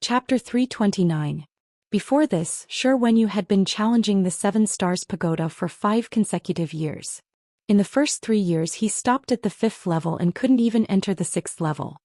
Chapter 329. Before this, Shi Wenyu had been challenging the Seven Stars Pagoda for 5 consecutive years. In the first 3 years he stopped at the 5th level and couldn't even enter the 6th level.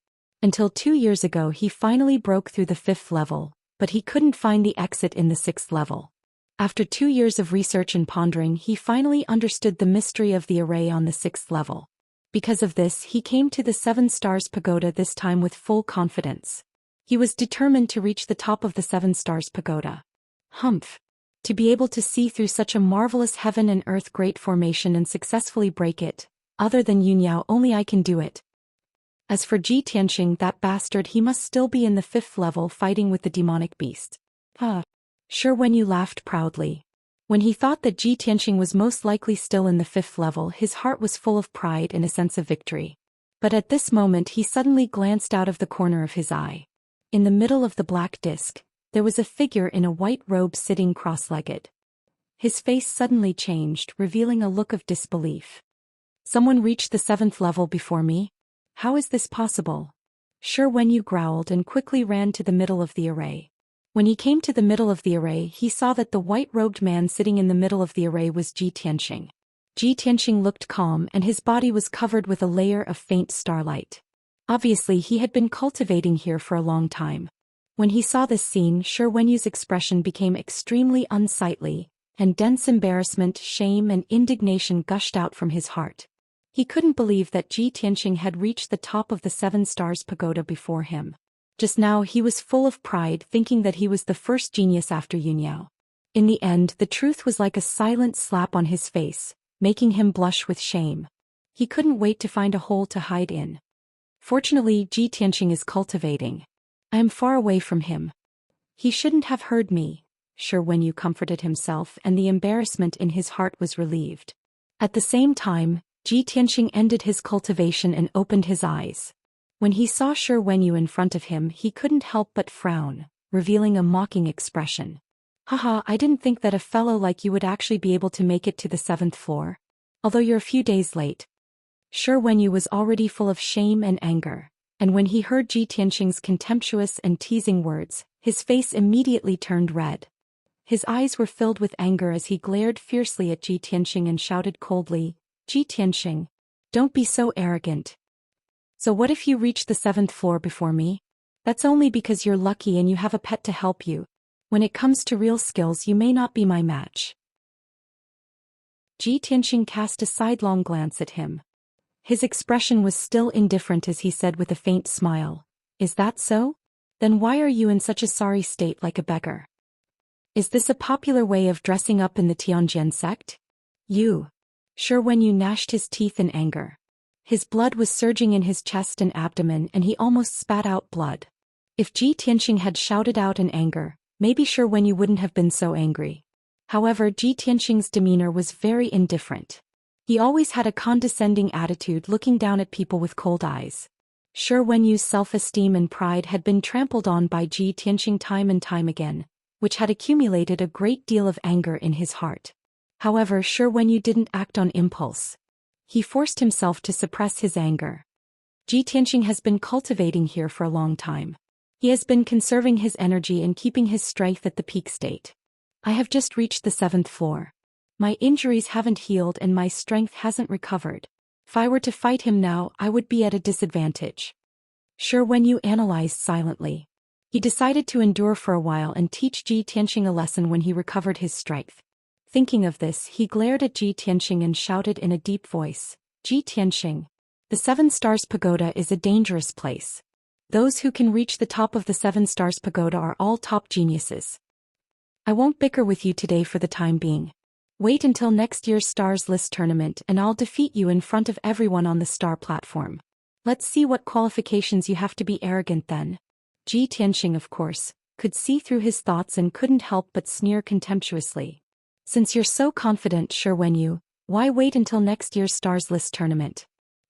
Until 2 years ago he finally broke through the 5th level, but he couldn't find the exit in the 6th level. After 2 years of research and pondering he finally understood the mystery of the array on the 6th level. Because of this he came to the Seven Stars Pagoda this time with full confidence. He was determined to reach the top of the Seven Stars Pagoda. Humph! To be able to see through such a marvelous heaven and earth great formation and successfully break it, other than Yunyao only I can do it. As for Ji Tianxing, that bastard, he must still be in the 5th level fighting with the demonic beast. Shi Wenyu laughed proudly. When he thought that Ji Tianxing was most likely still in the 5th level, his heart was full of pride and a sense of victory. But at this moment he suddenly glanced out of the corner of his eye. In the middle of the black disk, there was a figure in a white robe sitting cross-legged. His face suddenly changed, revealing a look of disbelief. Someone reached the 7th level before me? How is this possible? Shi Wenyu growled and quickly ran to the middle of the array. When he came to the middle of the array he saw that the white-robed man sitting in the middle of the array was Ji Tianxing. Ji Tianxing looked calm and his body was covered with a layer of faint starlight. Obviously he had been cultivating here for a long time. When he saw this scene, Shi Wenyu's expression became extremely unsightly, and dense embarrassment, shame and indignation gushed out from his heart. He couldn't believe that Ji Tianxing had reached the top of the Seven Stars Pagoda before him. Just now he was full of pride, thinking that he was the first genius after Yunyao. In the end, the truth was like a silent slap on his face, making him blush with shame. He couldn't wait to find a hole to hide in. Fortunately, Ji Tianxing is cultivating. I am far away from him. He shouldn't have heard me. Shi Wenyu comforted himself, and the embarrassment in his heart was relieved. At the same time, Ji Tianxing ended his cultivation and opened his eyes. When he saw Shi Wenyu in front of him he couldn't help but frown, revealing a mocking expression. Haha, I didn't think that a fellow like you would actually be able to make it to the 7th floor. Although you're a few days late. Shi Wenyu was already full of shame and anger, and when he heard Ji Tianxing's contemptuous and teasing words, his face immediately turned red. His eyes were filled with anger as he glared fiercely at Ji Tianxing and shouted coldly, Ji Tianxing, don't be so arrogant. So what if you reach the 7th floor before me? That's only because you're lucky and you have a pet to help you. When it comes to real skills you may not be my match. Ji Tianxing cast a sidelong glance at him. His expression was still indifferent as he said with a faint smile, is that so? Then why are you in such a sorry state like a beggar? Is this a popular way of dressing up in the Tianjin sect? You. Shi Wenyu gnashed his teeth in anger. His blood was surging in his chest and abdomen and he almost spat out blood. If Ji Tianxing had shouted out in anger, maybe Shi Wenyu wouldn't have been so angry. However, Ji Tianxing's demeanor was very indifferent. He always had a condescending attitude, looking down at people with cold eyes. Shi Wenyu's self-esteem and pride had been trampled on by Ji Tianxing time and time again, which had accumulated a great deal of anger in his heart. However, Shi Wenyu didn't act on impulse. He forced himself to suppress his anger. Ji Tianxing has been cultivating here for a long time. He has been conserving his energy and keeping his strength at the peak state. I have just reached the 7th floor. My injuries haven't healed and my strength hasn't recovered. If I were to fight him now, I would be at a disadvantage. Shi Wenyu analyzed silently. He decided to endure for a while and teach Ji Tianxing a lesson when he recovered his strength. Thinking of this, he glared at Ji Tianxing and shouted in a deep voice, Ji Tianxing, the Seven Stars Pagoda is a dangerous place. Those who can reach the top of the Seven Stars Pagoda are all top geniuses. I won't bicker with you today for the time being. Wait until next year's Stars List tournament and I'll defeat you in front of everyone on the star platform. Let's see what qualifications you have to be arrogant then. Ji Tianxing, of course, could see through his thoughts and couldn't help but sneer contemptuously. Since you're so confident, Shi Wenyu, why wait until next year's Stars List tournament?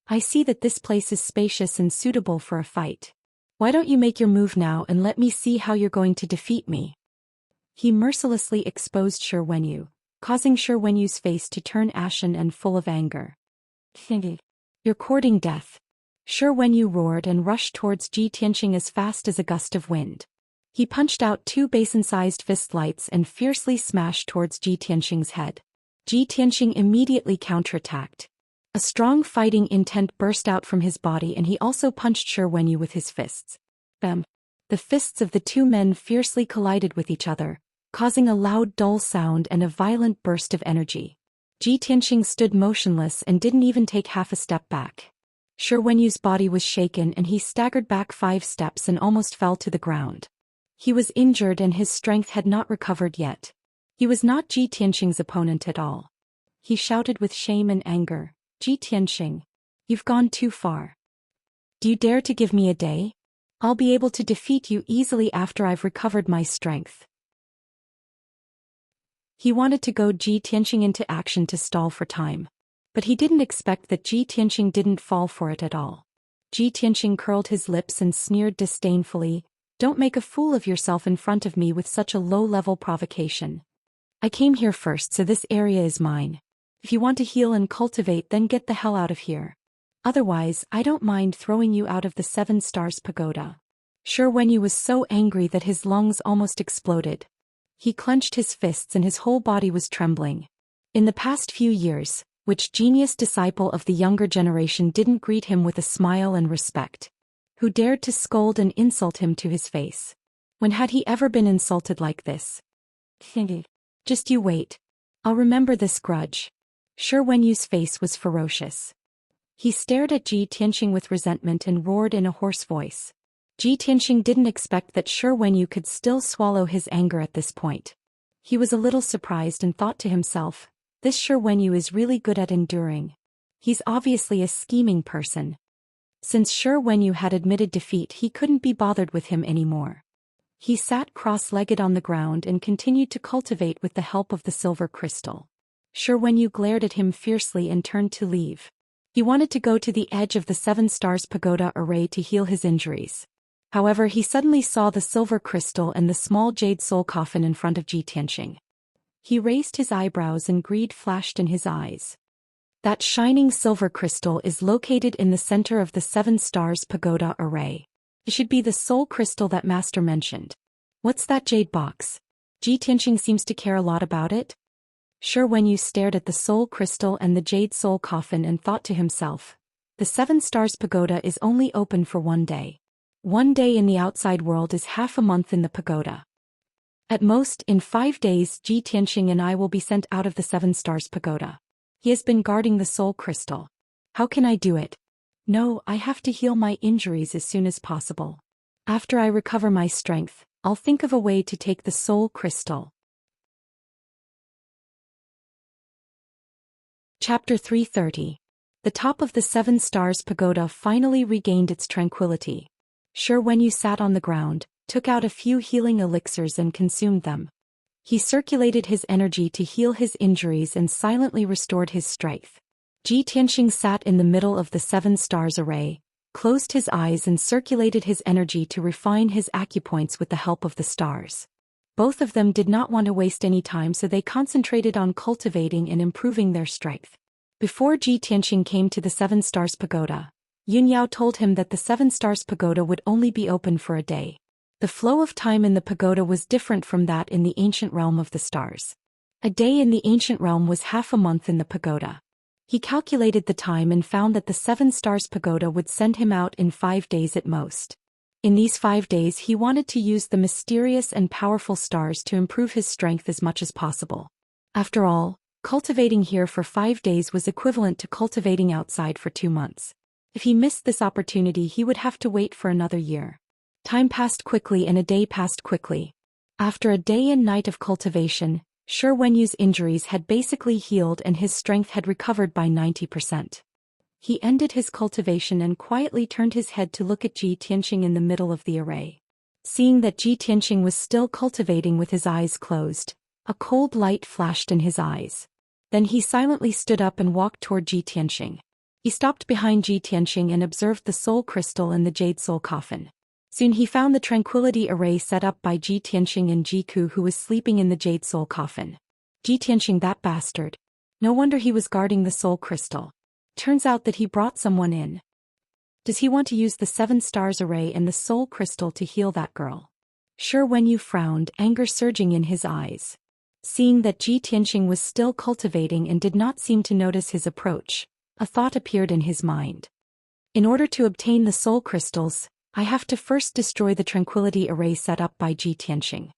I see that this place is spacious and suitable for a fight. Why don't you make your move now and let me see how you're going to defeat me? He mercilessly exposed Shi Wenyu, causing Shi Wenyu's face to turn ashen and full of anger. You're courting death. Shi Wenyu roared and rushed towards Ji Tianxing as fast as a gust of wind. He punched out 2 basin-sized fist lights and fiercely smashed towards Ji Tianxing's head. Ji Tianxing immediately counterattacked. A strong fighting intent burst out from his body, and he also punched Shi Wenyu with his fists. Bam! The fists of the 2 men fiercely collided with each other, causing a loud dull sound and a violent burst of energy. Ji Tianxing stood motionless and didn't even take half a step back. Shi Wenyu's body was shaken and he staggered back 5 steps and almost fell to the ground. He was injured and his strength had not recovered yet. He was not Ji Tianxing's opponent at all. He shouted with shame and anger, "Ji Tianxing, you've gone too far. Do you dare to give me a day? I'll be able to defeat you easily after I've recovered my strength." He wanted to goad Ji Tianxing into action to stall for time. But he didn't expect that Ji Tianxing didn't fall for it at all. Ji Tianxing curled his lips and sneered disdainfully, "Don't make a fool of yourself in front of me with such a low-level provocation. I came here first, so this area is mine. If you want to heal and cultivate, then get the hell out of here. Otherwise, I don't mind throwing you out of the 7 Stars Pagoda." Shi Wenyu was so angry that his lungs almost exploded. He clenched his fists and his whole body was trembling. In the past few years, which genius disciple of the younger generation didn't greet him with a smile and respect? Who dared to scold and insult him to his face? When had he ever been insulted like this? Just you wait. I'll remember this grudge. Shi Wenyu's face was ferocious. He stared at Ji Tianxing with resentment and roared in a hoarse voice. Ji Tianxing didn't expect that Shi Wenyu could still swallow his anger at this point. He was a little surprised and thought to himself, "This Shi Wenyu is really good at enduring. He's obviously a scheming person." Since Shi Wenyu had admitted defeat, he couldn't be bothered with him anymore. He sat cross-legged on the ground and continued to cultivate with the help of the silver crystal. Shi Wenyu glared at him fiercely and turned to leave. He wanted to go to the edge of the 7 Stars Pagoda array to heal his injuries. However, he suddenly saw the silver crystal and the small jade soul coffin in front of Ji Tianxing. He raised his eyebrows and greed flashed in his eyes. That shining silver crystal is located in the center of the 7 Stars Pagoda array. It should be the soul crystal that Master mentioned. What's that jade box? Ji Tianxing seems to care a lot about it. Shi Wenyu stared at the soul crystal and the jade soul coffin and thought to himself, the 7 Stars Pagoda is only open for 1 day. 1 day in the outside world is half a month in the pagoda. At most, in 5 days, Ji Tianxing and I will be sent out of the 7 Stars Pagoda. He has been guarding the soul crystal. How can I do it? No, I have to heal my injuries as soon as possible. After I recover my strength, I'll think of a way to take the soul crystal. Chapter 330. The top of the 7 Stars Pagoda finally regained its tranquility. Shi Wenyu sat on the ground, took out a few healing elixirs and consumed them. He circulated his energy to heal his injuries and silently restored his strength. Ji Tianxing sat in the middle of the 7 Stars array, closed his eyes and circulated his energy to refine his acupoints with the help of the stars. Both of them did not want to waste any time, so they concentrated on cultivating and improving their strength. Before Ji Tianxing came to the 7 Stars Pagoda, Yunyao told him that the 7 Stars Pagoda would only be open for a day. The flow of time in the pagoda was different from that in the ancient realm of the stars. A day in the ancient realm was half a month in the pagoda. He calculated the time and found that the 7 Stars Pagoda would send him out in 5 days at most. In these 5 days he wanted to use the mysterious and powerful stars to improve his strength as much as possible. After all, cultivating here for 5 days was equivalent to cultivating outside for 2 months. If he missed this opportunity, he would have to wait for another year. Time passed quickly and a day passed quickly. After a day and night of cultivation, Shi Wenyu's injuries had basically healed and his strength had recovered by 90%. He ended his cultivation and quietly turned his head to look at Ji Tianxing in the middle of the array. Seeing that Ji Tianxing was still cultivating with his eyes closed, a cold light flashed in his eyes. Then he silently stood up and walked toward Ji Tianxing. He stopped behind Ji Tianxing and observed the soul crystal and the jade soul coffin. Soon he found the tranquility array set up by Ji Tianxing and Jiku, who was sleeping in the jade soul coffin. Ji Tianxing, that bastard. No wonder he was guarding the soul crystal. Turns out that he brought someone in. Does he want to use the 7 Stars array and the soul crystal to heal that girl? Shi Wenyu frowned, anger surging in his eyes. Seeing that Ji Tianxing was still cultivating and did not seem to notice his approach, a thought appeared in his mind. In order to obtain the soul crystals, I have to first destroy the tranquility array set up by Ji Tianxing.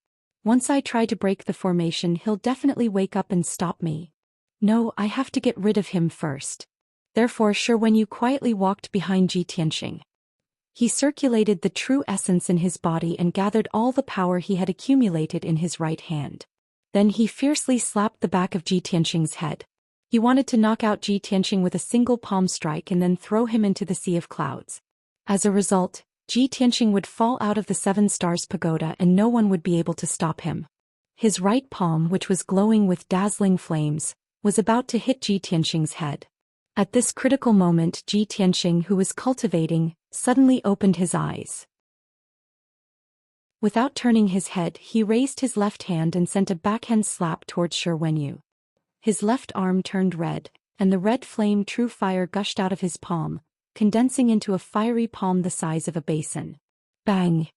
Once I try to break the formation, he'll definitely wake up and stop me. No, I have to get rid of him first. Therefore Shi Wenyu quietly walked behind Ji Tianxing. He circulated the true essence in his body and gathered all the power he had accumulated in his right hand. Then he fiercely slapped the back of Ji Tianxing's head. He wanted to knock out Ji Tianxing with a single palm strike and then throw him into the sea of clouds. As a result, Ji Tianxing would fall out of the 7 Stars Pagoda and no one would be able to stop him. His right palm, which was glowing with dazzling flames, was about to hit Ji Tianxing's head. At this critical moment, Ji Tianxing, who was cultivating, suddenly opened his eyes. Without turning his head, he raised his left hand and sent a backhand slap towards Shi Wenyu. His left arm turned red, and the red flame true fire gushed out of his palm, condensing into a fiery palm the size of a basin. Bang!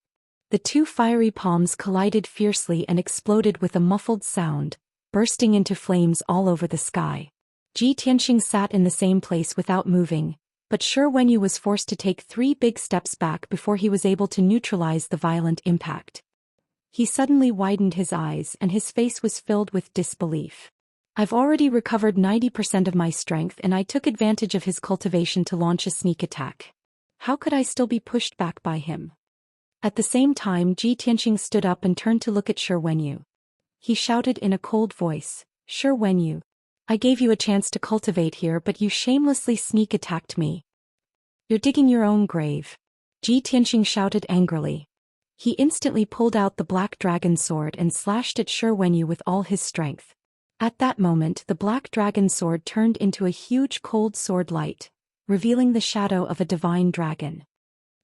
The 2 fiery palms collided fiercely and exploded with a muffled sound, bursting into flames all over the sky. Ji Tianxing sat in the same place without moving, but Shi Wenyu was forced to take 3 big steps back before he was able to neutralize the violent impact. He suddenly widened his eyes and his face was filled with disbelief. I've already recovered 90% of my strength and I took advantage of his cultivation to launch a sneak attack. How could I still be pushed back by him? At the same time, Ji Tianxing stood up and turned to look at Shi Wenyu. He shouted in a cold voice, "Shi Wenyu, I gave you a chance to cultivate here but you shamelessly sneak attacked me. You're digging your own grave." Ji Tianxing shouted angrily. He instantly pulled out the black dragon sword and slashed at Shi Wenyu with all his strength. At that moment the black dragon sword turned into a huge cold sword light, revealing the shadow of a divine dragon.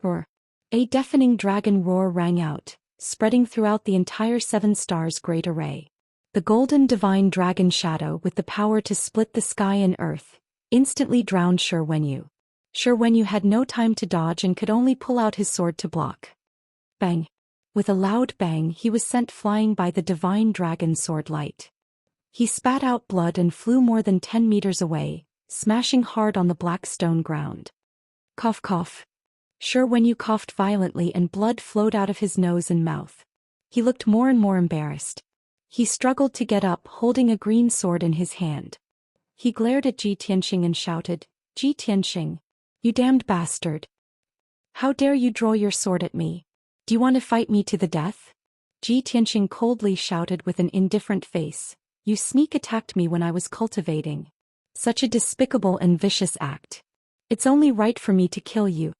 Roar! A deafening dragon roar rang out, spreading throughout the entire 7 Stars Great Array. The golden divine dragon shadow with the power to split the sky and earth, instantly drowned Shi Wenyu. Shi Wenyu had no time to dodge and could only pull out his sword to block. Bang! With a loud bang he was sent flying by the divine dragon sword light. He spat out blood and flew more than 10 meters away, smashing hard on the black stone ground. Cough cough. Shi Wenyu coughed violently and blood flowed out of his nose and mouth. He looked more and more embarrassed. He struggled to get up, holding a green sword in his hand. He glared at Ji Tianxing and shouted, "Ji Tianxing, you damned bastard! How dare you draw your sword at me? Do you want to fight me to the death?" Ji Tianxing coldly shouted with an indifferent face, "You sneak attacked me when I was cultivating. Such a despicable and vicious act. It's only right for me to kill you."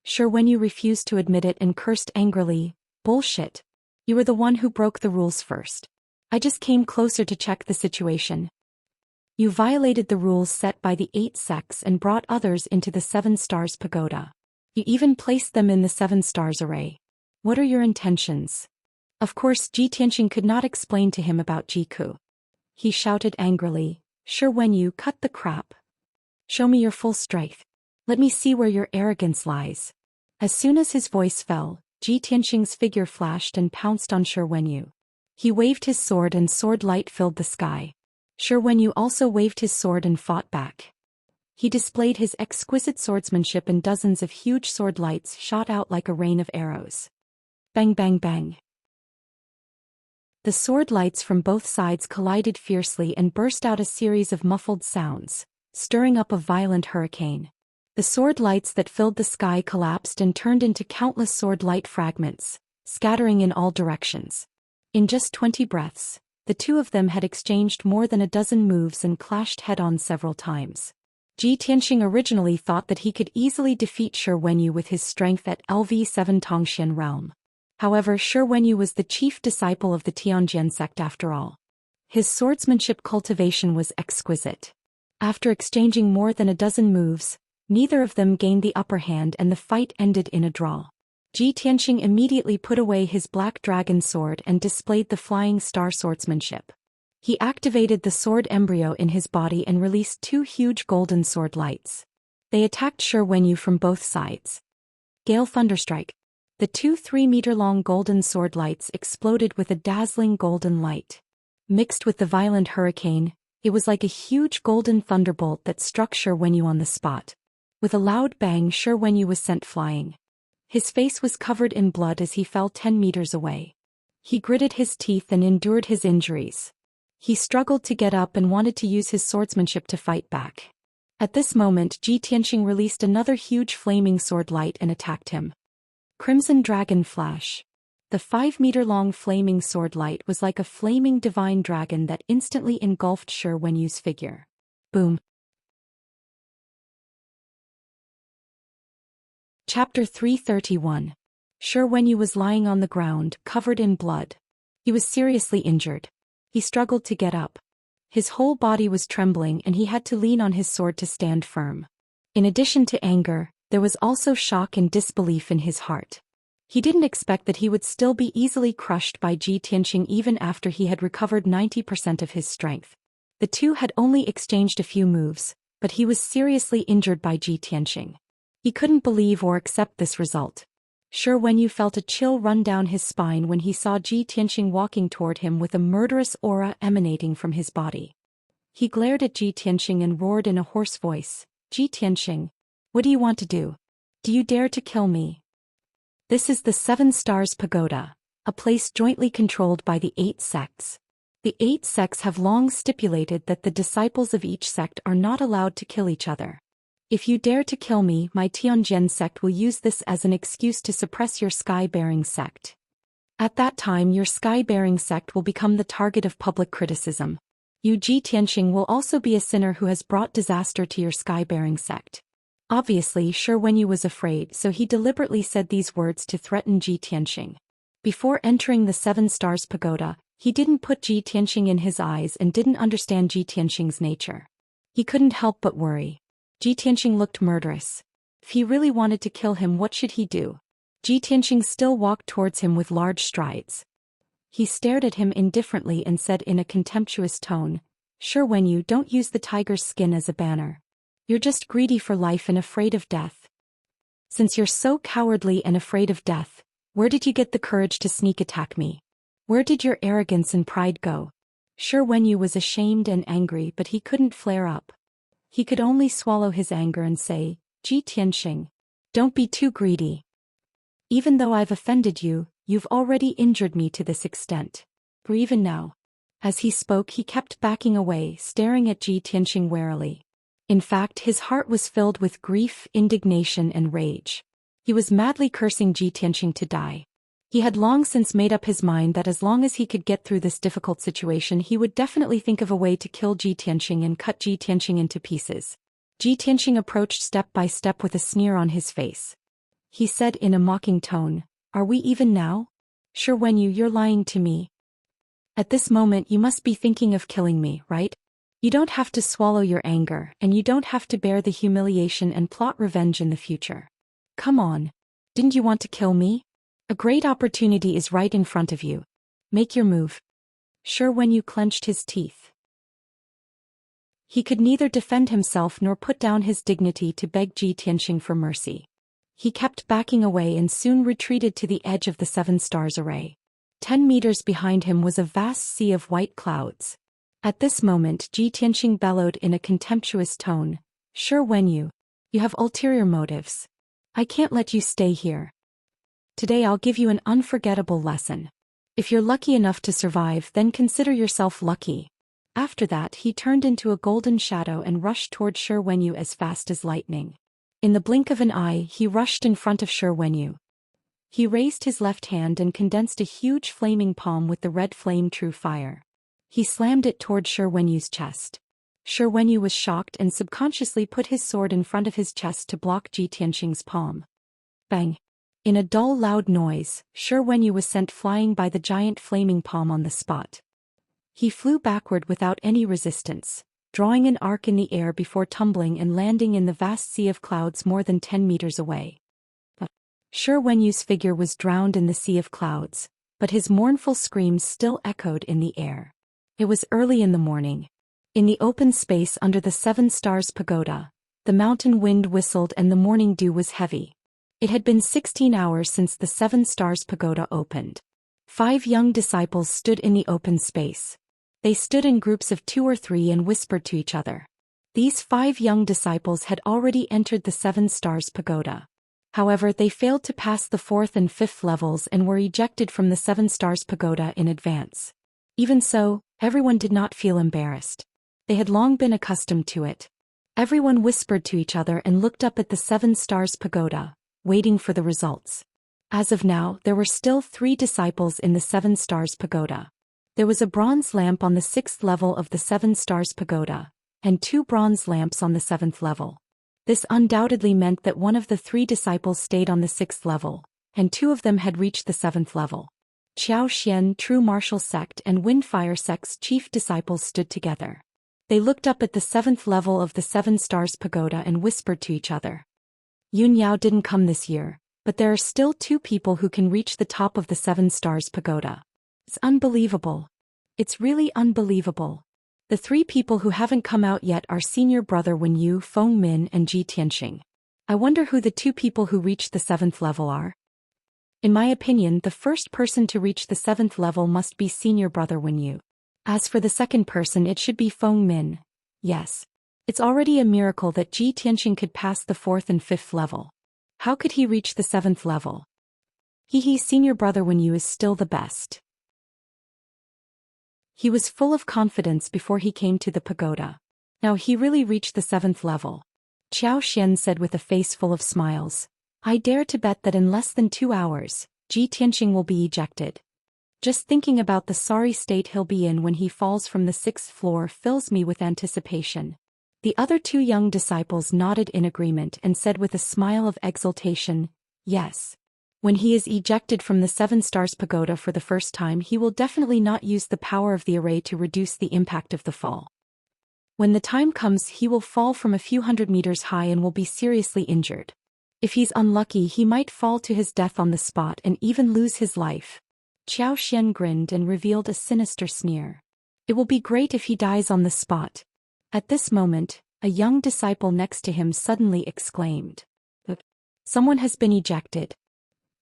Shi Wenyu refused to admit it and cursed angrily, "Bullshit. You were the one who broke the rules first. I just came closer to check the situation. You violated the rules set by the 8 sects and brought others into the 7 Stars Pagoda. You even placed them in the 7 Stars Array. What are your intentions?" Of course Ji Tianxing could not explain to him about Jiku. He shouted angrily, "Shi Wenyu, cut the crap. Show me your full strength. Let me see where your arrogance lies." As soon as his voice fell, Ji Tianxing's figure flashed and pounced on Shi Wenyu. He waved his sword and sword light filled the sky. Shi Wenyu also waved his sword and fought back. He displayed his exquisite swordsmanship and dozens of huge sword lights shot out like a rain of arrows. Bang bang bang. The sword lights from both sides collided fiercely and burst out a series of muffled sounds, stirring up a violent hurricane. The sword lights that filled the sky collapsed and turned into countless sword light fragments, scattering in all directions. In just 20 breaths, the 2 of them had exchanged more than a dozen moves and clashed head-on several times. Ji Tianxing originally thought that he could easily defeat Shi Wenyu with his strength at LV7 Tongxian realm. However, Shi Wenyu was the chief disciple of the Tianjian sect after all. His swordsmanship cultivation was exquisite. After exchanging more than a dozen moves, neither of them gained the upper hand and the fight ended in a draw. Ji Tianxing immediately put away his black dragon sword and displayed the flying star swordsmanship. He activated the sword embryo in his body and released 2 huge golden sword lights. They attacked Shi Wenyu from both sides. Gale Thunderstrike. The two 3-meter-long golden sword lights exploded with a dazzling golden light. Mixed with the violent hurricane, it was like a huge golden thunderbolt that struck Shi Wenyu on the spot. With a loud bang, Shi Wenyu was sent flying. His face was covered in blood as he fell 10 meters away. He gritted his teeth and endured his injuries. He struggled to get up and wanted to use his swordsmanship to fight back. At this moment, Ji Tianxing released another huge flaming sword light and attacked him. Crimson Dragon Flash. The 5-meter-long flaming sword light was like a flaming divine dragon that instantly engulfed Shi Wenyu's figure. Boom. Chapter 331. Shi Wenyu was lying on the ground, covered in blood. He was seriously injured. He struggled to get up. His whole body was trembling and he had to lean on his sword to stand firm. In addition to anger, there was also shock and disbelief in his heart. He didn't expect that he would still be easily crushed by Ji Tianxing even after he had recovered 90% of his strength. The two had only exchanged a few moves, but he was seriously injured by Ji Tianxing. He couldn't believe or accept this result. Shi Wenyu felt a chill run down his spine when he saw Ji Tianxing walking toward him with a murderous aura emanating from his body. He glared at Ji Tianxing and roared in a hoarse voice, "Ji Tianxing, what do you want to do? Do you dare to kill me?" This is the 7 Stars Pagoda, a place jointly controlled by the 8 sects. The 8 sects have long stipulated that the disciples of each sect are not allowed to kill each other. If you dare to kill me, my Tianjin sect will use this as an excuse to suppress your sky-bearing sect. At that time your sky-bearing sect will become the target of public criticism. You Ji Tianxing will also be a sinner who has brought disaster to your sky-bearing sect. Obviously Shi Wenyu was afraid, so he deliberately said these words to threaten Ji Tianxing. Before entering the 7 Stars Pagoda, he didn't put Ji Tianxing in his eyes and didn't understand Ji Tianxing's nature. He couldn't help but worry. Ji Tianxing looked murderous. If he really wanted to kill him, what should he do? Ji Tianxing still walked towards him with large strides. He stared at him indifferently and said in a contemptuous tone, "Shi Wenyu, don't use the tiger's skin as a banner. You're just greedy for life and afraid of death. Since you're so cowardly and afraid of death, where did you get the courage to sneak attack me? Where did your arrogance and pride go?" Shi Wenyu was ashamed and angry, but he couldn't flare up. He could only swallow his anger and say, "Ji Tianxing, don't be too greedy. Even though I've offended you, you've already injured me to this extent. For even now." As he spoke, he kept backing away, staring at Ji Tianxing warily. In fact, his heart was filled with grief, indignation and rage. He was madly cursing Ji Tianxing to die. He had long since made up his mind that as long as he could get through this difficult situation, he would definitely think of a way to kill Ji Tianxing and cut Ji Tianxing into pieces. Ji Tianxing approached step by step with a sneer on his face. He said in a mocking tone, "Are we even now? Shi Wenyu, you're lying to me. At this moment you must be thinking of killing me, right? You don't have to swallow your anger, and you don't have to bear the humiliation and plot revenge in the future. Come on. Didn't you want to kill me? A great opportunity is right in front of you. Make your move." Shi Wenyu clenched his teeth. He could neither defend himself nor put down his dignity to beg Ji Tianxing for mercy. He kept backing away and soon retreated to the edge of the 7 stars array. 10 meters behind him was a vast sea of white clouds. At this moment Ji Tianxing bellowed in a contemptuous tone, "Shi Wenyu, you have ulterior motives. I can't let you stay here. Today I'll give you an unforgettable lesson. If you're lucky enough to survive, then consider yourself lucky." After that he turned into a golden shadow and rushed toward Shi Wenyu as fast as lightning. In the blink of an eye he rushed in front of Shi Wenyu. He raised his left hand and condensed a huge flaming palm with the red flame true fire. He slammed it toward Shi Wenyu's chest. Shi Wenyu was shocked and subconsciously put his sword in front of his chest to block Ji Tianxing's palm. Bang! In a dull loud noise, Shi Wenyu was sent flying by the giant flaming palm on the spot. He flew backward without any resistance, drawing an arc in the air before tumbling and landing in the vast sea of clouds more than 10 meters away. Shi Wenyu's figure was drowned in the sea of clouds, but his mournful screams still echoed in the air. It was early in the morning. In the open space under the 7 stars pagoda, the mountain wind whistled and the morning dew was heavy. It had been 16 hours since the Seven Stars Pagoda opened. 5 young disciples stood in the open space. They stood in groups of 2 or 3 and whispered to each other. These 5 young disciples had already entered the Seven Stars Pagoda. However, they failed to pass the 4th and 5th levels and were ejected from the Seven Stars Pagoda in advance. Even so, everyone did not feel embarrassed. They had long been accustomed to it. Everyone whispered to each other and looked up at the Seven Stars Pagoda, waiting for the results. As of now, there were still 3 disciples in the Seven Stars Pagoda. There was a bronze lamp on the 6th level of the Seven Stars Pagoda, and 2 bronze lamps on the 7th level. This undoubtedly meant that one of the 3 disciples stayed on the 6th level, and 2 of them had reached the 7th level. Zhou Xian, True Martial Sect and Windfire Sect's chief disciples stood together. They looked up at the 7th level of the Seven Stars Pagoda and whispered to each other. Yun Yao didn't come this year, but there are still 2 people who can reach the top of the Seven Stars Pagoda. It's unbelievable. It's really unbelievable. The 3 people who haven't come out yet are senior brother Wen Yu, Feng Min and Ji Tianxing. I wonder who the 2 people who reached the 7th level are. In my opinion, the first person to reach the 7th level must be senior brother Wen Yu. As for the second person, it should be Feng Min. Yes. It's already a miracle that Ji Tianxing could pass the 4th and 5th level. How could he reach the 7th level? Senior brother Wen Yu is still the best. He was full of confidence before he came to the pagoda. Now he really reached the 7th level. Zhou Xian said with a face full of smiles. I dare to bet that in less than 2 hours, Ji Tianxing will be ejected. Just thinking about the sorry state he'll be in when he falls from the 6th floor fills me with anticipation. The other 2 young disciples nodded in agreement and said with a smile of exultation, yes. When he is ejected from the Seven Stars Pagoda for the first time, he will definitely not use the power of the array to reduce the impact of the fall. When the time comes, he will fall from a few hundred meters high and will be seriously injured. If he's unlucky, he might fall to his death on the spot and even lose his life. Zhou Xian grinned and revealed a sinister sneer. It will be great if he dies on the spot. At this moment, a young disciple next to him suddenly exclaimed. Someone has been ejected.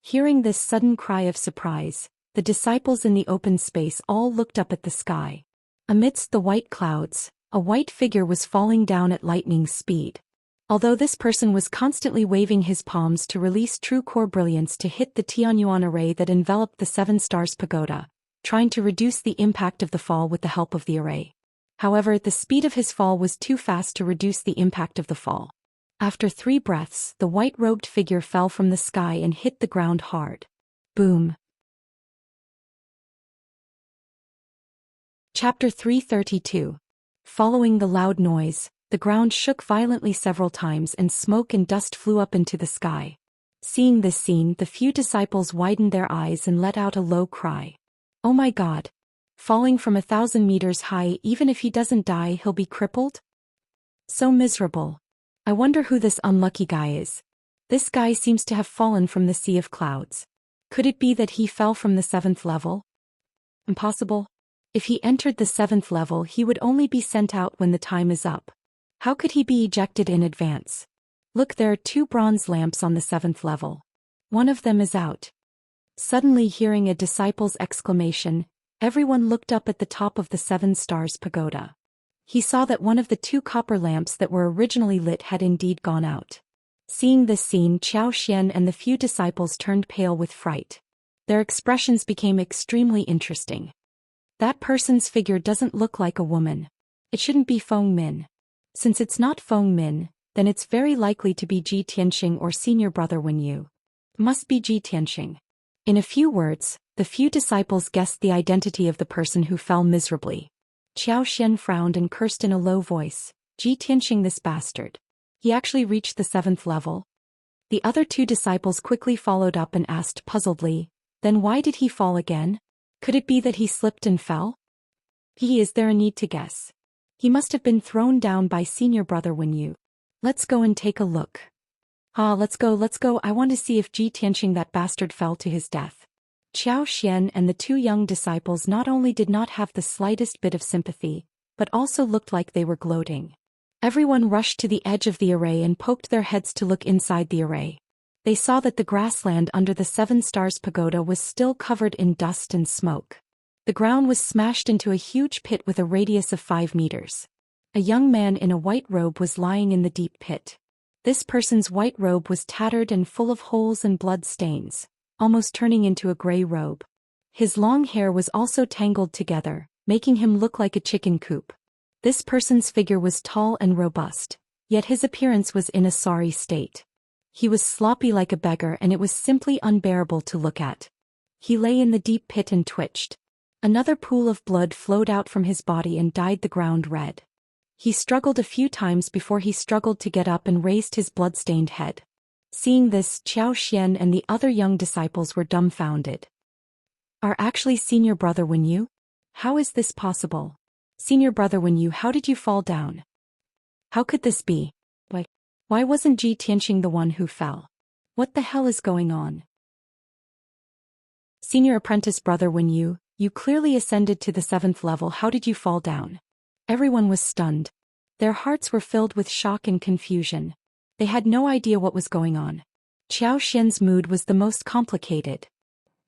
Hearing this sudden cry of surprise, the disciples in the open space all looked up at the sky. Amidst the white clouds, a white figure was falling down at lightning speed. Although this person was constantly waving his palms to release true core brilliance to hit the Tianyuan array that enveloped the Seven Stars Pagoda, trying to reduce the impact of the fall with the help of the array. However, the speed of his fall was too fast to reduce the impact of the fall. After 3 breaths, the white-robed figure fell from the sky and hit the ground hard. Boom. Chapter 332. Following the loud noise, the ground shook violently several times and smoke and dust flew up into the sky. Seeing this scene, the few disciples widened their eyes and let out a low cry. Oh my God! Falling from 1,000 meters high, even if he doesn't die, he'll be crippled? So miserable. I wonder who this unlucky guy is. This guy seems to have fallen from the sea of clouds. Could it be that he fell from the 7th level? Impossible. If he entered the 7th level, he would only be sent out when the time is up. How could he be ejected in advance? Look, there are 2 bronze lamps on the 7th level. One of them is out. Suddenly, hearing a disciple's exclamation, everyone looked up at the top of the Seven Stars Pagoda. He saw that one of the 2 copper lamps that were originally lit had indeed gone out. Seeing this scene, Zhou Xian and the few disciples turned pale with fright. Their expressions became extremely interesting. That person's figure doesn't look like a woman. It shouldn't be Feng Min. Since it's not Feng Min, then it's very likely to be Ji Tianxing or senior brother Wen Yu. Must be Ji Tianxing. In a few words, the few disciples guessed the identity of the person who fell miserably. Zhou Xian frowned and cursed in a low voice. Ji Tianxing, this bastard. He actually reached the 7th level? The other 2 disciples quickly followed up and asked puzzledly, then why did he fall again? Could it be that he slipped and fell? Is there a need to guess? He must have been thrown down by senior brother Wen Yu. Let's go and take a look. Let's go, I want to see if Ji Tianxing, that bastard, fell to his death. Zhou Xian and the 2 young disciples not only did not have the slightest bit of sympathy, but also looked like they were gloating. Everyone rushed to the edge of the array and poked their heads to look inside the array. They saw that the grassland under the Seven Stars Pagoda was still covered in dust and smoke. The ground was smashed into a huge pit with a radius of 5 meters. A young man in a white robe was lying in the deep pit. This person's white robe was tattered and full of holes and blood stains, almost turning into a gray robe. His long hair was also tangled together, making him look like a chicken coop. This person's figure was tall and robust, yet his appearance was in a sorry state. He was sloppy like a beggar, and it was simply unbearable to look at. He lay in the deep pit and twitched. Another pool of blood flowed out from his body and dyed the ground red. He struggled a few times before he struggled to get up and raised his blood-stained head. Seeing this, Zhou Xian and the other young disciples were dumbfounded. "Are actually Senior Brother Wenyu? How is this possible? Senior Brother Wenyu, how did you fall down? How could this be? Why wasn't Ji Tianxing the one who fell? What the hell is going on? Senior Apprentice Brother Wenyu, you clearly ascended to the 7th level. How did you fall down?" Everyone was stunned. Their hearts were filled with shock and confusion. They had no idea what was going on. Zhou Xian's mood was the most complicated.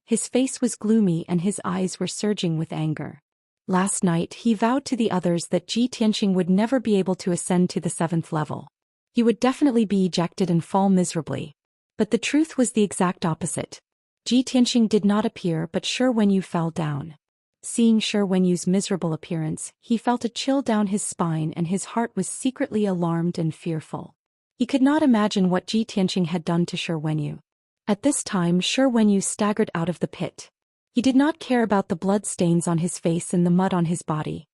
His face was gloomy and his eyes were surging with anger. Last night he vowed to the others that Ji Tianxing would never be able to ascend to the 7th level. He would definitely be ejected and fall miserably. But the truth was the exact opposite. Ji Tianxing did not appear, but Shi Wenyu fell down. Seeing Shi Wenyu's miserable appearance, he felt a chill down his spine and his heart was secretly alarmed and fearful. He could not imagine what Ji Tianxing had done to Shi Wenyu. At this time Shi Wenyu staggered out of the pit. He did not care about the blood stains on his face and the mud on his body.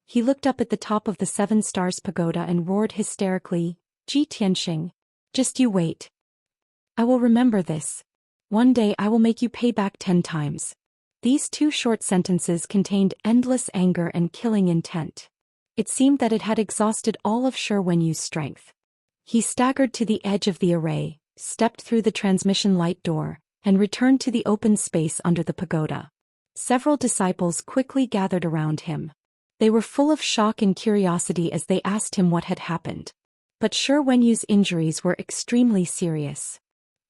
He looked up at the top of the 7 Stars Pagoda and roared hysterically, "Ji Tianxing, just you wait. I will remember this. One day I will make you pay back 10 times. These 2 short sentences contained endless anger and killing intent. It seemed that it had exhausted all of Shi Wenyu's strength. He staggered to the edge of the array, stepped through the transmission light door, and returned to the open space under the pagoda. Several disciples quickly gathered around him. They were full of shock and curiosity as they asked him what had happened. But Shi Wenyu's injuries were extremely serious.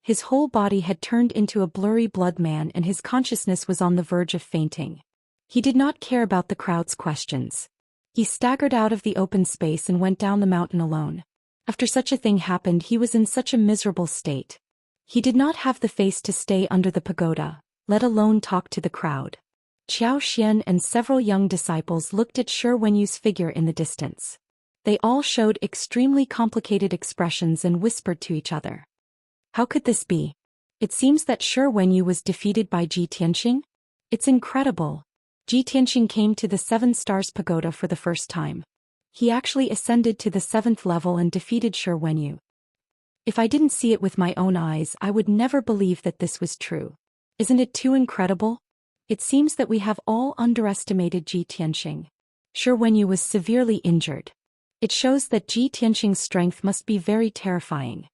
His whole body had turned into a blurry blood man and his consciousness was on the verge of fainting. He did not care about the crowd's questions. He staggered out of the open space and went down the mountain alone. After such a thing happened, he was in such a miserable state. He did not have the face to stay under the pagoda, let alone talk to the crowd. Zhou Xian and several young disciples looked at Shi Wenyu's figure in the distance. They all showed extremely complicated expressions and whispered to each other. How could this be? It seems that Shi Wenyu was defeated by Ji Tianxing? It's incredible. Ji Tianxing came to the 7 Stars Pagoda for the first time. He actually ascended to the 7th level and defeated Shi Wenyu. If I didn't see it with my own eyes, I would never believe that this was true. Isn't it too incredible? It seems that we have all underestimated Ji Tianxing. Shi Wenyu was severely injured. It shows that Ji Tianxing's strength must be very terrifying.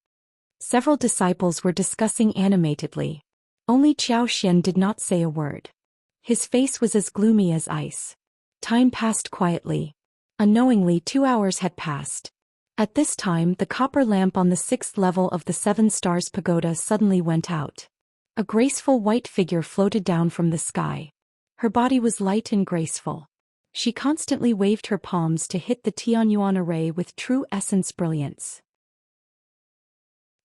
Several disciples were discussing animatedly. Only Zhou Xian did not say a word. His face was as gloomy as ice. Time passed quietly. Unknowingly 2 hours had passed. At this time the copper lamp on the 6th level of the 7 Stars Pagoda suddenly went out. A graceful white figure floated down from the sky. Her body was light and graceful. She constantly waved her palms to hit the Tianyuan array with true essence brilliance.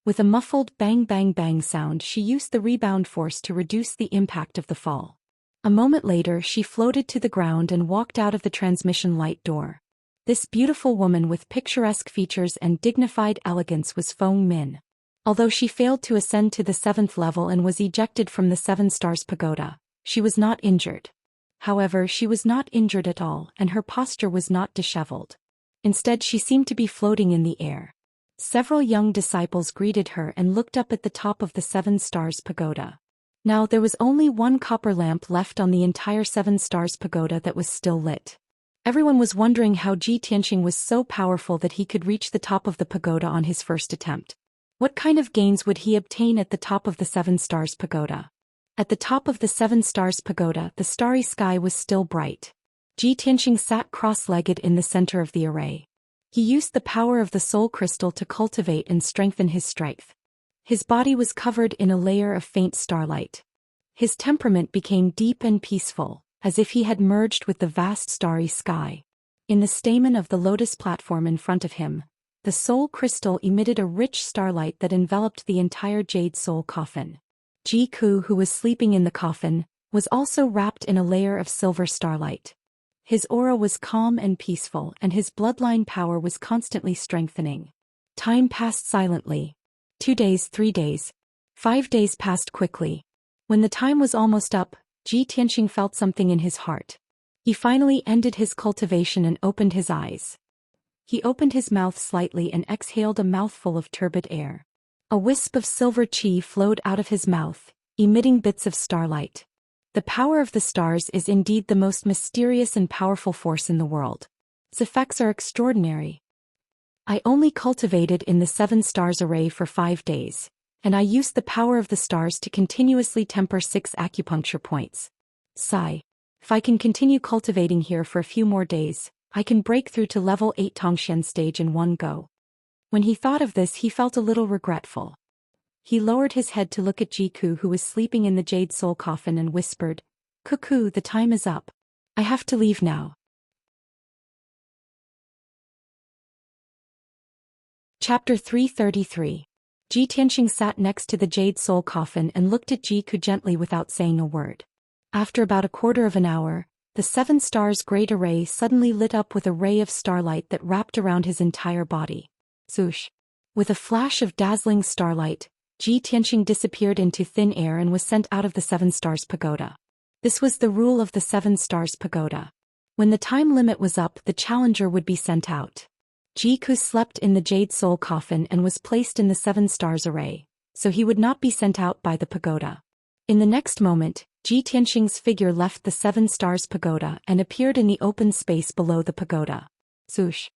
With a muffled bang bang bang sound, she used the rebound force to reduce the impact of the fall. A moment later she floated to the ground and walked out of the transmission light door. This beautiful woman with picturesque features and dignified elegance was Feng Min. Although she failed to ascend to the 7th level and was ejected from the 7 Stars Pagoda, she was not injured. However, she was not injured at all, and her posture was not disheveled. Instead, she seemed to be floating in the air. Several young disciples greeted her and looked up at the top of the 7 Stars Pagoda. Now there was only one copper lamp left on the entire 7 Stars Pagoda that was still lit. Everyone was wondering how Ji Tianxing was so powerful that he could reach the top of the pagoda on his first attempt. What kind of gains would he obtain at the top of the 7 Stars Pagoda? At the top of the 7 Stars Pagoda, the starry sky was still bright. Ji Tianxing sat cross-legged in the center of the array. He used the power of the soul crystal to cultivate and strengthen his strength. His body was covered in a layer of faint starlight. His temperament became deep and peaceful, as if he had merged with the vast starry sky. In the stamen of the lotus platform in front of him, the soul crystal emitted a rich starlight that enveloped the entire jade soul coffin. Jiku, who was sleeping in the coffin, was also wrapped in a layer of silver starlight. His aura was calm and peaceful, and his bloodline power was constantly strengthening. Time passed silently. 2 days, 3 days. 5 days passed quickly. When the time was almost up, Ji Tianxing felt something in his heart. He finally ended his cultivation and opened his eyes. He opened his mouth slightly and exhaled a mouthful of turbid air. A wisp of silver qi flowed out of his mouth, emitting bits of starlight. The power of the stars is indeed the most mysterious and powerful force in the world. Its effects are extraordinary. I only cultivated in the 7 stars array for 5 days, and I used the power of the stars to continuously temper 6 acupuncture points. Sigh. If I can continue cultivating here for a few more days, I can break through to level 8 Tongxian stage in one go. When he thought of this, he felt a little regretful. He lowered his head to look at Jiku, who was sleeping in the jade soul coffin, and whispered, "Cuckoo, the time is up. I have to leave now." Chapter 333. Ji Tianxing sat next to the jade soul coffin and looked at Jiku gently without saying a word. After about a quarter of an hour, the 7 stars great array suddenly lit up with a ray of starlight that wrapped around his entire body. Zhoosh! With a flash of dazzling starlight, Ji Tianxing disappeared into thin air and was sent out of the 7 stars pagoda. This was the rule of the 7 stars pagoda. When the time limit was up, the challenger would be sent out. Jiku slept in the jade soul coffin and was placed in the 7 stars array, so he would not be sent out by the pagoda. In the next moment, Ji Tianxing's figure left the 7 stars pagoda and appeared in the open space below the pagoda. Zhoosh!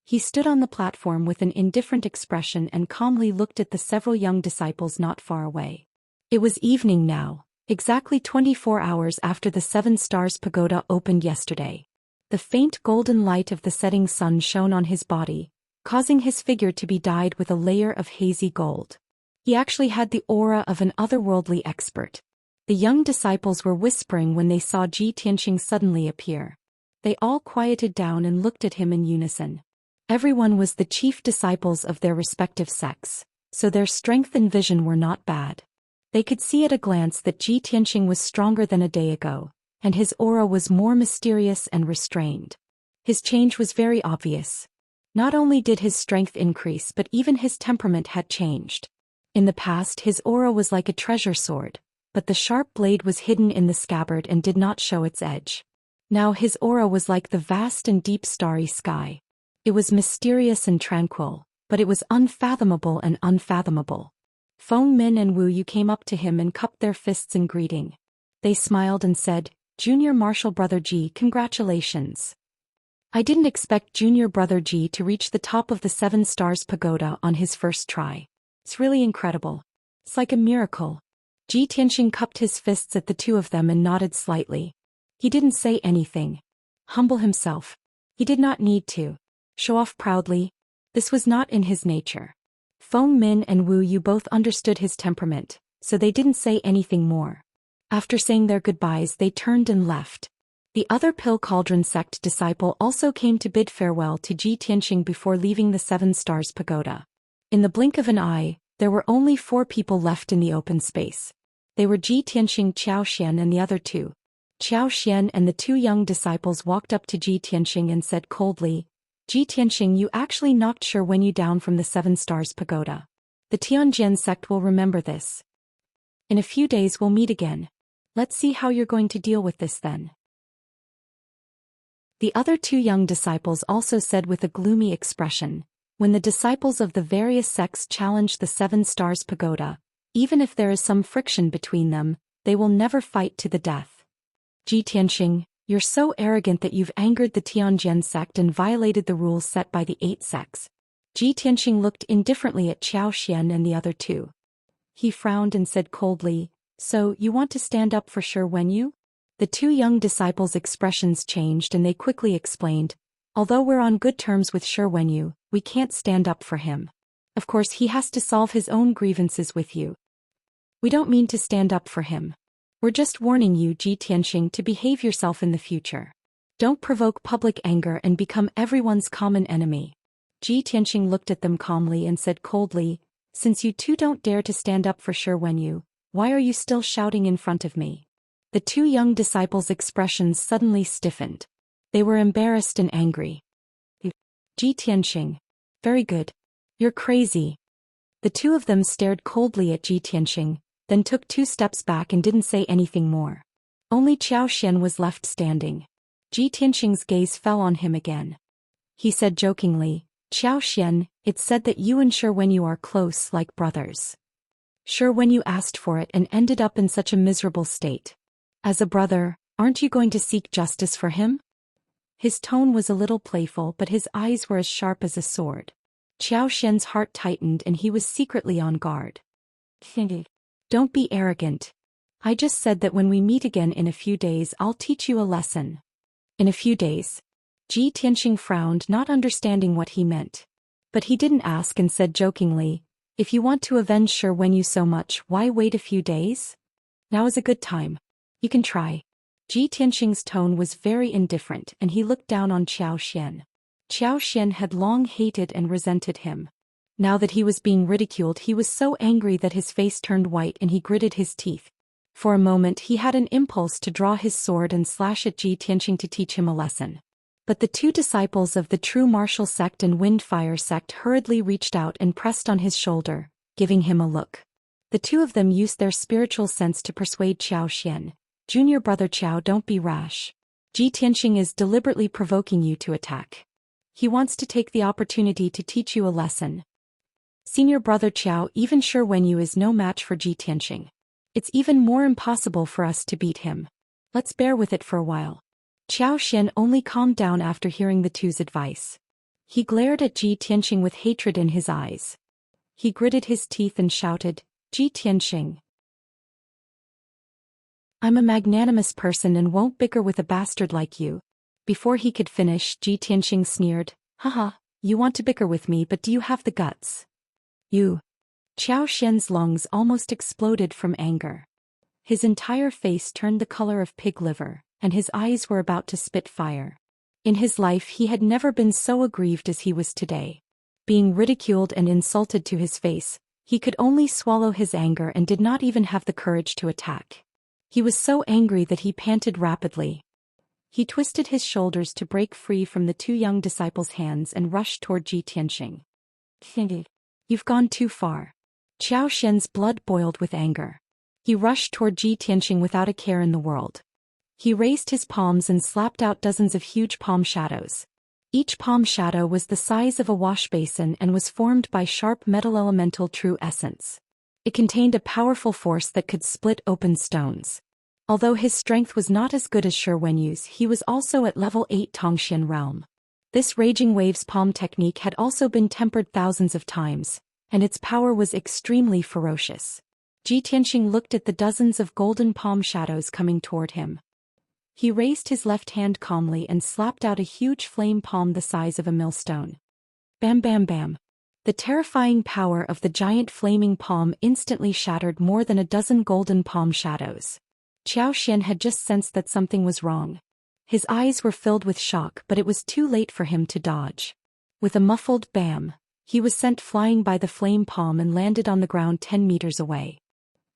He stood on the platform with an indifferent expression and calmly looked at the several young disciples not far away. It was evening now, exactly 24 hours after the 7 stars pagoda opened yesterday. The faint golden light of the setting sun shone on his body, causing his figure to be dyed with a layer of hazy gold. He actually had the aura of an otherworldly expert. The young disciples were whispering when they saw Ji Tianxing suddenly appear. They all quieted down and looked at him in unison. Everyone was the chief disciples of their respective sects, so their strength and vision were not bad. They could see at a glance that Ji Tianxing was stronger than a day ago, and his aura was more mysterious and restrained. His change was very obvious. Not only did his strength increase, but even his temperament had changed. In the past, his aura was like a treasure sword, but the sharp blade was hidden in the scabbard and did not show its edge. Now his aura was like the vast and deep starry sky. It was mysterious and tranquil, but it was unfathomable and unfathomable. Feng Min and Wu Yu came up to him and cupped their fists in greeting. They smiled and said, "Junior Martial Brother Ji, congratulations. I didn't expect Junior Brother Ji to reach the top of the 7 stars pagoda on his first try. It's really incredible. It's like a miracle." Ji Tianxing cupped his fists at the two of them and nodded slightly. He didn't say anything. Humble himself. He did not need to show off proudly. This was not in his nature. Feng Min and Wu Yu both understood his temperament, so they didn't say anything more. After saying their goodbyes, they turned and left. The other Pill Cauldron sect disciple also came to bid farewell to Ji Tianxing before leaving the 7 stars pagoda. In the blink of an eye, there were only 4 people left in the open space. They were Ji Tianxing, Zhou Xian, and the other 2. Zhou Xian and the 2 young disciples walked up to Ji Tianxing and said coldly, "Ji Tianxing, you actually knocked Shi Wenyu down from the 7 stars pagoda. The Tianjin sect will remember this. In a few days we'll meet again. Let's see how you're going to deal with this then." The other 2 young disciples also said with a gloomy expression, "When the disciples of the various sects challenge the 7 stars pagoda, even if there is some friction between them, they will never fight to the death. Ji Tianxing, you're so arrogant that you've angered the Tianjin sect and violated the rules set by the 8 sects." Ji Tianxing looked indifferently at Zhou Xian and the other 2. He frowned and said coldly, "So, you want to stand up for Shi Wenyu?" The 2 young disciples' expressions changed and they quickly explained, "Although we're on good terms with Shi Wenyu, we can't stand up for him. Of course he has to solve his own grievances with you. We don't mean to stand up for him. We're just warning you, Ji Tianxing, to behave yourself in the future. Don't provoke public anger and become everyone's common enemy. Ji Tianxing looked at them calmly and said coldly, since you two don't dare to stand up for Shi Wenyu, why are you still shouting in front of me? The two young disciples' expressions suddenly stiffened. They were embarrassed and angry. Ji Tianxing. Very good. You're crazy. The two of them stared coldly at Ji Tianxing, then took 2 steps back and didn't say anything more. Only Zhou Xian was left standing. Ji Tianxing's gaze fell on him again. He said jokingly, Zhou Xian, it's said that you and Shi Wenyu are close like brothers. Shi Wenyu asked for it and ended up in such a miserable state. As a brother, aren't you going to seek justice for him? His tone was a little playful, but his eyes were as sharp as a sword. Zhou Xian's heart tightened and he was secretly on guard. Don't be arrogant. I just said that when we meet again in a few days I'll teach you a lesson. In a few days? Ji Tianxing frowned, not understanding what he meant. But he didn't ask and said jokingly, if you want to avenge Shi Wenyu so much, why wait a few days? Now is a good time. You can try. Ji Tianxing's tone was very indifferent and he looked down on Zhou Xian. Zhou Xian had long hated and resented him. Now that he was being ridiculed, he was so angry that his face turned white and he gritted his teeth. For a moment he had an impulse to draw his sword and slash at Ji Tianxing to teach him a lesson. But the 2 disciples of the true martial sect and Windfire sect hurriedly reached out and pressed on his shoulder, giving him a look. The 2 of them used their spiritual sense to persuade Zhou Xian, Junior brother Zhou, don't be rash. Ji Tianxing is deliberately provoking you to attack. He wants to take the opportunity to teach you a lesson. Senior brother Zhou, even Shi Wenyu is no match for Ji Tianxing. It's even more impossible for us to beat him. Let's bear with it for a while. Zhou Xian only calmed down after hearing the 2's advice. He glared at Ji Tianxing with hatred in his eyes. He gritted his teeth and shouted, Ji Tianxing. I'm a magnanimous person and won't bicker with a bastard like you. Before he could finish, Ji Tianxing sneered, haha, you want to bicker with me, but do you have the guts? You. Zhou Xian's lungs almost exploded from anger. His entire face turned the color of pig liver, and his eyes were about to spit fire. In his life he had never been so aggrieved as he was today. Being ridiculed and insulted to his face, he could only swallow his anger and did not even have the courage to attack. He was so angry that he panted rapidly. He twisted his shoulders to break free from the 2 young disciples' hands and rushed toward Ji Tianxing. You've gone too far. Zhou Xian's blood boiled with anger. He rushed toward Ji Tianxing without a care in the world. He raised his palms and slapped out dozens of huge palm shadows. Each palm shadow was the size of a wash basin and was formed by sharp metal elemental true essence. It contained a powerful force that could split open stones. Although his strength was not as good as Shi Wenyu's, he was also at level 8 Tongxian realm. This Raging Waves palm technique had also been tempered thousands of times, and its power was extremely ferocious. Ji Tianxing looked at the dozens of golden palm shadows coming toward him. He raised his left hand calmly and slapped out a huge flame palm the size of a millstone. Bam bam bam. The terrifying power of the giant flaming palm instantly shattered more than a dozen golden palm shadows. Zhou Xian had just sensed that something was wrong. His eyes were filled with shock, but it was too late for him to dodge. With a muffled bam, he was sent flying by the flame palm and landed on the ground 10 meters away.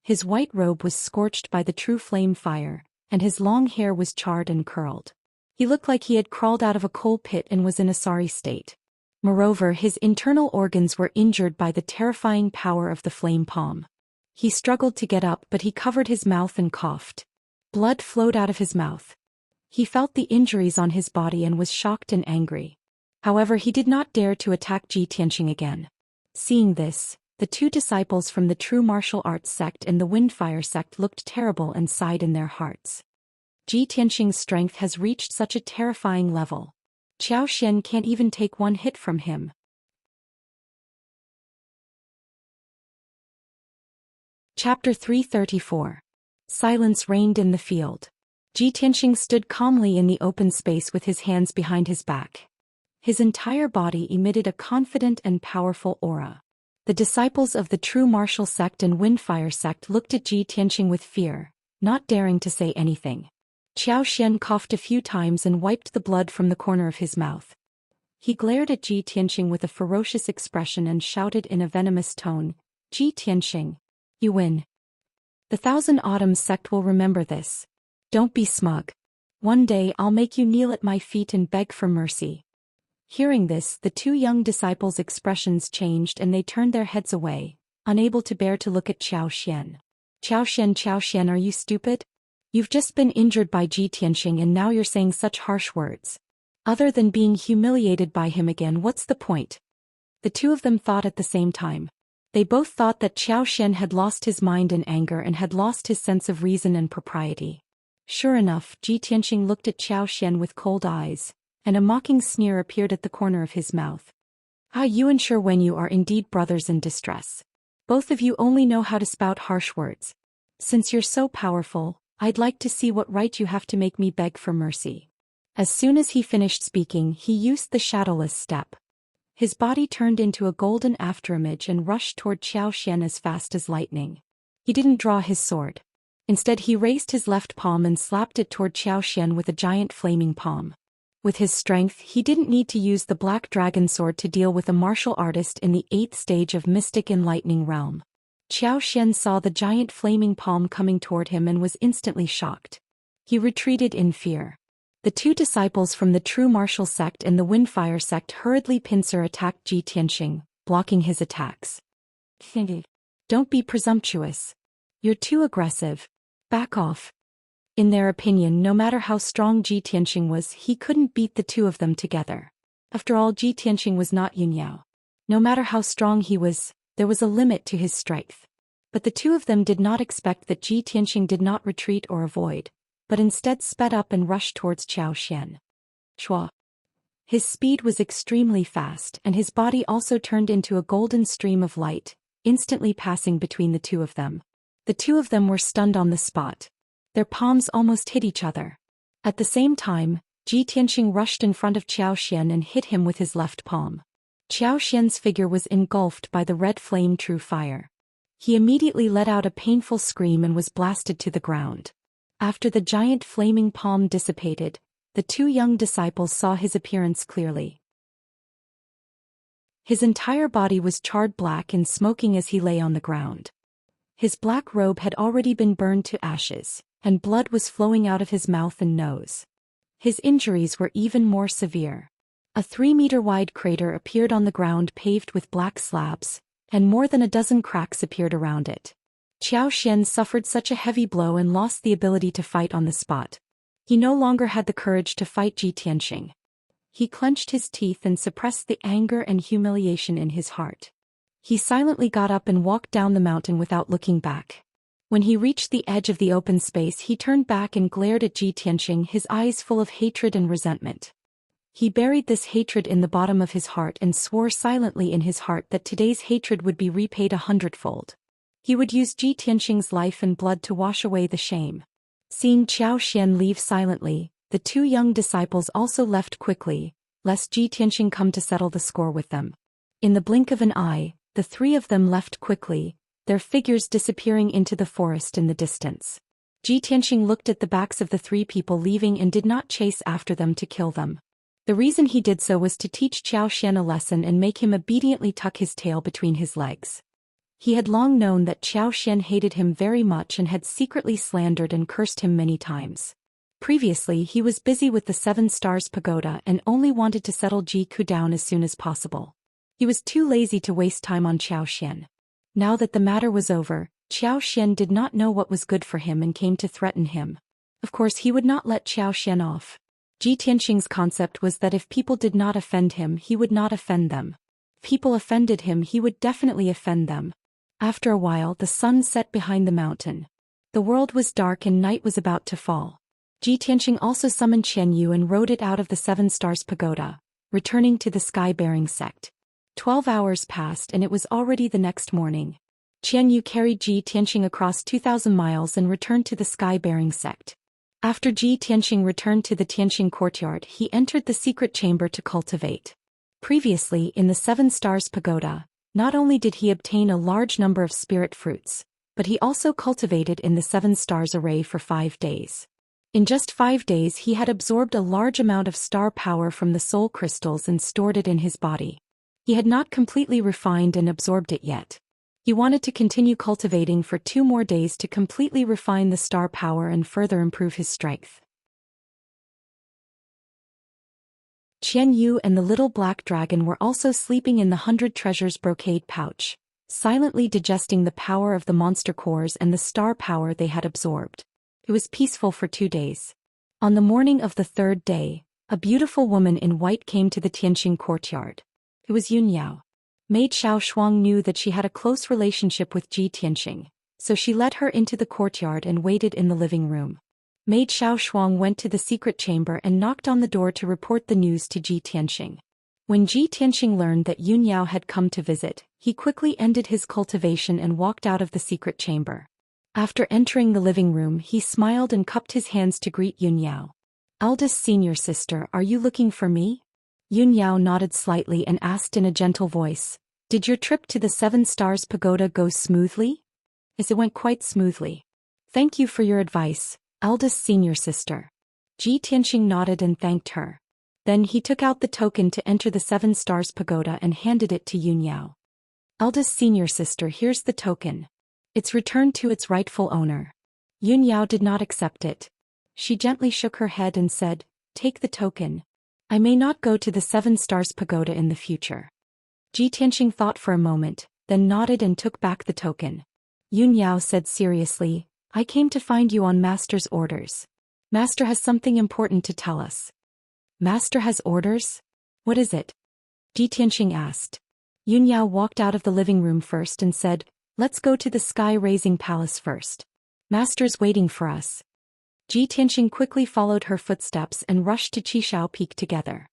His white robe was scorched by the true flame fire, and his long hair was charred and curled. He looked like he had crawled out of a coal pit and was in a sorry state. Moreover, his internal organs were injured by the terrifying power of the flame palm. He struggled to get up, but he covered his mouth and coughed. Blood flowed out of his mouth. He felt the injuries on his body and was shocked and angry. However, he did not dare to attack Ji Tianxing again. Seeing this, the 2 disciples from the true martial arts sect and the Windfire sect looked terrible and sighed in their hearts. Ji Tianxing's strength has reached such a terrifying level. Zhou Xian can't even take one hit from him. Chapter 334. Silence reigned in the field. Ji Tianxing stood calmly in the open space with his hands behind his back. His entire body emitted a confident and powerful aura. The disciples of the true martial sect and Windfire sect looked at Ji Tianqing with fear, not daring to say anything. Zhou Xian coughed a few times and wiped the blood from the corner of his mouth. He glared at Ji Tianqing with a ferocious expression and shouted in a venomous tone, "Ji Tianqing, you win. The Thousand Autumns sect will remember this. Don't be smug. One day I'll make you kneel at my feet and beg for mercy." Hearing this, the two young disciples' expressions changed and they turned their heads away, unable to bear to look at Zhou Xian. Zhou Xian, are you stupid? You've just been injured by Ji Tianqing and now you're saying such harsh words. Other than being humiliated by him again, what's the point? The two of them thought at the same time. They both thought that Zhou Xian had lost his mind in anger and had lost his sense of reason and propriety. Sure enough, Ji Tianqing looked at Zhou Xian with cold eyes, and a mocking sneer appeared at the corner of his mouth. "Ah, you and Sure Wen, you are indeed brothers in distress. Both of you only know how to spout harsh words. Since you're so powerful, I'd like to see what right you have to make me beg for mercy." As soon as he finished speaking, he used the shadowless step. His body turned into a golden afterimage and rushed toward Zhou Xian as fast as lightning. He didn't draw his sword. Instead, he raised his left palm and slapped it toward Zhou Xian with a giant flaming palm. With his strength, he didn't need to use the Black Dragon Sword to deal with a martial artist in the 8th stage of Mystic Enlightening Realm. Zhou Xian saw the giant flaming palm coming toward him and was instantly shocked. He retreated in fear. The two disciples from the True Martial sect and the Windfire sect hurriedly pincer attacked Ji Tianqing, blocking his attacks. "Don't be presumptuous. You're too aggressive. Back off." In their opinion, no matter how strong Ji Tianqing was, he couldn't beat the two of them together. After all, Ji Tianqing was not Yunyao. No matter how strong he was, there was a limit to his strength. But the two of them did not expect that Ji Tianqing did not retreat or avoid, but instead sped up and rushed towards Zhou Xian. Chua. His speed was extremely fast, and his body also turned into a golden stream of light, instantly passing between the two of them. The two of them were stunned on the spot. Their palms almost hit each other. At the same time, Ji Tianqing rushed in front of Zhou Xian and hit him with his left palm. Zhou Xian's figure was engulfed by the red flame true fire. He immediately let out a painful scream and was blasted to the ground. After the giant flaming palm dissipated, the two young disciples saw his appearance clearly. His entire body was charred black and smoking as he lay on the ground. His black robe had already been burned to ashes, and blood was flowing out of his mouth and nose. His injuries were even more severe. A 3-meter-wide crater appeared on the ground paved with black slabs, and more than a dozen cracks appeared around it. Zhou Xian suffered such a heavy blow and lost the ability to fight on the spot. He no longer had the courage to fight Ji Tianqing. He clenched his teeth and suppressed the anger and humiliation in his heart. He silently got up and walked down the mountain without looking back. When he reached the edge of the open space, he turned back and glared at Ji Tianqing, his eyes full of hatred and resentment. He buried this hatred in the bottom of his heart and swore silently in his heart that today's hatred would be repaid 100-fold. He would use Ji Tianqing's life and blood to wash away the shame. Seeing Zhou Xian leave silently, the two young disciples also left quickly, lest Ji Tianqing come to settle the score with them. In the blink of an eye, the three of them left quickly, their figures disappearing into the forest in the distance. Ji Tianqing looked at the backs of the three people leaving and did not chase after them to kill them. The reason he did so was to teach Zhou Xian a lesson and make him obediently tuck his tail between his legs. He had long known that Zhou Xian hated him very much and had secretly slandered and cursed him many times. Previously, he was busy with the 7 Stars Pagoda and only wanted to settle Ji Ku down as soon as possible. He was too lazy to waste time on Zhou Xian. Now that the matter was over, Zhou Xian did not know what was good for him and came to threaten him. Of course, he would not let Zhou Xian off. Ji Tianqing's concept was that if people did not offend him, he would not offend them. If people offended him, he would definitely offend them. After a while, the sun set behind the mountain. The world was dark and night was about to fall. Ji Tianqing also summoned Qian Yu and rode it out of the 7 Stars Pagoda, returning to the Sky-Bearing sect. 12 hours passed and it was already the next morning. Qian Yu carried Ji Tianqing across 2,000 miles and returned to the Sky-Bearing sect. After Ji Tianqing returned to the Tianqing courtyard, he entered the secret chamber to cultivate. Previously, in the 7 Stars Pagoda, Not only did he obtain a large number of spirit fruits, but he also cultivated in the 7 stars array for 5 days. In just 5 days he had absorbed a large amount of star power from the soul crystals and stored it in his body. He had not completely refined and absorbed it yet. He wanted to continue cultivating for 2 more days to completely refine the star power and further improve his strength. Qian Yu and the little black dragon were also sleeping in the 100 treasures brocade pouch, silently digesting the power of the monster cores and the star power they had absorbed. It was peaceful for 2 days. On the morning of the 3rd day, a beautiful woman in white came to the Tianqing courtyard. It was Yun Yao. Maid Xiao Shuang knew that she had a close relationship with Ji Tianqing, so she led her into the courtyard and waited in the living room. Maid Xiao Shuang went to the secret chamber and knocked on the door to report the news to Ji Tianqing. When Ji Tianqing learned that Yun Yao had come to visit, he quickly ended his cultivation and walked out of the secret chamber. After entering the living room, he smiled and cupped his hands to greet Yun Yao. "Eldest senior sister, are you looking for me?" Yun Yao nodded slightly and asked in a gentle voice, "Did your trip to the 7 Stars Pagoda go smoothly?" "Yes, it went quite smoothly. Thank you for your advice, eldest senior sister." Ji Tianqing nodded and thanked her. Then he took out the token to enter the 7 Stars Pagoda and handed it to Yun Yao. "Eldest senior sister, here's the token. It's returned to its rightful owner." Yun Yao did not accept it. She gently shook her head and said, "Take the token. I may not go to the 7 Stars Pagoda in the future." Ji Tianqing thought for a moment, then nodded and took back the token. Yun Yao said seriously, "I came to find you on Master's orders. Master has something important to tell us." "Master has orders? What is it?" Ji Tianqing asked. Yun Yao walked out of the living room first and said, "Let's go to the sky-raising palace first. Master's waiting for us." Ji Tianqing quickly followed her footsteps and rushed to Qishao Peak together.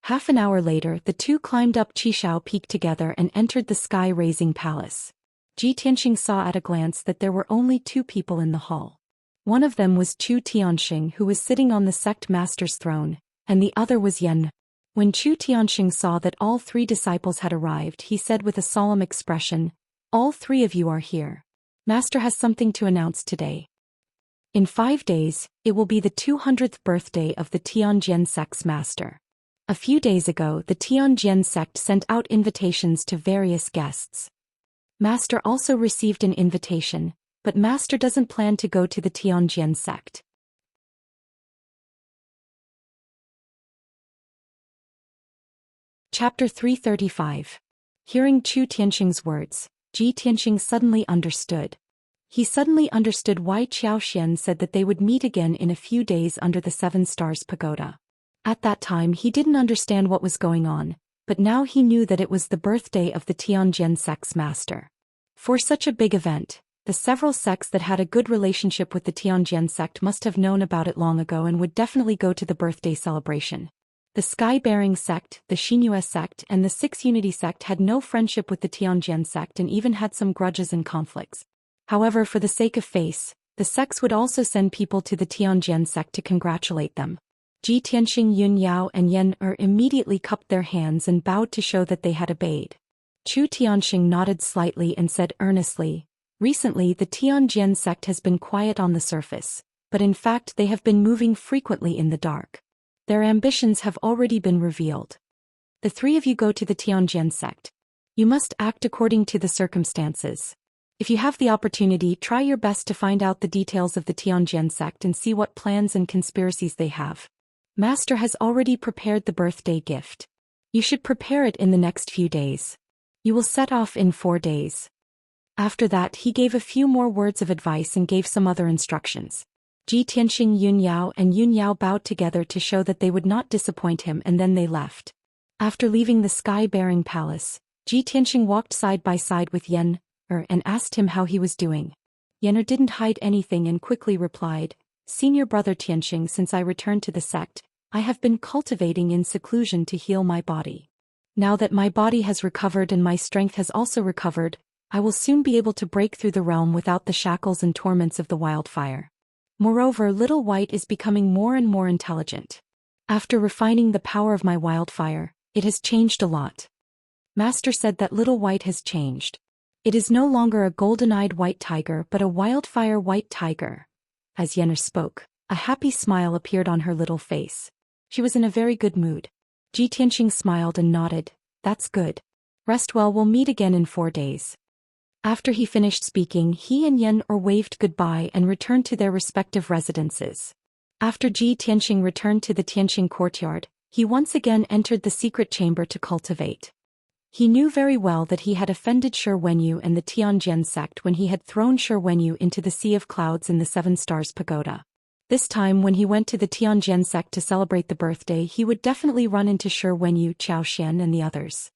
Half an hour later, the two climbed up Qishao Peak together and entered the sky-raising palace. Ji Tianqing saw at a glance that there were only 2 people in the hall. One of them was Chu Tianxing, who was sitting on the sect master's throne, and the other was Yan. When Chu Tianxing saw that all 3 disciples had arrived, he said with a solemn expression, "All 3 of you are here. Master has something to announce today. In 5 days, it will be the 200th birthday of the Tianjian sect's master. A few days ago, the Tianjian sect sent out invitations to various guests. Master also received an invitation, but Master doesn't plan to go to the Tianjian sect." Chapter 335. Hearing Chu Tianxing's words, Ji Tianqing suddenly understood. He suddenly understood why Zhou Xian said that they would meet again in a few days under the 7 Stars Pagoda. At that time he didn't understand what was going on, but now he knew that it was the birthday of the Tianjian sect's master. For such a big event, the several sects that had a good relationship with the Tianjian sect must have known about it long ago and would definitely go to the birthday celebration. The Sky-Bearing sect, the Xianxia sect, and the 6 Unity sect had no friendship with the Tianjian sect and even had some grudges and conflicts. However, for the sake of face, the sects would also send people to the Tianjian sect to congratulate them. Ji Tianxing, Yun Yao, and Yan immediately cupped their hands and bowed to show that they had obeyed. Chu Tianxing nodded slightly and said earnestly, "Recently the Tianjian sect has been quiet on the surface, but in fact they have been moving frequently in the dark. Their ambitions have already been revealed. The 3 of you go to the Tianjian sect. You must act according to the circumstances. If you have the opportunity, try your best to find out the details of the Tianjian sect and see what plans and conspiracies they have. Master has already prepared the birthday gift. You should prepare it in the next few days. You will set off in 4 days." After that he gave a few more words of advice and gave some other instructions. Ji Tianxing, Yun Yao bowed together to show that they would not disappoint him, and then they left. After leaving the Sky-Bearing Palace, Ji Tianxing walked side by side with Yan and asked him how he was doing. Yan didn't hide anything and quickly replied, "Senior brother Tianxing, since I returned to the sect, I have been cultivating in seclusion to heal my body. Now that my body has recovered and my strength has also recovered, I will soon be able to break through the realm without the shackles and torments of the wildfire. Moreover, Little White is becoming more and more intelligent. After refining the power of my wildfire, it has changed a lot. Master said that little white has changed. It is no longer a golden-eyed white tiger but a wildfire white tiger. As Yennefer spoke, a happy smile appeared on her little face. She was in a very good mood. Ji Tianqing smiled and nodded. That's good. Rest well, we'll meet again in 4 days. After he finished speaking, he and Yennefer waved goodbye and returned to their respective residences. After Ji Tianqing returned to the Tianqing courtyard, he once again entered the secret chamber to cultivate. He knew very well that he had offended Shi Wenyu and the Tianjin sect when he had thrown Shi Wenyu into the Sea of Clouds in the Seven Stars Pagoda. This time when he went to the Tianjin sect to celebrate the birthday, he would definitely run into Shi Wenyu, Zhou Xian and the others.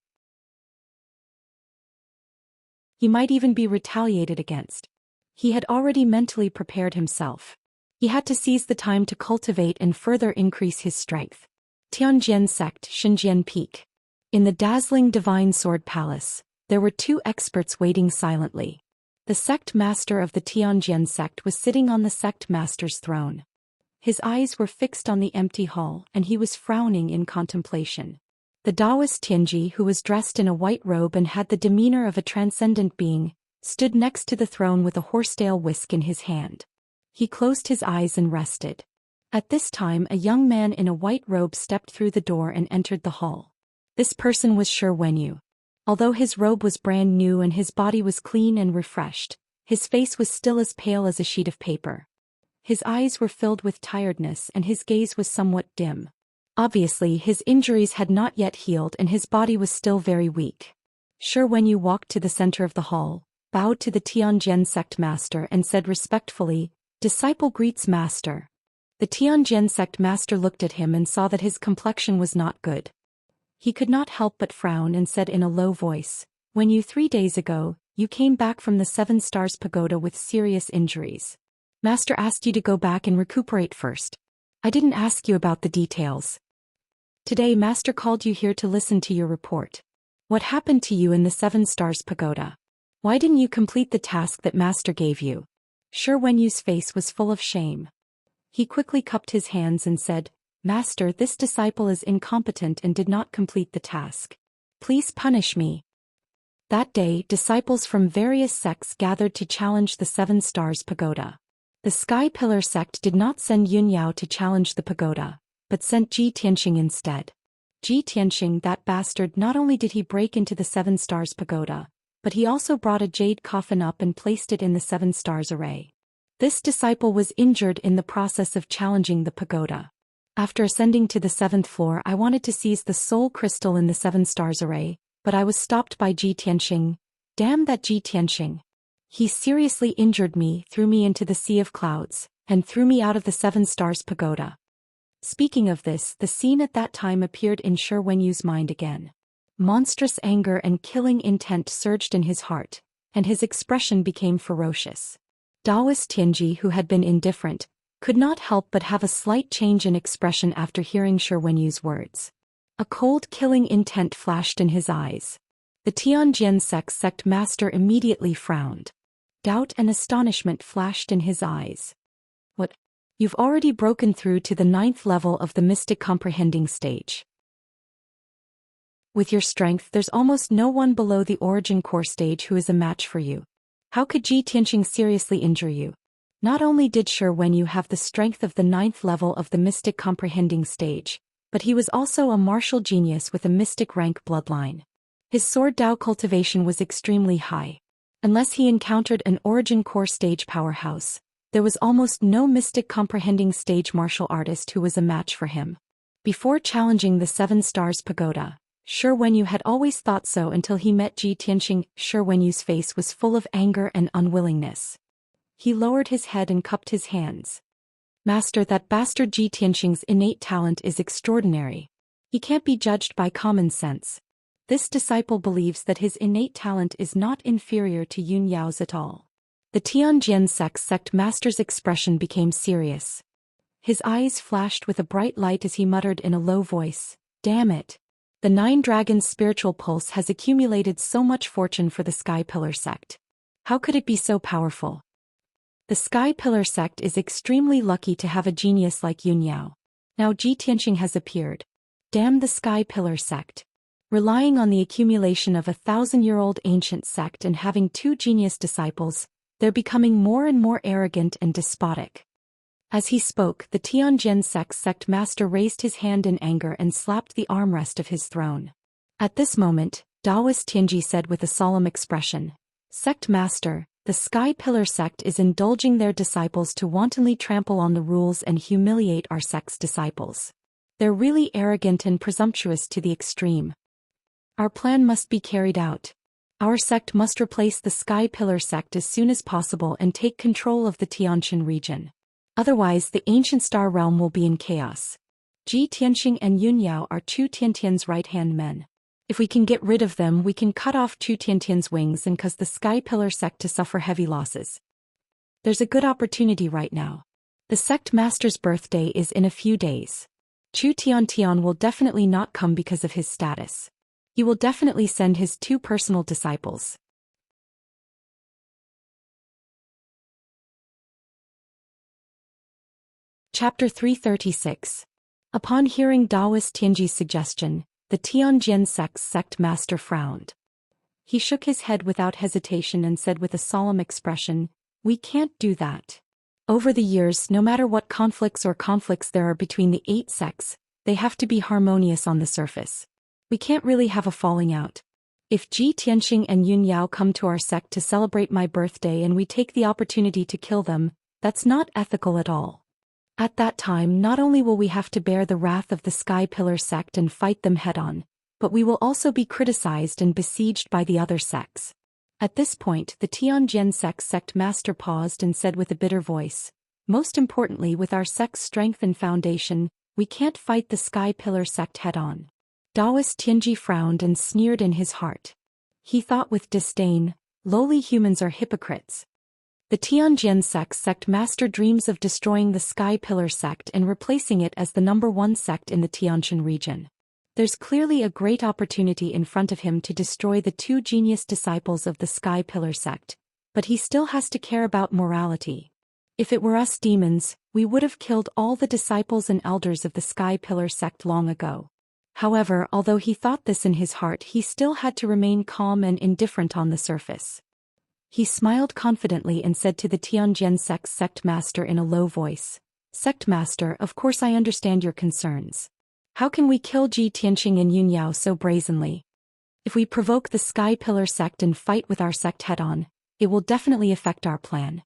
He might even be retaliated against. He had already mentally prepared himself. He had to seize the time to cultivate and further increase his strength. Tianjin sect, Xinjian Peak. In the dazzling Divine Sword Palace, there were 2 experts waiting silently. The sect master of the Tianjin sect was sitting on the sect master's throne. His eyes were fixed on the empty hall and he was frowning in contemplation. The Daoist Tianji, who was dressed in a white robe and had the demeanor of a transcendent being, stood next to the throne with a horsetail whisk in his hand. He closed his eyes and rested. At this time a young man in a white robe stepped through the door and entered the hall. This person was Shi Wenyu. Although his robe was brand new and his body was clean and refreshed, his face was still as pale as a sheet of paper. His eyes were filled with tiredness and his gaze was somewhat dim. Obviously, his injuries had not yet healed and his body was still very weak. Shi Wenyu walked to the center of the hall, bowed to the Tianjin sect master and said respectfully, "Disciple greets master." The Tianjin sect master looked at him and saw that his complexion was not good. He could not help but frown and said in a low voice, "When 3 days ago, you came back from the Seven Stars Pagoda with serious injuries. Master asked you to go back and recuperate first. I didn't ask you about the details. Today Master called you here to listen to your report. What happened to you in the Seven Stars Pagoda? Why didn't you complete the task that Master gave you?" Shi Wenyu's face was full of shame. He quickly cupped his hands and said, "Master, this disciple is incompetent and did not complete the task. Please punish me." That day, disciples from various sects gathered to challenge the Seven Stars Pagoda. The Sky Pillar sect did not send Yun Yao to challenge the pagoda, but sent Ji Tianqing instead. Ji Tianqing, that bastard, not only did he break into the Seven Stars Pagoda, but he also brought a jade coffin up and placed it in the Seven Stars Array. This disciple was injured in the process of challenging the pagoda. After ascending to the 7th floor, I wanted to seize the soul crystal in the Seven Stars Array, but I was stopped by Ji Tianqing. Damn that Ji Tianqing. He seriously injured me, threw me into the Sea of Clouds, and threw me out of the Seven Stars Pagoda. Speaking of this, the scene at that time appeared in Shi Wenyu's mind again. Monstrous anger and killing intent surged in his heart, and his expression became ferocious. Daoist Tianji, who had been indifferent, could not help but have a slight change in expression after hearing Shi Wenyu's words. A cold killing intent flashed in his eyes. The Tianjin sect master immediately frowned. Doubt and astonishment flashed in his eyes. "What? You've already broken through to the 9th level of the mystic comprehending stage. With your strength, there's almost no one below the origin core stage who is a match for you. How could Ji Tianqing seriously injure you? Not only did Shi Wenyu have the strength of the 9th level of the mystic comprehending stage, but he was also a martial genius with a mystic rank bloodline. His sword Dao cultivation was extremely high. Unless he encountered an origin core stage powerhouse, there was almost no mystic comprehending stage martial artist who was a match for him. Before challenging the Seven Stars Pagoda, Shi Wenyu had always thought so until he met Ji Tianqing. Shi Wenyu's face was full of anger and unwillingness. He lowered his head and cupped his hands. "Master, that bastard Ji Tianqing's innate talent is extraordinary. He can't be judged by common sense. This disciple believes that his innate talent is not inferior to Yun Yao's at all." The Tianjin sect master's expression became serious. His eyes flashed with a bright light as he muttered in a low voice, "Damn it. The 9 Dragons' spiritual pulse has accumulated so much fortune for the Sky Pillar sect. How could it be so powerful? The Sky Pillar sect is extremely lucky to have a genius like Yun Yao. Now Ji Tianqing has appeared. Damn the Sky Pillar sect. Relying on the accumulation of a 1,000-year-old ancient sect and having two genius disciples, they're becoming more and more arrogant and despotic. As he spoke, the Tianjin sect master raised his hand in anger and slapped the armrest of his throne. At this moment, Daoist Tianji said with a solemn expression, "Sect master, the Sky Pillar sect is indulging their disciples to wantonly trample on the rules and humiliate our sect's disciples. They're really arrogant and presumptuous to the extreme. Our plan must be carried out. Our sect must replace the Sky Pillar sect as soon as possible and take control of the Tianjin region. Otherwise, the ancient star realm will be in chaos. Ji Tianxing and Yun Yao are Chu Tiantian's right-hand men. If we can get rid of them, we can cut off Chu Tiantian's wings and cause the Sky Pillar sect to suffer heavy losses. There's a good opportunity right now. The sect master's birthday is in a few days. Chu Tiantian will definitely not come because of his status. He will definitely send his two personal disciples." Chapter 336. Upon hearing Daoist Tianji's suggestion, the Tianjin sect master frowned. He shook his head without hesitation and said with a solemn expression, "We can't do that. Over the years, no matter what conflicts there are between the 8 sects, they have to be harmonious on the surface. We can't really have a falling out. If Ji Tianxing and Yun Yao come to our sect to celebrate my birthday and we take the opportunity to kill them, that's not ethical at all. At that time, not only will we have to bear the wrath of the Sky Pillar sect and fight them head-on, but we will also be criticized and besieged by the other sects." At this point, the Tianjin sect master paused and said with a bitter voice, "Most importantly, with our sect's strength and foundation, we can't fight the Sky Pillar sect head-on." Daoist Tianji frowned and sneered in his heart. He thought with disdain, "Lowly humans are hypocrites." The Tianjin sect master dreams of destroying the Sky Pillar sect and replacing it as the #1 sect in the Tianjin region. There's clearly a great opportunity in front of him to destroy the two genius disciples of the Sky Pillar sect, but he still has to care about morality. If it were us demons, we would have killed all the disciples and elders of the Sky Pillar sect long ago. However, although he thought this in his heart, he still had to remain calm and indifferent on the surface. He smiled confidently and said to the Tianjin sect master in a low voice, "Sect master, of course I understand your concerns. How can we kill Ji Tianxing and Yun Yao so brazenly? If we provoke the Sky Pillar sect and fight with our sect head-on, it will definitely affect our plan.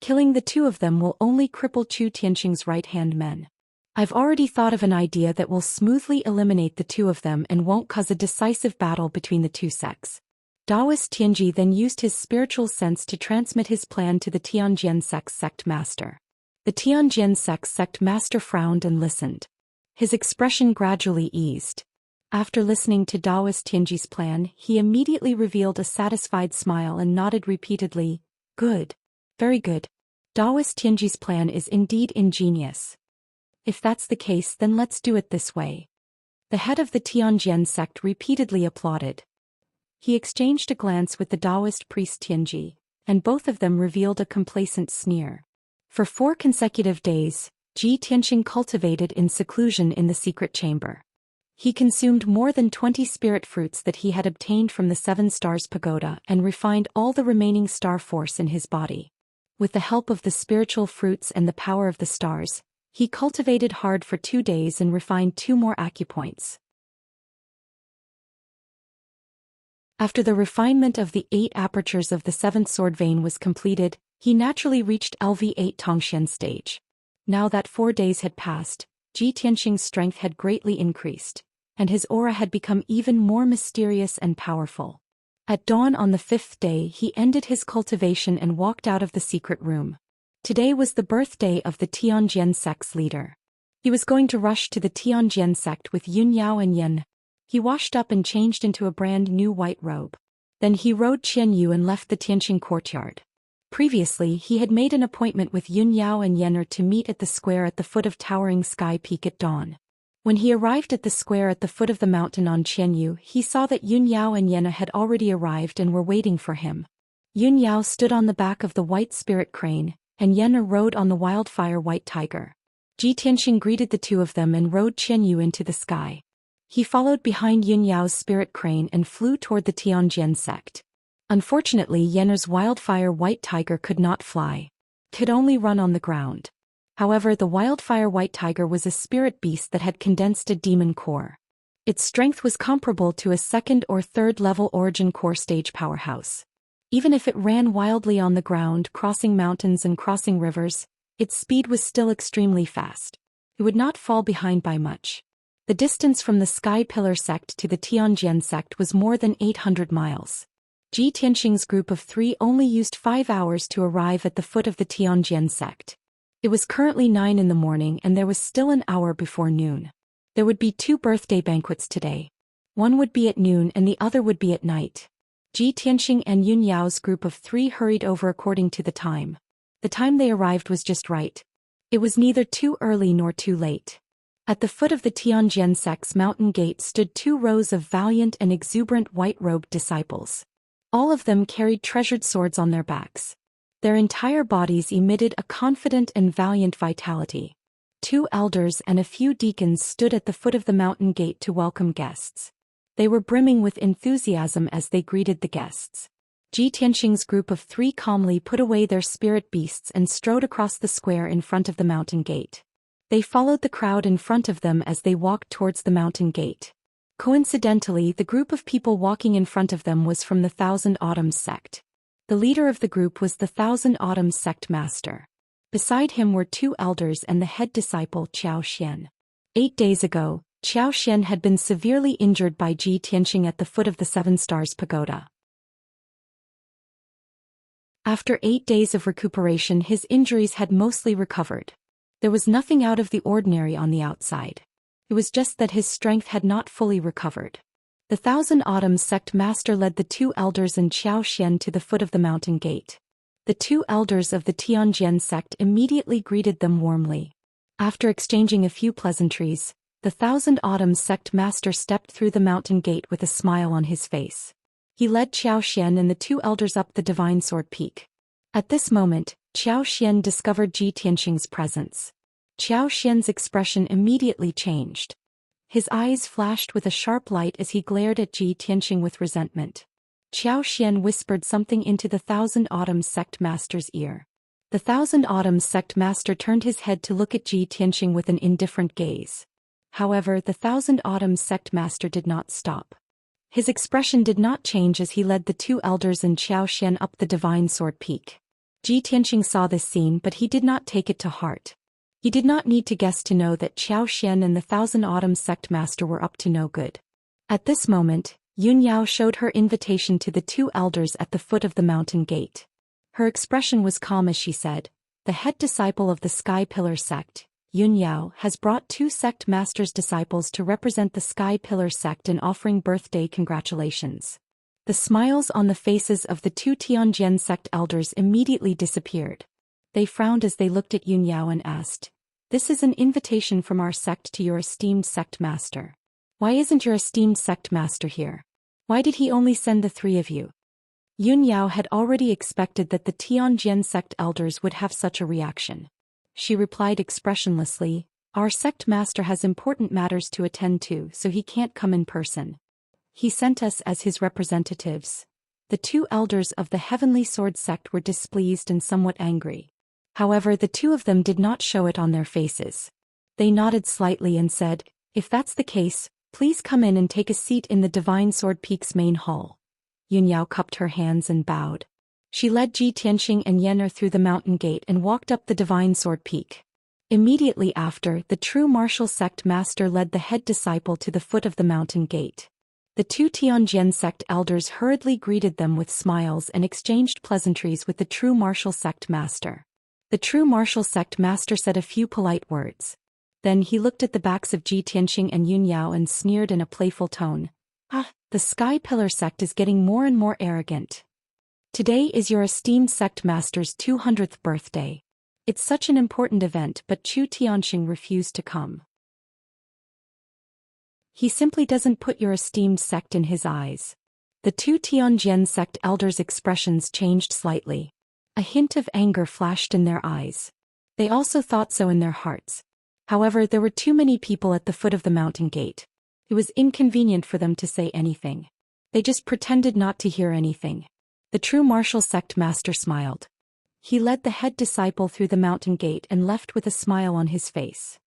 Killing the two of them will only cripple Chu Tianxing's right-hand men. I've already thought of an idea that will smoothly eliminate the two of them and won't cause a decisive battle between the two sects." Daoist Tianji then used his spiritual sense to transmit his plan to the Tianjin sect master. The Tianjin sect master frowned and listened. His expression gradually eased. After listening to Daoist Tianji's plan, he immediately revealed a satisfied smile and nodded repeatedly, "Good. Very good. Daoist Tianji's plan is indeed ingenious. If that's the case, then let's do it this way." The head of the Tianjin sect repeatedly applauded. He exchanged a glance with the Daoist priest Tianji, and both of them revealed a complacent sneer. For 4 consecutive days, Ji Tianxing cultivated in seclusion in the secret chamber. He consumed more than 20 spirit fruits that he had obtained from the 7 Stars Pagoda and refined all the remaining star force in his body. With the help of the spiritual fruits and the power of the stars, he cultivated hard for 2 days and refined 2 more acupoints. After the refinement of the 8 apertures of the 7th sword vein was completed, he naturally reached LV8 Tongxian stage. Now that 4 days had passed, Ji Tianxing's strength had greatly increased, and his aura had become even more mysterious and powerful. At dawn on the 5th day, he ended his cultivation and walked out of the secret room. Today was the birthday of the Tianjin sect's leader. He was going to rush to the Tianjin sect with Yun Yao and Yen. He washed up and changed into a brand new white robe. Then he rode Qian Yu and left the Tianjin courtyard. Previously, he had made an appointment with Yun Yao and Yenner to meet at the square at the foot of Towering Sky Peak at dawn. When he arrived at the square at the foot of the mountain on Qian Yu, he saw that Yun Yao and Yenner had already arrived and were waiting for him. Yun Yao stood on the back of the white spirit crane, and Yenner rode on the wildfire white tiger. Ji Tianxing greeted the two of them and rode Qian Yu into the sky. He followed behind Yun Yao's spirit crane and flew toward the Tianjin sect. Unfortunately, Yenner's wildfire white tiger could not fly. It could only run on the ground. However, the wildfire white tiger was a spirit beast that had condensed a demon core. Its strength was comparable to a second or third level origin core stage powerhouse. Even if it ran wildly on the ground, crossing mountains and crossing rivers, its speed was still extremely fast. It would not fall behind by much. The distance from the Sky Pillar sect to the Tianjin sect was more than 800 miles. Ji Tianxing's group of 3 only used 5 hours to arrive at the foot of the Tianjin sect. It was currently 9 in the morning and there was still an hour before noon. There would be 2 birthday banquets today. One would be at noon and the other would be at night. Ji Tianxing and Yun Yao's group of 3 hurried over according to the time. The time they arrived was just right. It was neither too early nor too late. At the foot of the Tianjin sect's mountain gate stood 2 rows of valiant and exuberant white-robed disciples. All of them carried treasured swords on their backs. Their entire bodies emitted a confident and valiant vitality. 2 elders and a few deacons stood at the foot of the mountain gate to welcome guests. They were brimming with enthusiasm as they greeted the guests. Ji Tianxing's group of 3 calmly put away their spirit beasts and strode across the square in front of the mountain gate. They followed the crowd in front of them as they walked towards the mountain gate. Coincidentally, the group of people walking in front of them was from the Thousand Autumns sect. The leader of the group was the Thousand Autumns sect master. Beside him were 2 elders and the head disciple Zhou Xian. 8 days ago, Zhou Xian had been severely injured by Ji Tianxing at the foot of the 7 Stars Pagoda. After 8 days of recuperation, his injuries had mostly recovered. There was nothing out of the ordinary on the outside. It was just that his strength had not fully recovered. The Thousand Autumns sect master led the 2 elders and Zhou Xian to the foot of the mountain gate. The 2 elders of the Tianjin sect immediately greeted them warmly. After exchanging a few pleasantries, the Thousand Autumns sect master stepped through the mountain gate with a smile on his face. He led Zhou Xian and the 2 elders up the Divine Sword Peak. At this moment, Zhou Xian discovered Ji Tianxing's presence. Zhou Xian's expression immediately changed. His eyes flashed with a sharp light as he glared at Ji Tianxing with resentment. Zhou Xian whispered something into the Thousand Autumns sect master's ear. The Thousand Autumns sect master turned his head to look at Ji Tianxing with an indifferent gaze. However, the Thousand Autumns sect master did not stop. His expression did not change as he led the 2 elders and Zhou Xian up the Divine Sword Peak. Ji Tianxing saw this scene, but he did not take it to heart. He did not need to guess to know that Zhou Xian and the Thousand Autumns sect master were up to no good. At this moment, Yun Yao showed her invitation to the 2 elders at the foot of the mountain gate. Her expression was calm as she said, "The head disciple of the Sky Pillar sect, Yun Yao, has brought 2 sect masters' disciples to represent the Sky Pillar sect in offering birthday congratulations." The smiles on the faces of the 2 Tianjin sect elders immediately disappeared. They frowned as they looked at Yun Yao and asked, "This is an invitation from our sect to your esteemed sect master. Why isn't your esteemed sect master here? Why did he only send the 3 of you?" Yun Yao had already expected that the Tianjin sect elders would have such a reaction. She replied expressionlessly, "Our sect master has important matters to attend to, so he can't come in person. He sent us as his representatives." The 2 elders of the Heavenly Sword sect were displeased and somewhat angry. However, the 2 of them did not show it on their faces. They nodded slightly and said, "If that's the case, please come in and take a seat in the Divine Sword Peak's main hall." Yun Yao cupped her hands and bowed. She led Ji Tianxing and Yenner through the mountain gate and walked up the Divine Sword Peak. Immediately after, the true martial sect master led the head disciple to the foot of the mountain gate. The 2 Tianjin sect elders hurriedly greeted them with smiles and exchanged pleasantries with the true martial sect master. The true martial sect master said a few polite words. Then he looked at the backs of Ji Tianxing and Yun Yao and sneered in a playful tone. "Ah, the Sky Pillar sect is getting more and more arrogant. Today is your esteemed sect master's 200th birthday. It's such an important event, but Chu Tianxing refused to come. He simply doesn't put your esteemed sect in his eyes." The 2 Tianjin sect elders' expressions changed slightly. A hint of anger flashed in their eyes. They also thought so in their hearts. However, there were too many people at the foot of the mountain gate. It was inconvenient for them to say anything. They just pretended not to hear anything. The true martial sect master smiled. He led the head disciple through the mountain gate and left with a smile on his face.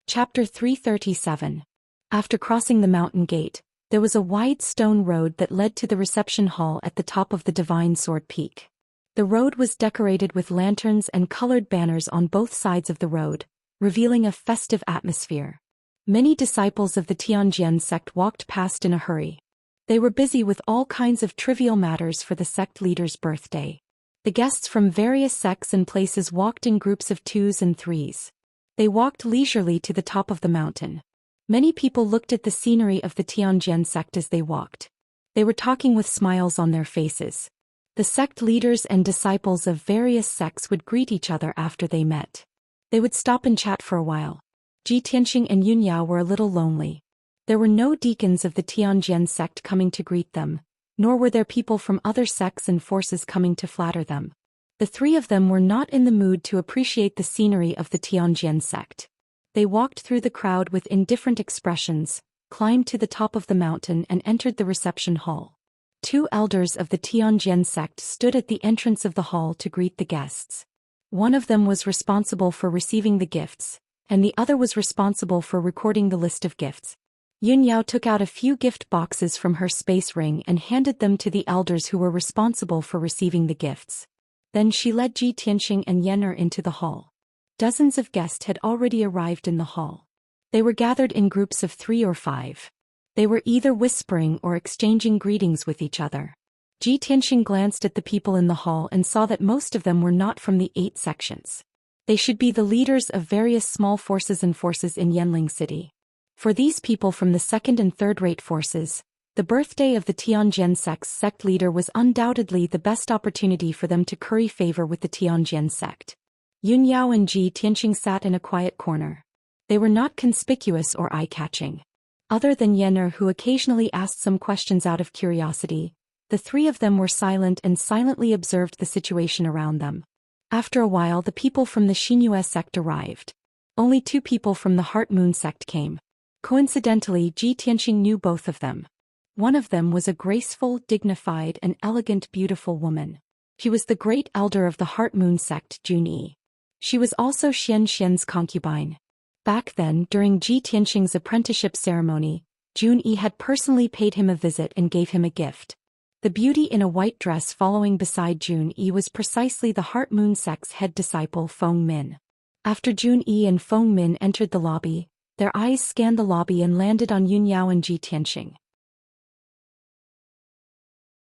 Chapter 337. After crossing the mountain gate, there was a wide stone road that led to the reception hall at the top of the Divine Sword Peak. The road was decorated with lanterns and colored banners on both sides of the road, revealing a festive atmosphere. Many disciples of the Tianjian sect walked past in a hurry. They were busy with all kinds of trivial matters for the sect leader's birthday. The guests from various sects and places walked in groups of 2s and 3s. They walked leisurely to the top of the mountain. Many people looked at the scenery of the Tianjian sect as they walked. They were talking with smiles on their faces. The sect leaders and disciples of various sects would greet each other after they met. They would stop and chat for a while. Ji Tianxing and Yun Yao were a little lonely. There were no deacons of the Tianjian sect coming to greet them, nor were there people from other sects and forces coming to flatter them. The three of them were not in the mood to appreciate the scenery of the Tianjian sect. They walked through the crowd with indifferent expressions, climbed to the top of the mountain and entered the reception hall. 2 elders of the Tianjian sect stood at the entrance of the hall to greet the guests. One of them was responsible for receiving the gifts, and the other was responsible for recording the list of gifts. Yun Yao took out a few gift boxes from her space ring and handed them to the elders who were responsible for receiving the gifts. Then she led Ji Tianxing and Yener into the hall. Dozens of guests had already arrived in the hall. They were gathered in groups of 3 or 5. They were either whispering or exchanging greetings with each other. Ji Tianxing glanced at the people in the hall and saw that most of them were not from the 8 sections. They should be the leaders of various small forces and forces in Yanling City. For these people from the 2nd and 3rd-rate forces, the birthday of the Tianjian sect's sect leader was undoubtedly the best opportunity for them to curry favor with the Tianjian sect. Yun Yao and Ji Tianxing sat in a quiet corner. They were not conspicuous or eye-catching. Other than Yener, who occasionally asked some questions out of curiosity, the 3 of them were silent and silently observed the situation around them. After a while, the people from the Xianxia sect arrived. Only 2 people from the Heart Moon sect came. Coincidentally, Ji Tianxing knew both of them. One of them was a graceful, dignified, and elegant beautiful woman. She was the great elder of the Heart Moon sect, Junyi. She was also Xianxian's concubine. Back then, during Ji Tianxing's apprenticeship ceremony, Junyi had personally paid him a visit and gave him a gift. The beauty in a white dress following beside Junyi was precisely the Heart Moon sect's head disciple Feng Min. After Junyi and Feng Min entered the lobby, their eyes scanned the lobby and landed on Yun Yao and Ji Tianxing.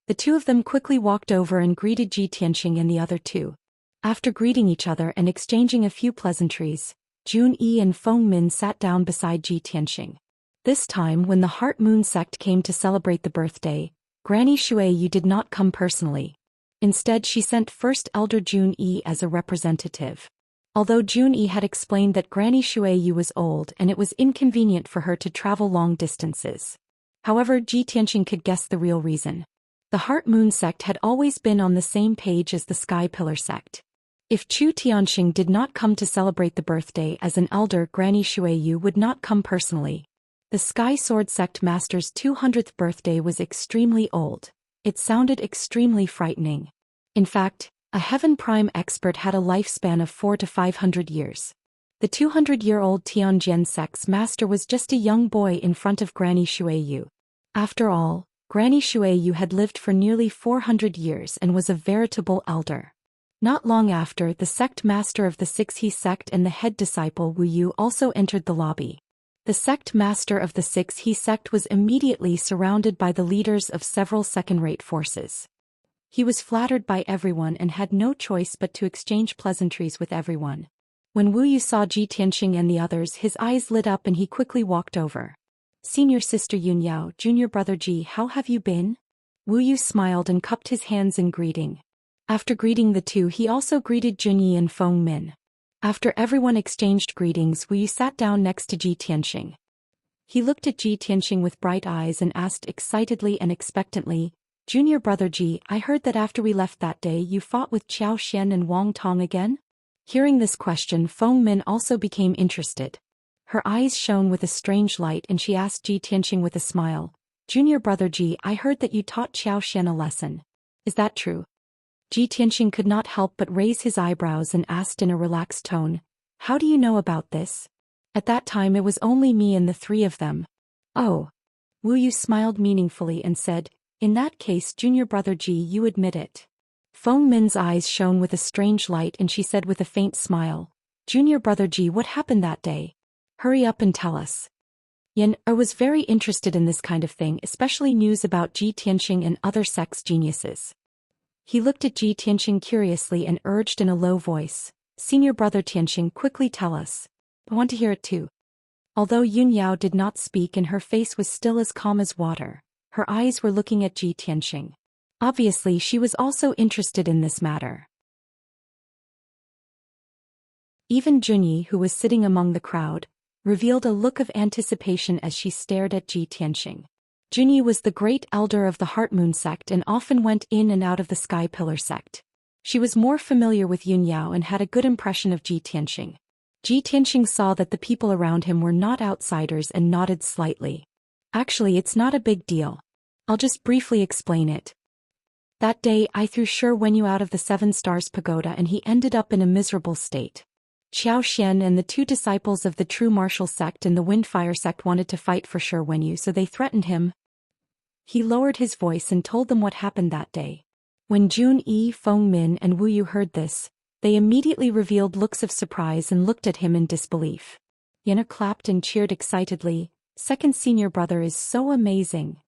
The 2 of them quickly walked over and greeted Ji Tianxing and the other 2. After greeting each other and exchanging a few pleasantries, Junyi and Feng Min sat down beside Ji Tianxing. This time, when the Heart Moon sect came to celebrate the birthday, Granny Shuiyu did not come personally. Instead, she sent First Elder Junyi as a representative. Although Junyi had explained that Granny Shuiyu was old and it was inconvenient for her to travel long distances. However, Ji Tianxing could guess the real reason. The Heart Moon sect had always been on the same page as the Sky Pillar sect. If Chu Tianxing did not come to celebrate the birthday as an elder, Granny Shuiyu would not come personally. The Sky Sword sect master's 200th birthday was extremely old. It sounded extremely frightening. In fact, a Heaven Prime expert had a lifespan of 400 to 500 years. The 200-year-old Tianjian sect's master was just a young boy in front of Granny Shuiyu. After all, Granny Shuiyu had lived for nearly 400 years and was a veritable elder. Not long after, the sect master of the 6He sect and the head disciple Wu Yu also entered the lobby. The sect master of the 6He sect was immediately surrounded by the leaders of several second-rate forces. He was flattered by everyone and had no choice but to exchange pleasantries with everyone. When Wu Yu saw Ji Tianxing and the others, his eyes lit up and he quickly walked over. "Senior sister Yun Yao, junior brother Ji, how have you been?" Wu Yu smiled and cupped his hands in greeting. After greeting the 2, he also greeted Junyi and Feng Min. After everyone exchanged greetings, Wu Yu sat down next to Ji Tianxing. He looked at Ji Tianxing with bright eyes and asked excitedly and expectantly, "Junior brother Ji, I heard that after we left that day you fought with Zhou Xian and Wang Tong again?" Hearing this question, Feng Min also became interested. Her eyes shone with a strange light and she asked Ji Tianxing with a smile, "Junior brother Ji, I heard that you taught Zhou Xian a lesson. Is that true?" Ji Tianxing could not help but raise his eyebrows and asked in a relaxed tone, "How do you know about this? At that time it was only me and the three of them." "Oh." Wu Yu smiled meaningfully and said, "In that case, junior brother Ji, you admit it." Feng Min's eyes shone with a strange light and she said with a faint smile, "Junior brother Ji, what happened that day? Hurry up and tell us." I was very interested in this kind of thing, especially news about Ji Tianxing and other sects' geniuses. He looked at Ji Tianxing curiously and urged in a low voice, "Senior brother Tianxing, quickly tell us. I want to hear it too." Although Yun Yao did not speak and her face was still as calm as water, her eyes were looking at Ji Tianxing. Obviously she was also interested in this matter. Even Junyi, who was sitting among the crowd, revealed a look of anticipation as she stared at Ji Tianxing. Junyi was the great elder of the Heart Moon sect and often went in and out of the Sky Pillar sect. She was more familiar with Yun Yao and had a good impression of Ji Tianxing. Ji Tianxing saw that the people around him were not outsiders and nodded slightly. "Actually, it's not a big deal. I'll just briefly explain it. That day I threw Shi Wenyu out of the 7 Stars Pagoda and he ended up in a miserable state. Zhou Xian and the 2 disciples of the True Martial sect and the Windfire sect wanted to fight for Shi Wenyu, so they threatened him." He lowered his voice and told them what happened that day. When Jun Yi, Feng Min and Wu Yu heard this, they immediately revealed looks of surprise and looked at him in disbelief. Yana clapped and cheered excitedly, "Second senior brother is so amazing."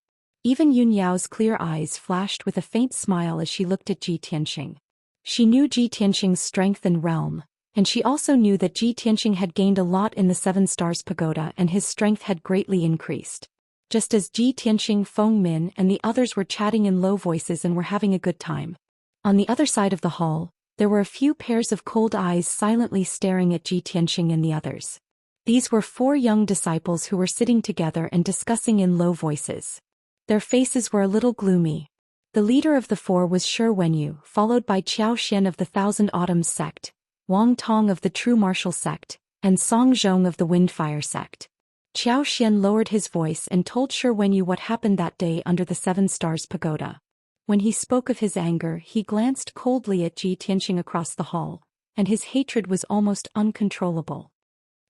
Even Yun Yao's clear eyes flashed with a faint smile as she looked at Ji Tianxing. She knew Ji Tianxing's strength and realm, and she also knew that Ji Tianxing had gained a lot in the 7 Stars Pagoda and his strength had greatly increased. Just as Ji Tianxing, Feng Min and the others were chatting in low voices and were having a good time. On the other side of the hall, there were a few pairs of cold eyes silently staring at Ji Tianxing and the others. These were 4 young disciples who were sitting together and discussing in low voices. Their faces were a little gloomy. The leader of the 4 was Shi Wenyu, followed by Zhou Xian of the Thousand Autumns sect, Wang Tong of the True Martial sect, and Song Zhong of the Windfire sect. Zhou Xian lowered his voice and told Shi Wenyu what happened that day under the 7 Stars Pagoda. When he spoke of his anger, he glanced coldly at Ji Tianxing across the hall, and his hatred was almost uncontrollable.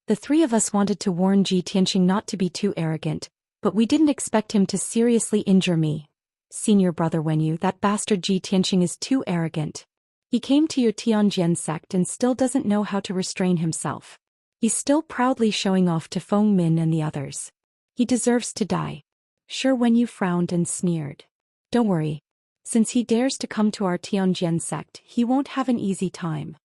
"The 3 of us wanted to warn Ji Tianxing not to be too arrogant, but we didn't expect him to seriously injure me. Senior brother Wenyu, that bastard Ji Tianxing is too arrogant. He came to your Tianjian sect and still doesn't know how to restrain himself. He's still proudly showing off to Feng Min and the others. He deserves to die." Shi Wenyu frowned and sneered. "Don't worry. Since he dares to come to our Tianjian sect, he won't have an easy time."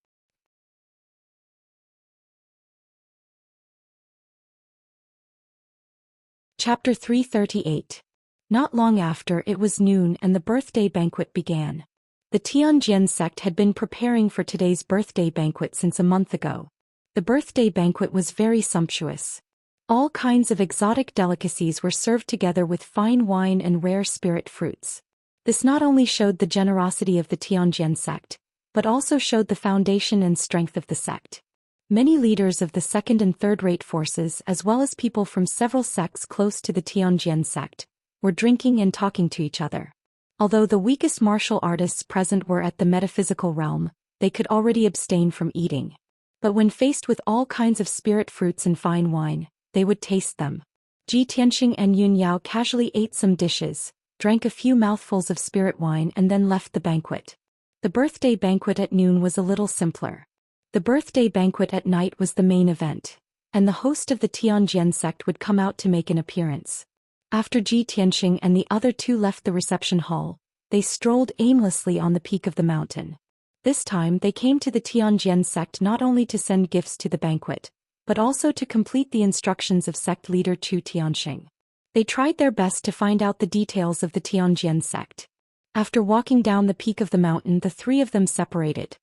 Chapter 338. Not long after, it was noon and the birthday banquet began. The Tianjian sect had been preparing for today's birthday banquet since a month ago. The birthday banquet was very sumptuous. All kinds of exotic delicacies were served together with fine wine and rare spirit fruits. This not only showed the generosity of the Tianjian sect, but also showed the foundation and strength of the sect. Many leaders of the second and third-rate forces, as well as people from several sects close to the Tianjian sect, were drinking and talking to each other. Although the weakest martial artists present were at the metaphysical realm, they could already abstain from eating. But when faced with all kinds of spirit fruits and fine wine, they would taste them. Ji Tianxing and Yun Yao casually ate some dishes, drank a few mouthfuls of spirit wine and then left the banquet. The birthday banquet at noon was a little simpler. The birthday banquet at night was the main event, and the host of the Tianjian sect would come out to make an appearance. After Ji Tianxing and the other 2 left the reception hall, they strolled aimlessly on the peak of the mountain. This time they came to the Tianjian sect not only to send gifts to the banquet, but also to complete the instructions of sect leader Chu Tianxing. They tried their best to find out the details of the Tianjian sect. After walking down the peak of the mountain, the 3 of them separated.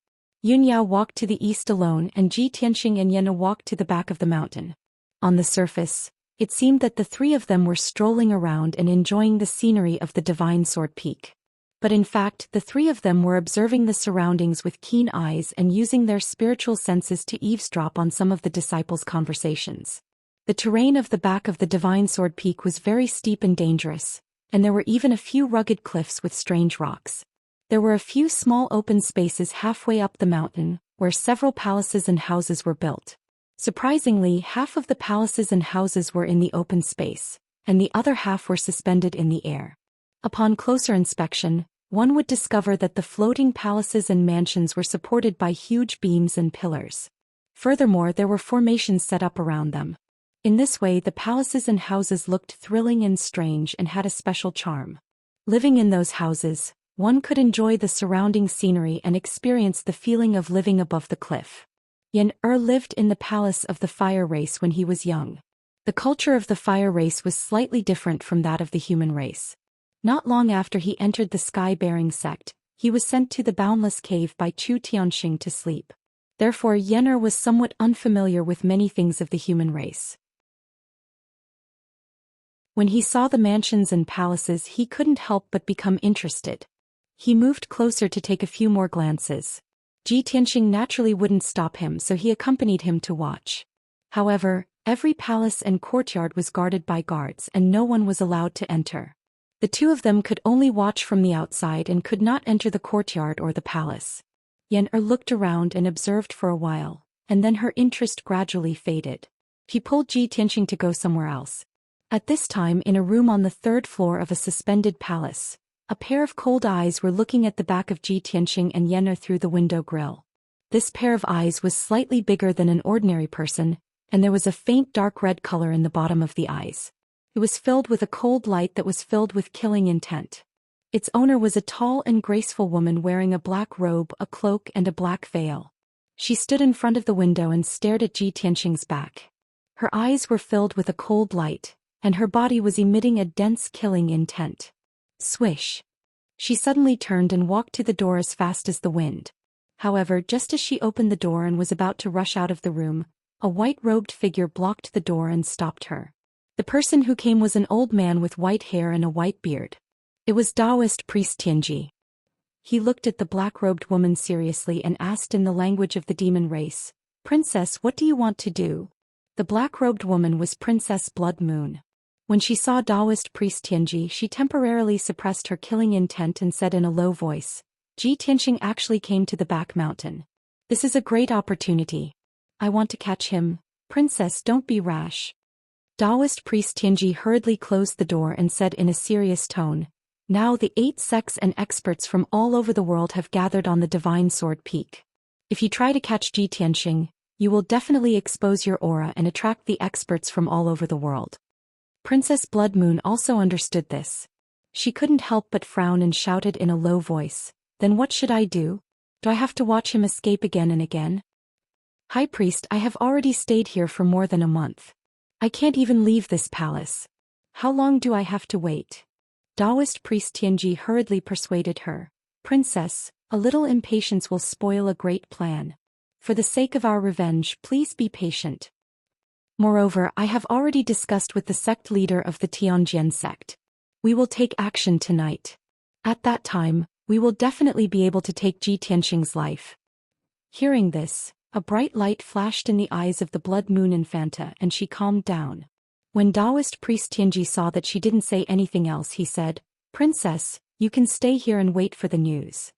Yun Yao walked to the east alone and Ji Tianxing and Yana walked to the back of the mountain. On the surface, it seemed that the 3 of them were strolling around and enjoying the scenery of the Divine Sword Peak. But in fact, the three of them were observing the surroundings with keen eyes and using their spiritual senses to eavesdrop on some of the disciples' conversations. The terrain of the back of the Divine Sword Peak was very steep and dangerous, and there were even a few rugged cliffs with strange rocks. There were a few small open spaces halfway up the mountain, where several palaces and houses were built. Surprisingly, half of the palaces and houses were in the open space, and the other half were suspended in the air. Upon closer inspection, one would discover that the floating palaces and mansions were supported by huge beams and pillars. Furthermore, there were formations set up around them. In this way, the palaces and houses looked thrilling and strange and had a special charm. Living in those houses, one could enjoy the surrounding scenery and experience the feeling of living above the cliff. Xian lived in the palace of the fire race when he was young. The culture of the fire race was slightly different from that of the human race. Not long after he entered the sky-bearing sect, he was sent to the Boundless Cave by Chu Tianxing to sleep. Therefore, Xian was somewhat unfamiliar with many things of the human race. When he saw the mansions and palaces, he couldn't help but become interested. He moved closer to take a few more glances. Ji Tianxing naturally wouldn't stop him, so he accompanied him to watch. However, every palace and courtyard was guarded by guards and no one was allowed to enter. The two of them could only watch from the outside and could not enter the courtyard or the palace. Xian looked around and observed for a while, and then her interest gradually faded. She pulled Ji Tianxing to go somewhere else. At this time, in a room on the third floor of a suspended palace, a pair of cold eyes were looking at the back of Ji Tianxing and Xian through the window grill. This pair of eyes was slightly bigger than an ordinary person, and there was a faint dark red color in the bottom of the eyes. It was filled with a cold light that was filled with killing intent. Its owner was a tall and graceful woman wearing a black robe, a cloak, and a black veil. She stood in front of the window and stared at Ji Tianxing's back. Her eyes were filled with a cold light, and her body was emitting a dense killing intent. Swish! She suddenly turned and walked to the door as fast as the wind. However, just as she opened the door and was about to rush out of the room, a white-robed figure blocked the door and stopped her. The person who came was an old man with white hair and a white beard. It was Daoist priest Tianji. He looked at the black-robed woman seriously and asked in the language of the demon race, "Princess, what do you want to do?" The black-robed woman was Princess Blood Moon. When she saw Daoist priest Tianji, she temporarily suppressed her killing intent and said in a low voice, "Ji Tianxing actually came to the back mountain. This is a great opportunity. I want to catch him. Princess, don't be rash." Daoist priest Tianji hurriedly closed the door and said in a serious tone, "Now the 8 sects and experts from all over the world have gathered on the Divine Sword Peak. If you try to catch Ji Tianxing, you will definitely expose your aura and attract the experts from all over the world." Princess Blood Moon also understood this. She couldn't help but frown and shouted in a low voice, "Then what should I do? Do I have to watch him escape again and again? High Priest, I have already stayed here for more than a month. I can't even leave this palace. How long do I have to wait?" Daoist priest Tianji hurriedly persuaded her, "Princess, a little impatience will spoil a great plan. For the sake of our revenge, please be patient. Moreover, I have already discussed with the sect leader of the Tianjian sect. We will take action tonight. At that time, we will definitely be able to take Ji Tianxing's life." Hearing this, a bright light flashed in the eyes of the Blood Moon Infanta and she calmed down. When Daoist priest Tianji saw that she didn't say anything else, he said, "Princess, you can stay here and wait for the news.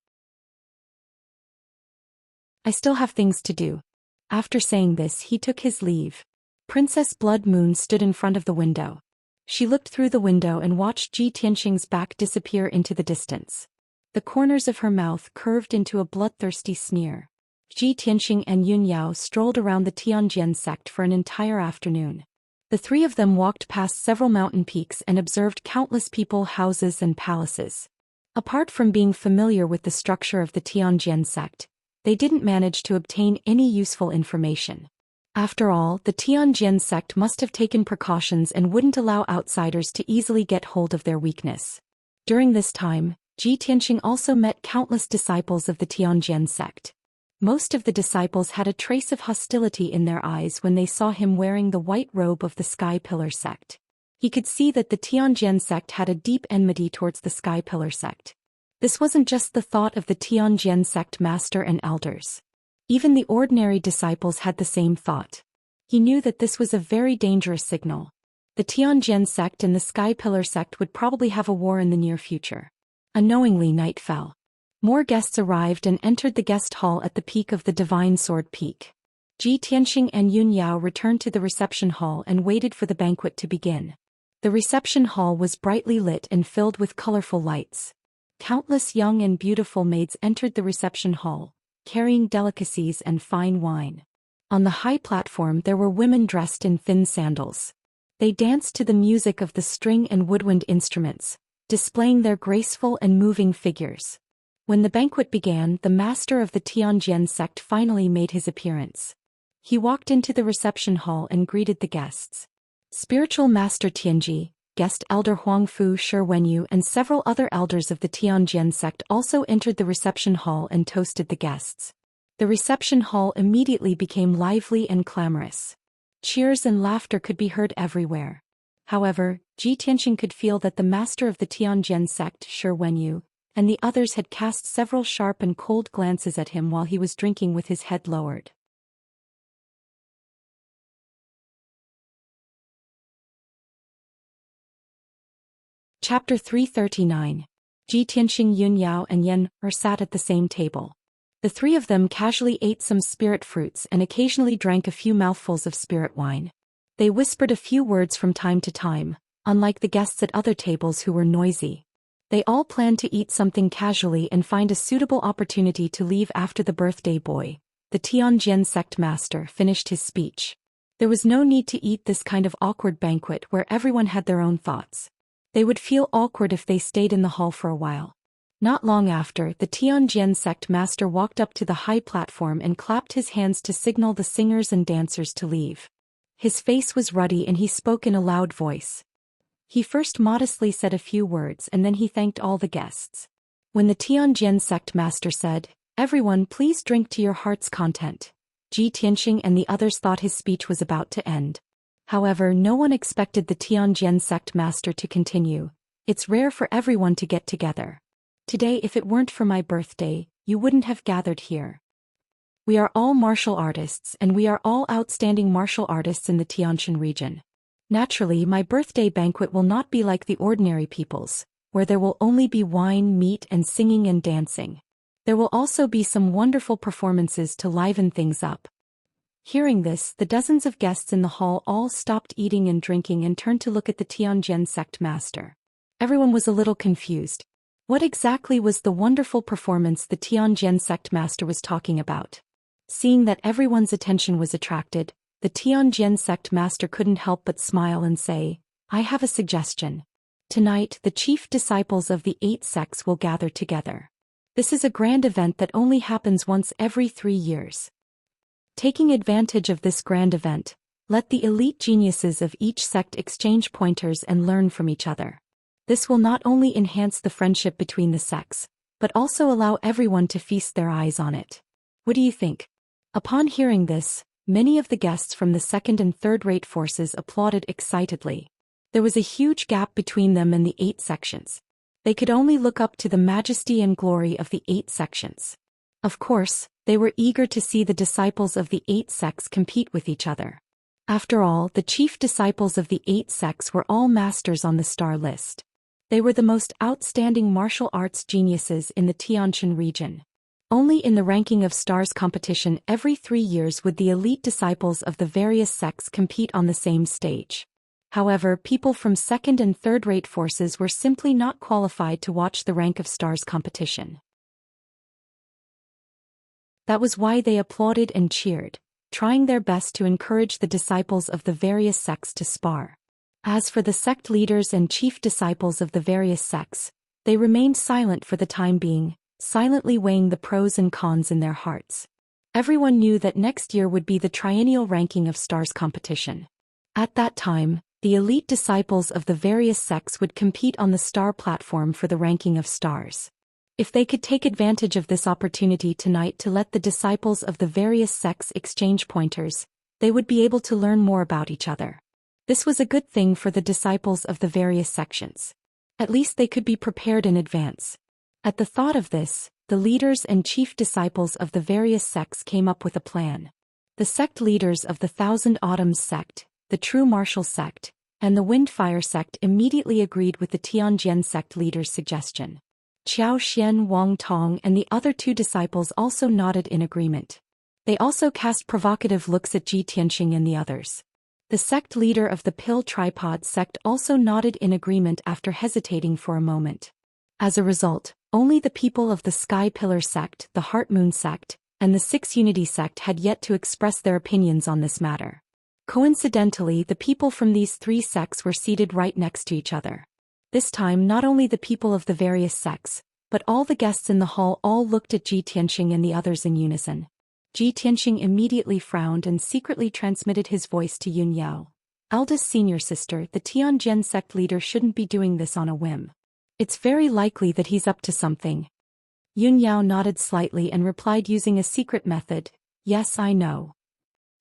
I still have things to do." After saying this, he took his leave. Princess Blood Moon stood in front of the window. She looked through the window and watched Ji Tianxing's back disappear into the distance. The corners of her mouth curved into a bloodthirsty sneer. Ji Tianxing and Yun Yao strolled around the Tianjian sect for an entire afternoon. The three of them walked past several mountain peaks and observed countless people, houses, and palaces. Apart from being familiar with the structure of the Tianjian sect, they didn't manage to obtain any useful information. After all, the Tianjian sect must have taken precautions and wouldn't allow outsiders to easily get hold of their weakness. During this time, Ji Tianxing also met countless disciples of the Tianjian sect. Most of the disciples had a trace of hostility in their eyes when they saw him wearing the white robe of the Sky Pillar sect. He could see that the Tianjian sect had a deep enmity towards the Sky Pillar sect. This wasn't just the thought of the Tianjin sect master and elders. Even the ordinary disciples had the same thought. He knew that this was a very dangerous signal. The Tianjin sect and the Sky Pillar sect would probably have a war in the near future. Unknowingly, night fell. More guests arrived and entered the guest hall at the peak of the Divine Sword Peak. Ji Tianxing and Yun Yao returned to the reception hall and waited for the banquet to begin. The reception hall was brightly lit and filled with colorful lights. Countless young and beautiful maids entered the reception hall, carrying delicacies and fine wine. On the high platform there were women dressed in thin sandals. They danced to the music of the string and woodwind instruments, displaying their graceful and moving figures. When the banquet began, the master of the Tianjin sect finally made his appearance. He walked into the reception hall and greeted the guests. Spiritual Master Tianji, Guest Elder Huangfu Shi Wenyu and several other elders of the Tianjin sect also entered the reception hall and toasted the guests. The reception hall immediately became lively and clamorous. Cheers and laughter could be heard everywhere. However, Ji Tianxing could feel that the master of the Tianjin sect, Shi Wenyu, and the others had cast several sharp and cold glances at him while he was drinking with his head lowered. Chapter 339. Ji Tianxing, Yun Yao and Yen Er sat at the same table. The three of them casually ate some spirit fruits and occasionally drank a few mouthfuls of spirit wine. They whispered a few words from time to time, unlike the guests at other tables who were noisy. They all planned to eat something casually and find a suitable opportunity to leave after the birthday boy, the Tianjin sect master, finished his speech. There was no need to eat this kind of awkward banquet where everyone had their own thoughts. They would feel awkward if they stayed in the hall for a while. Not long after, the Tianjin sect master walked up to the high platform and clapped his hands to signal the singers and dancers to leave. His face was ruddy and he spoke in a loud voice. He first modestly said a few words and then he thanked all the guests. When the Tianjin sect master said, "Everyone please drink to your heart's content," Ji Tianxing and the others thought his speech was about to end. However, no one expected the Tianjin sect master to continue. "It's rare for everyone to get together. Today, if it weren't for my birthday, you wouldn't have gathered here. We are all martial artists and we are all outstanding martial artists in the Tianjin region. Naturally, my birthday banquet will not be like the ordinary people's, where there will only be wine, meat and singing and dancing. There will also be some wonderful performances to liven things up." Hearing this, the dozens of guests in the hall all stopped eating and drinking and turned to look at the Tianjin sect master. Everyone was a little confused. What exactly was the wonderful performance the Tianjin sect master was talking about? Seeing that everyone's attention was attracted, the Tianjin sect master couldn't help but smile and say, "I have a suggestion. Tonight, the chief disciples of the 8 sects will gather together. This is a grand event that only happens once every 3 years. Taking advantage of this grand event, let the elite geniuses of each sect exchange pointers and learn from each other. This will not only enhance the friendship between the sects, but also allow everyone to feast their eyes on it. What do you think?" Upon hearing this, many of the guests from the second and third-rate forces applauded excitedly. There was a huge gap between them and the 8 sections. They could only look up to the majesty and glory of the 8 sections. Of course, they were eager to see the disciples of the 8 sects compete with each other. After all, the chief disciples of the 8 sects were all masters on the star list. They were the most outstanding martial arts geniuses in the Tianjin region. Only in the ranking of stars competition every 3 years would the elite disciples of the various sects compete on the same stage. However, people from second and third-rate forces were simply not qualified to watch the rank of stars competition. That was why they applauded and cheered, trying their best to encourage the disciples of the various sects to spar. As for the sect leaders and chief disciples of the various sects, they remained silent for the time being, silently weighing the pros and cons in their hearts. Everyone knew that next year would be the triennial ranking of stars competition. At that time, the elite disciples of the various sects would compete on the star platform for the ranking of stars. If they could take advantage of this opportunity tonight to let the disciples of the various sects exchange pointers, they would be able to learn more about each other. This was a good thing for the disciples of the various sections. At least they could be prepared in advance. At the thought of this, the leaders and chief disciples of the various sects came up with a plan. The sect leaders of the Thousand Autumns sect, the True Martial sect, and the Windfire sect immediately agreed with the Tianjin sect leader's suggestion. Zhou Xian, Wang Tong, and the other two disciples also nodded in agreement. They also cast provocative looks at Ji Tianxing and the others. The sect leader of the Pill Tripod sect also nodded in agreement after hesitating for a moment. As a result, only the people of the Sky Pillar sect, the Heart Moon sect, and the Six Unity sect had yet to express their opinions on this matter. Coincidentally, the people from these three sects were seated right next to each other. This time not only the people of the various sects, but all the guests in the hall all looked at Ji Tianxing and the others in unison. Ji Tianxing immediately frowned and secretly transmitted his voice to Yun Yao. Eldest senior sister, the Tianjin sect leader shouldn't be doing this on a whim. It's very likely that he's up to something. Yun Yao nodded slightly and replied using a secret method, yes, I know.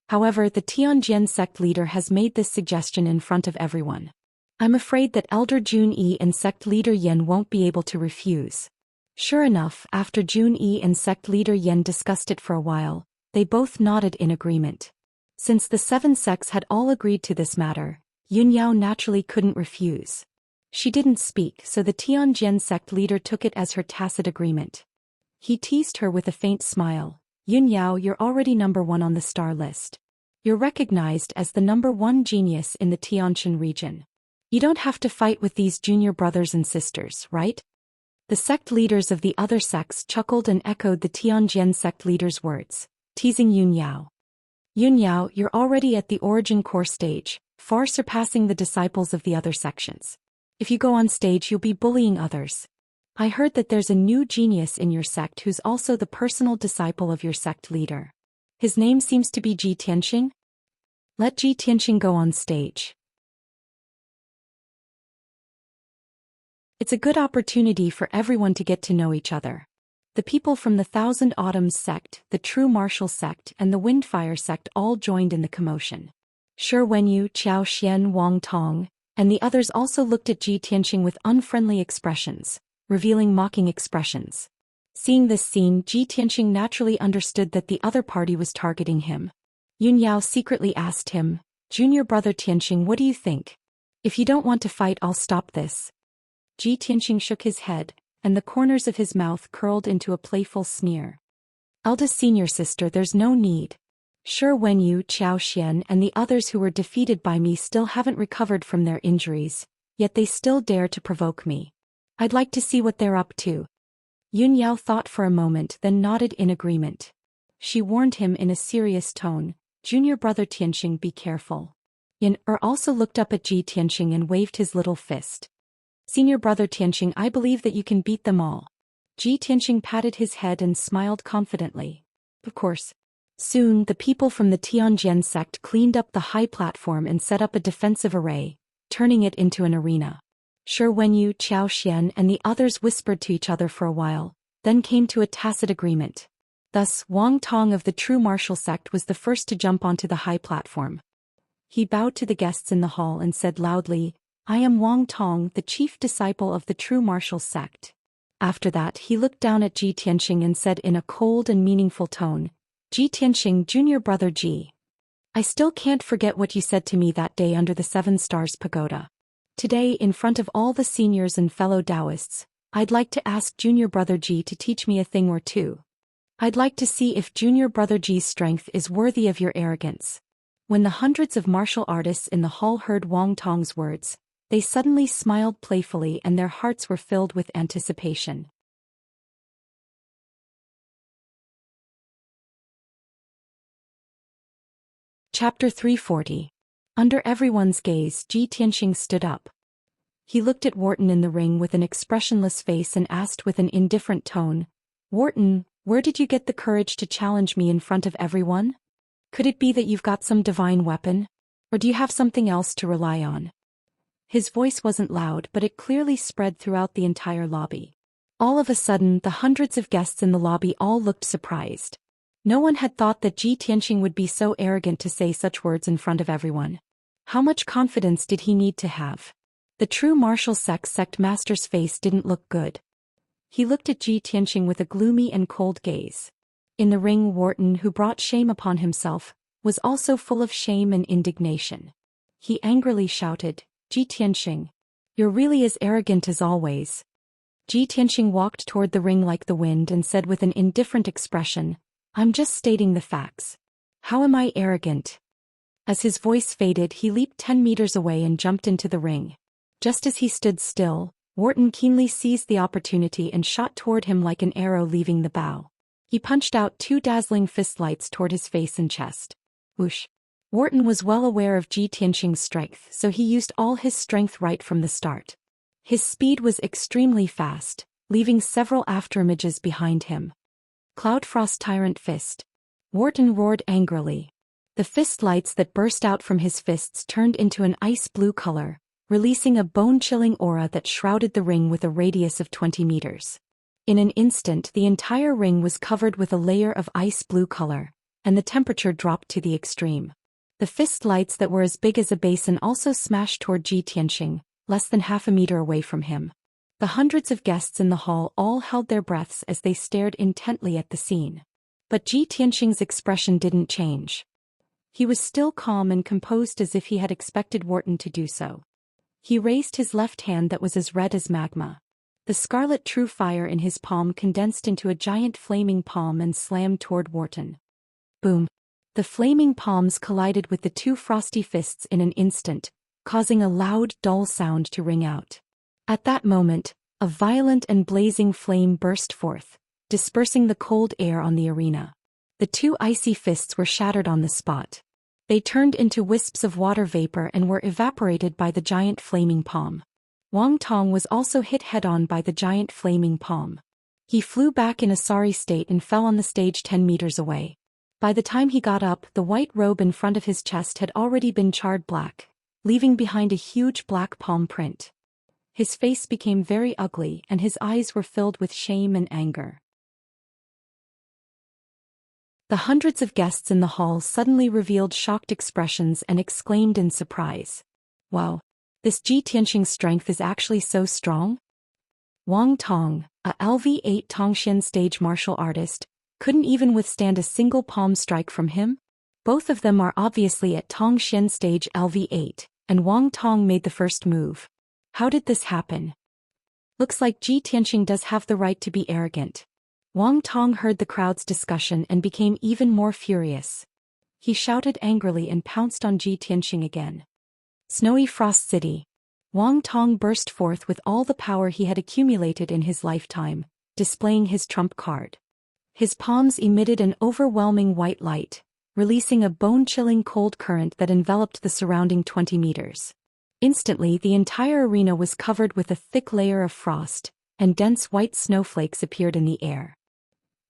However, the Tianjin sect leader has made this suggestion in front of everyone. I'm afraid that Elder Jun Yi and sect leader Yen won't be able to refuse. Sure enough, after Jun Yi and sect leader Yen discussed it for a while, they both nodded in agreement. Since the 7 sects had all agreed to this matter, Yun Yao naturally couldn't refuse. She didn't speak, so the Tianjin sect leader took it as her tacit agreement. He teased her with a faint smile. Yun Yao, you're already number 1 on the star list. You're recognized as the number 1 genius in the Tianshan region. You don't have to fight with these junior brothers and sisters, right? The sect leaders of the other sects chuckled and echoed the Tianjin sect leader's words, teasing Yun Yao. Yun Yao, you're already at the origin core stage, far surpassing the disciples of the other sections. If you go on stage, you'll be bullying others. I heard that there's a new genius in your sect who's also the personal disciple of your sect leader. His name seems to be Ji Tianxing? Let Ji Tianxing go on stage. It's a good opportunity for everyone to get to know each other. The people from the Thousand Autumns sect, the True Martial sect, and the Windfire sect all joined in the commotion. Shi Wenyu, Zhou Xian, Wang Tong, and the others also looked at Ji Tianxing with unfriendly expressions, revealing mocking expressions. Seeing this scene, Ji Tianxing naturally understood that the other party was targeting him. Yun Yao secretly asked him, Junior brother Tianxing, what do you think? If you don't want to fight, I'll stop this. Ji Tianxing shook his head, and the corners of his mouth curled into a playful sneer. Eldest senior sister, there's no need. Shi Wenyu, Zhou Xian, and the others who were defeated by me still haven't recovered from their injuries, yet they still dare to provoke me. I'd like to see what they're up to. Yun Yao thought for a moment, then nodded in agreement. She warned him in a serious tone, Junior brother Tianxing, be careful. Yin also looked up at Ji Tianxing and waved his little fist. Senior brother Tianxing, I believe that you can beat them all. Ji Tianxing patted his head and smiled confidently. Of course. Soon, the people from the Tianjin sect cleaned up the high platform and set up a defensive array, turning it into an arena. Shi Wenyu, Zhou Xian, and the others whispered to each other for a while, then came to a tacit agreement. Thus, Wang Tong of the True Martial sect was the first to jump onto the high platform. He bowed to the guests in the hall and said loudly, I am Wang Tong, the chief disciple of the True Martial sect. After that, he looked down at Ji Tianxing and said in a cold and meaningful tone, Ji Tianxing, junior brother Ji. I still can't forget what you said to me that day under the 7 Stars Pagoda. Today, in front of all the seniors and fellow Daoists, I'd like to ask junior brother Ji to teach me a thing or two. I'd like to see if junior brother Ji's strength is worthy of your arrogance. When the hundreds of martial artists in the hall heard Wang Tong's words, they suddenly smiled playfully and their hearts were filled with anticipation. Chapter 340. Under everyone's gaze, Ji Tianxing stood up. He looked at Wharton in the ring with an expressionless face and asked with an indifferent tone, Wharton, where did you get the courage to challenge me in front of everyone? Could it be that you've got some divine weapon? Or do you have something else to rely on? His voice wasn't loud, but it clearly spread throughout the entire lobby. All of a sudden, the hundreds of guests in the lobby all looked surprised. No one had thought that Ji Tianxing would be so arrogant to say such words in front of everyone. How much confidence did he need to have? The True Martial sect master's face didn't look good. He looked at Ji Tianxing with a gloomy and cold gaze. In the ring, Wharton, who brought shame upon himself, was also full of shame and indignation. He angrily shouted, "Ji Tianxing, you're really as arrogant as always." Ji Tianxing walked toward the ring like the wind and said with an indifferent expression, "I'm just stating the facts. How am I arrogant?" As his voice faded, he leaped 10 meters away and jumped into the ring. Just as he stood still, Wharton keenly seized the opportunity and shot toward him like an arrow leaving the bow. He punched out 2 dazzling fist lights toward his face and chest. Whoosh! Wharton was well aware of Ji Tianxing's strength, so he used all his strength right from the start. His speed was extremely fast, leaving several afterimages behind him. Cloud Frost Tyrant Fist. Wharton roared angrily. The fist lights that burst out from his fists turned into an ice blue color, releasing a bone-chilling aura that shrouded the ring with a radius of 20 meters. In an instant, the entire ring was covered with a layer of ice blue color, and the temperature dropped to the extreme. The fist lights that were as big as a basin also smashed toward Ji Tianxing, less than half a meter away from him. The hundreds of guests in the hall all held their breaths as they stared intently at the scene. But Ji Tianxing's expression didn't change. He was still calm and composed as if he had expected Wharton to do so. He raised his left hand that was as red as magma. The scarlet true fire in his palm condensed into a giant flaming palm and slammed toward Wharton. Boom! The flaming palms collided with the 2 frosty fists in an instant, causing a loud, dull sound to ring out. At that moment, a violent and blazing flame burst forth, dispersing the cold air on the arena. The 2 icy fists were shattered on the spot. They turned into wisps of water vapor and were evaporated by the giant flaming palm. Wang Tong was also hit head-on by the giant flaming palm. He flew back in a sorry state and fell on the stage 10 meters away. By the time he got up, the white robe in front of his chest had already been charred black, leaving behind a huge black palm print. His face became very ugly and his eyes were filled with shame and anger. The hundreds of guests in the hall suddenly revealed shocked expressions and exclaimed in surprise, "Wow! This Ji Tianxing's strength is actually so strong?" Wang Tong, a LV8 Tongxian stage martial artist, couldn't even withstand a single palm strike from him. Both of them are obviously at Tongxian stage LV8, and Wang Tong made the first move. How did this happen? Looks like Ji Tianxing does have the right to be arrogant. Wang Tong heard the crowd's discussion and became even more furious. He shouted angrily and pounced on Ji Tianxing again. Snowy Frost City. Wang Tong burst forth with all the power he had accumulated in his lifetime, displaying his trump card. His palms emitted an overwhelming white light, releasing a bone-chilling cold current that enveloped the surrounding 20 meters. Instantly, the entire arena was covered with a thick layer of frost, and dense white snowflakes appeared in the air.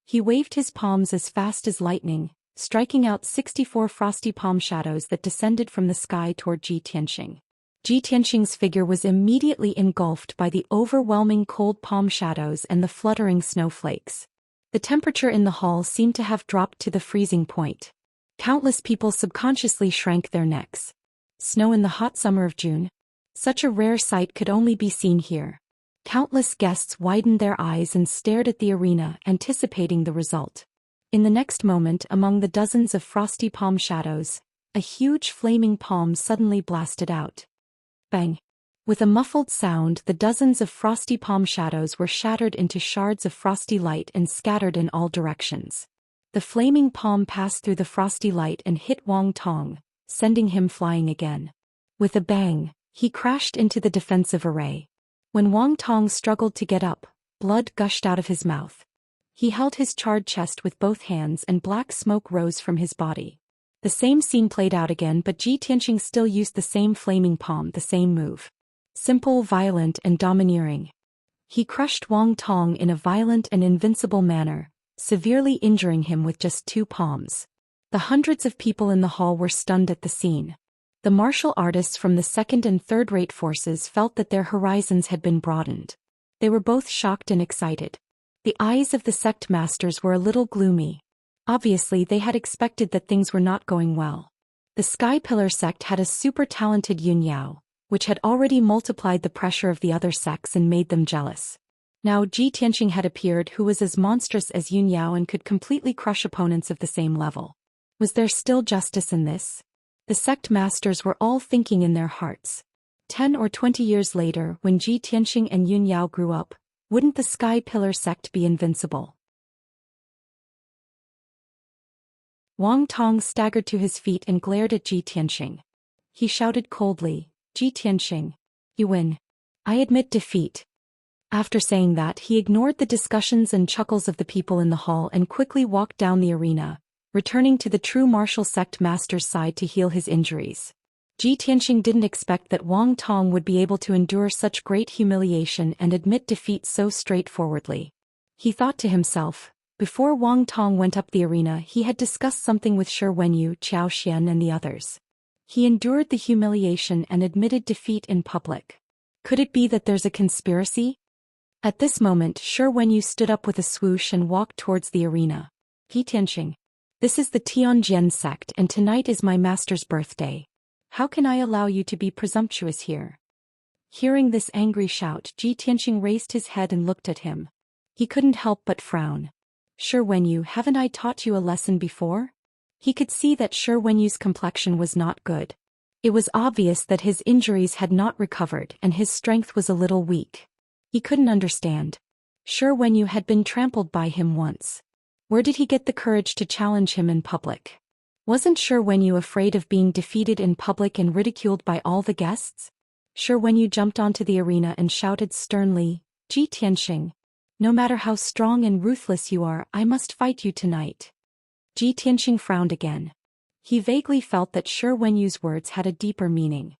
He waved his palms as fast as lightning, striking out 64 frosty palm shadows that descended from the sky toward Ji Tianxing. Ji Tianxing's figure was immediately engulfed by the overwhelming cold palm shadows and the fluttering snowflakes. The temperature in the hall seemed to have dropped to the freezing point. Countless people subconsciously shrank their necks. Snow in the hot summer of June? Such a rare sight could only be seen here. Countless guests widened their eyes and stared at the arena, anticipating the result. In the next moment, among the dozens of frosty palm shadows, a huge flaming palm suddenly blasted out. Bang! With a muffled sound, the dozens of frosty palm shadows were shattered into shards of frosty light and scattered in all directions. The flaming palm passed through the frosty light and hit Wang Tong, sending him flying again. With a bang, he crashed into the defensive array. When Wang Tong struggled to get up, blood gushed out of his mouth. He held his charred chest with both hands and black smoke rose from his body. The same scene played out again, but Ji Tianxing still used the same flaming palm, the same move. Simple, violent, and domineering. He crushed Wang Tong in a violent and invincible manner, severely injuring him with just 2 palms. The hundreds of people in the hall were stunned at the scene. The martial artists from the second and third-rate forces felt that their horizons had been broadened. They were both shocked and excited. The eyes of the sect masters were a little gloomy. Obviously, they had expected that things were not going well. The Sky Pillar sect had a super-talented Yun Yao, which had already multiplied the pressure of the other sects and made them jealous. Now Ji Tianxing had appeared, who was as monstrous as Yun Yao and could completely crush opponents of the same level. Was there still justice in this? The sect masters were all thinking in their hearts. 10 or 20 years later, when Ji Tianxing and Yun Yao grew up, wouldn't the Sky Pillar sect be invincible? Wang Tong staggered to his feet and glared at Ji Tianxing. He shouted coldly, "Ji Tianxing, you win. I admit defeat." After saying that, he ignored the discussions and chuckles of the people in the hall and quickly walked down the arena, returning to the true martial sect master's side to heal his injuries. Ji Tianxing didn't expect that Wang Tong would be able to endure such great humiliation and admit defeat so straightforwardly. He thought to himself, before Wang Tong went up the arena, he had discussed something with Shi Wenyu, Zhou Xian and the others. He endured the humiliation and admitted defeat in public. Could it be that there's a conspiracy? At this moment, Shi Wenyu stood up with a swoosh and walked towards the arena. Ji Tianxing, this is the Tianjin sect and tonight is my master's birthday. How can I allow you to be presumptuous here? Hearing this angry shout, Ji Tianxing raised his head and looked at him. He couldn't help but frown. Shi Wenyu, haven't I taught you a lesson before? He could see that Shi Wenyu's complexion was not good. It was obvious that his injuries had not recovered and his strength was a little weak. He couldn't understand. Shi Wenyu had been trampled by him once. Where did he get the courage to challenge him in public? Wasn't Shi Wenyu afraid of being defeated in public and ridiculed by all the guests? Shi Wenyu jumped onto the arena and shouted sternly, "Ji Tianxing, no matter how strong and ruthless you are, I must fight you tonight." Ji Tianxing frowned again. He vaguely felt that Shi Wenyu's words had a deeper meaning.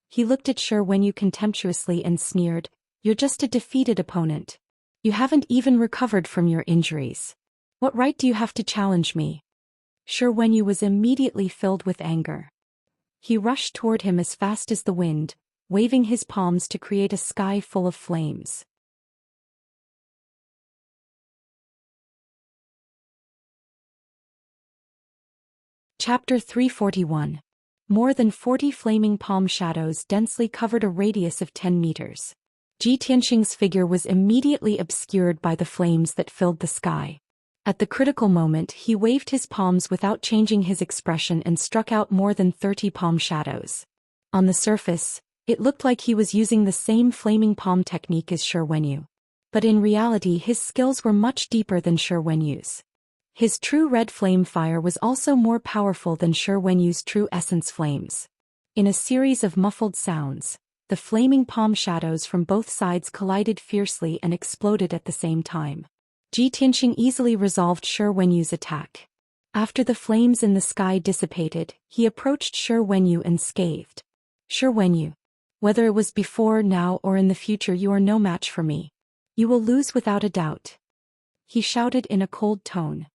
He looked at Shi Wenyu contemptuously and sneered, "You're just a defeated opponent. You haven't even recovered from your injuries. What right do you have to challenge me?" Shi Wenyu was immediately filled with anger. He rushed toward him as fast as the wind, waving his palms to create a sky full of flames. Chapter 341. More than 40 flaming palm shadows densely covered a radius of 10 meters. Ji Tianxing's figure was immediately obscured by the flames that filled the sky. At the critical moment, he waved his palms without changing his expression and struck out more than 30 palm shadows. On the surface, it looked like he was using the same flaming palm technique as Shi Wenyu. But in reality, his skills were much deeper than Shi Wenyu's. His true red flame fire was also more powerful than Shi Wenyu's true essence flames. In a series of muffled sounds, the flaming palm shadows from both sides collided fiercely and exploded at the same time. Ji Tianxing easily resolved Shi Wenyu's attack. After the flames in the sky dissipated, he approached Shi Wenyu and scathed, "Shi Wenyu, whether it was before, now or in the future, you are no match for me. You will lose without a doubt," he shouted in a cold tone.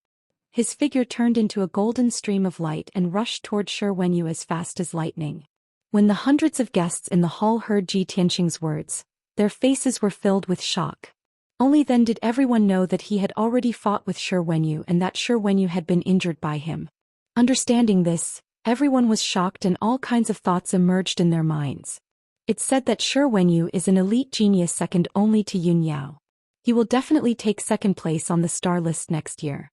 His figure turned into a golden stream of light and rushed toward Shi Wenyu as fast as lightning. When the hundreds of guests in the hall heard Ji Tianxing's words, their faces were filled with shock. Only then did everyone know that he had already fought with Shi Wenyu and that Shi Wenyu had been injured by him. Understanding this, everyone was shocked and all kinds of thoughts emerged in their minds. It's said that Shi Wenyu is an elite genius second only to Yun Yao. He will definitely take second place on the star list next year.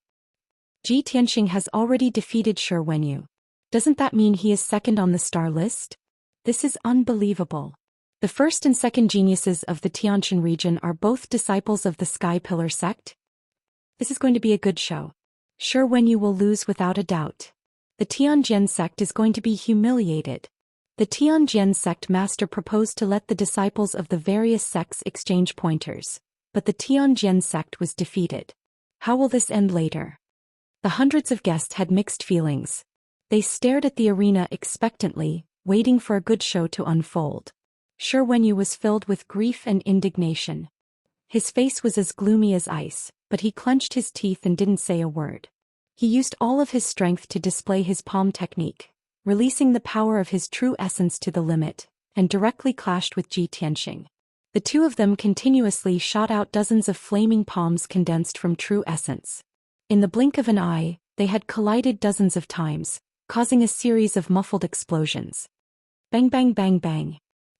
Ji Tianxing has already defeated Shi Wenyu. Doesn't that mean he is second on the star list? This is unbelievable. The first and second geniuses of the Tianjin region are both disciples of the Sky Pillar sect. This is going to be a good show. Shi Wenyu will lose without a doubt. The Tianjin sect is going to be humiliated. The Tianjin sect master proposed to let the disciples of the various sects exchange pointers, but the Tianjin sect was defeated. How will this end later? The hundreds of guests had mixed feelings. They stared at the arena expectantly, waiting for a good show to unfold. Shi Wenyu was filled with grief and indignation. His face was as gloomy as ice, but he clenched his teeth and didn't say a word. He used all of his strength to display his palm technique, releasing the power of his true essence to the limit, and directly clashed with Ji Tianxing. The two of them continuously shot out dozens of flaming palms condensed from true essence. In the blink of an eye, they had collided dozens of times, causing a series of muffled explosions. Bang bang bang bang.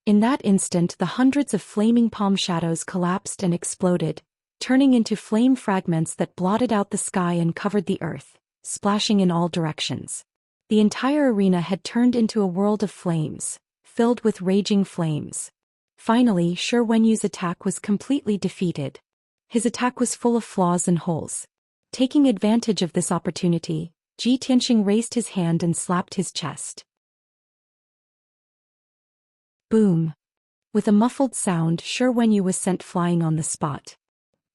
In that instant, the hundreds of flaming palm shadows collapsed and exploded, turning into flame fragments that blotted out the sky and covered the earth, splashing in all directions. The entire arena had turned into a world of flames, filled with raging flames. Finally, Shi Wenyu's attack was completely defeated. His attack was full of flaws and holes. Taking advantage of this opportunity, Ji Tianxing raised his hand and slapped his chest. Boom! With a muffled sound, Shi Wenyu was sent flying on the spot.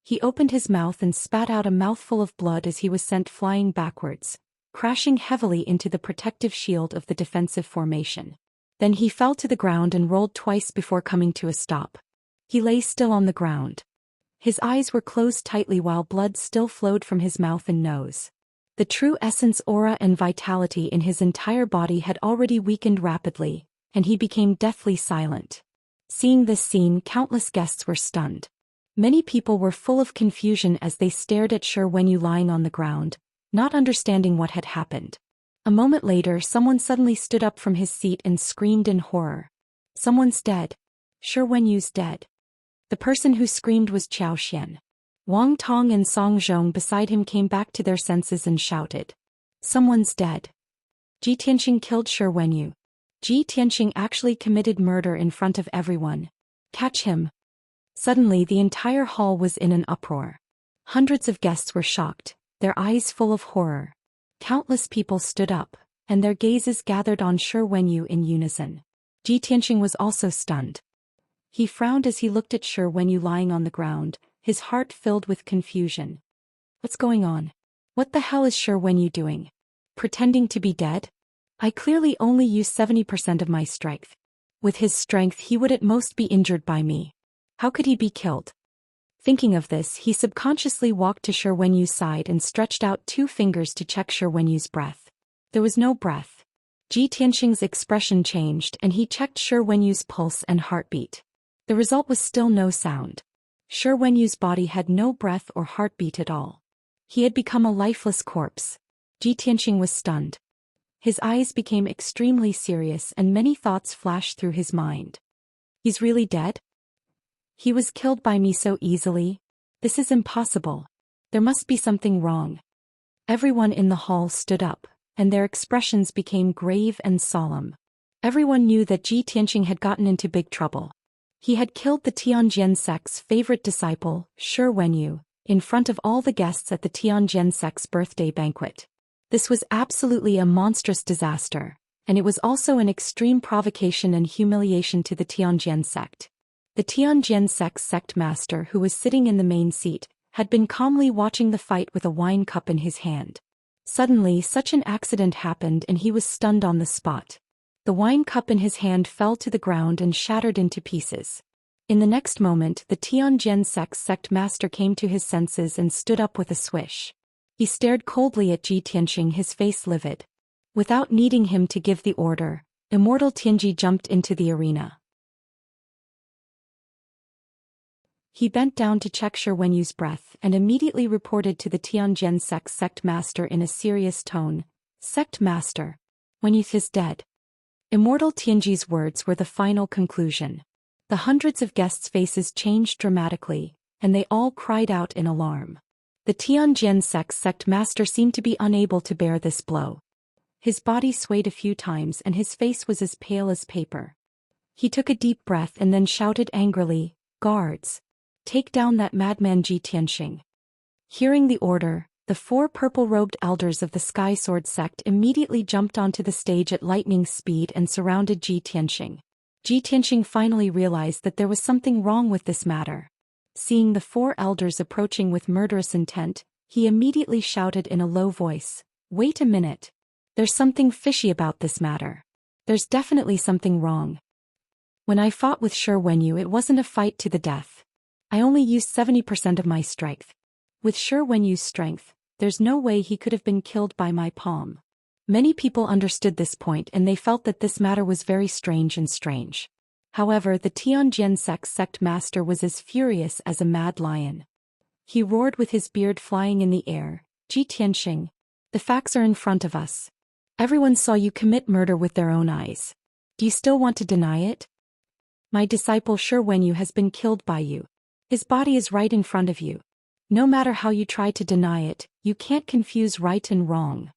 He opened his mouth and spat out a mouthful of blood as he was sent flying backwards, crashing heavily into the protective shield of the defensive formation. Then he fell to the ground and rolled twice before coming to a stop. He lay still on the ground. His eyes were closed tightly while blood still flowed from his mouth and nose. The true essence, aura and vitality in his entire body had already weakened rapidly, and he became deathly silent. Seeing this scene, countless guests were stunned. Many people were full of confusion as they stared at Shi Wenyu lying on the ground, not understanding what had happened. A moment later, someone suddenly stood up from his seat and screamed in horror. "Someone's dead. Shi Wenyu's dead." The person who screamed was Zhou Xian. Wang Tong and Song Zhong beside him came back to their senses and shouted, "Someone's dead. Ji Tianxing killed Shi Wenyu. Ji Tianxing actually committed murder in front of everyone. Catch him." Suddenly, the entire hall was in an uproar. Hundreds of guests were shocked, their eyes full of horror. Countless people stood up, and their gazes gathered on Shi Wenyu in unison. Ji Tianxing was also stunned. He frowned as he looked at Shi Wenyu lying on the ground, his heart filled with confusion. "What's going on? What the hell is Shi Wenyu doing? Pretending to be dead? I clearly only use 70% of my strength. With his strength he would at most be injured by me. How could he be killed?" Thinking of this, he subconsciously walked to Shi Wenyu's side and stretched out 2 fingers to check Shi Wenyu's breath. There was no breath. Ji Tianxing's expression changed and he checked Shi Wenyu's pulse and heartbeat. The result was still no sound. Shi Wenyu's body had no breath or heartbeat at all. He had become a lifeless corpse. Ji Tianxing was stunned. His eyes became extremely serious and many thoughts flashed through his mind. He's really dead? He was killed by me so easily? This is impossible. There must be something wrong. Everyone in the hall stood up, and their expressions became grave and solemn. Everyone knew that Ji Tianxing had gotten into big trouble. He had killed the Tianjian sect's favorite disciple, Shi Wenyu, in front of all the guests at the Tianjian sect's birthday banquet. This was absolutely a monstrous disaster, and it was also an extreme provocation and humiliation to the Tianjian sect. The Tianjian sect's sect master, who was sitting in the main seat, had been calmly watching the fight with a wine cup in his hand. Suddenly, such an accident happened and he was stunned on the spot. The wine cup in his hand fell to the ground and shattered into pieces. In the next moment, the Tianjian sect's sect master came to his senses and stood up with a swish. He stared coldly at Ji Tianxing, his face livid. Without needing him to give the order, Immortal Tianji jumped into the arena. He bent down to check Shi Wenyu's breath and immediately reported to the Tianjian sect's sect master in a serious tone, "Sect master, Wenyu is dead." Immortal Tianji's words were the final conclusion. The hundreds of guests' faces changed dramatically, and they all cried out in alarm. The Tianjian sect's sect master seemed to be unable to bear this blow. His body swayed a few times and his face was as pale as paper. He took a deep breath and then shouted angrily, "Guards! Take down that madman Ji Tianxing." Hearing the order, the 4 purple-robed elders of the Sky Sword sect immediately jumped onto the stage at lightning speed and surrounded Ji Tianxing. Ji Tianxing finally realized that there was something wrong with this matter. Seeing the 4 elders approaching with murderous intent, he immediately shouted in a low voice, "Wait a minute. There's something fishy about this matter. There's definitely something wrong. When I fought with Shi Wenyu, it wasn't a fight to the death. I only used 70% of my strength. With Shi Wenyu's strength, there's no way he could have been killed by my palm." Many people understood this point and they felt that this matter was very strange. However, the Tianjian sect's sect master was as furious as a mad lion. He roared with his beard flying in the air, "Ji Tianxing, the facts are in front of us. Everyone saw you commit murder with their own eyes. Do you still want to deny it? My disciple Shi Wenyu has been killed by you. His body is right in front of you. No matter how you try to deny it, you can't confuse right and wrong.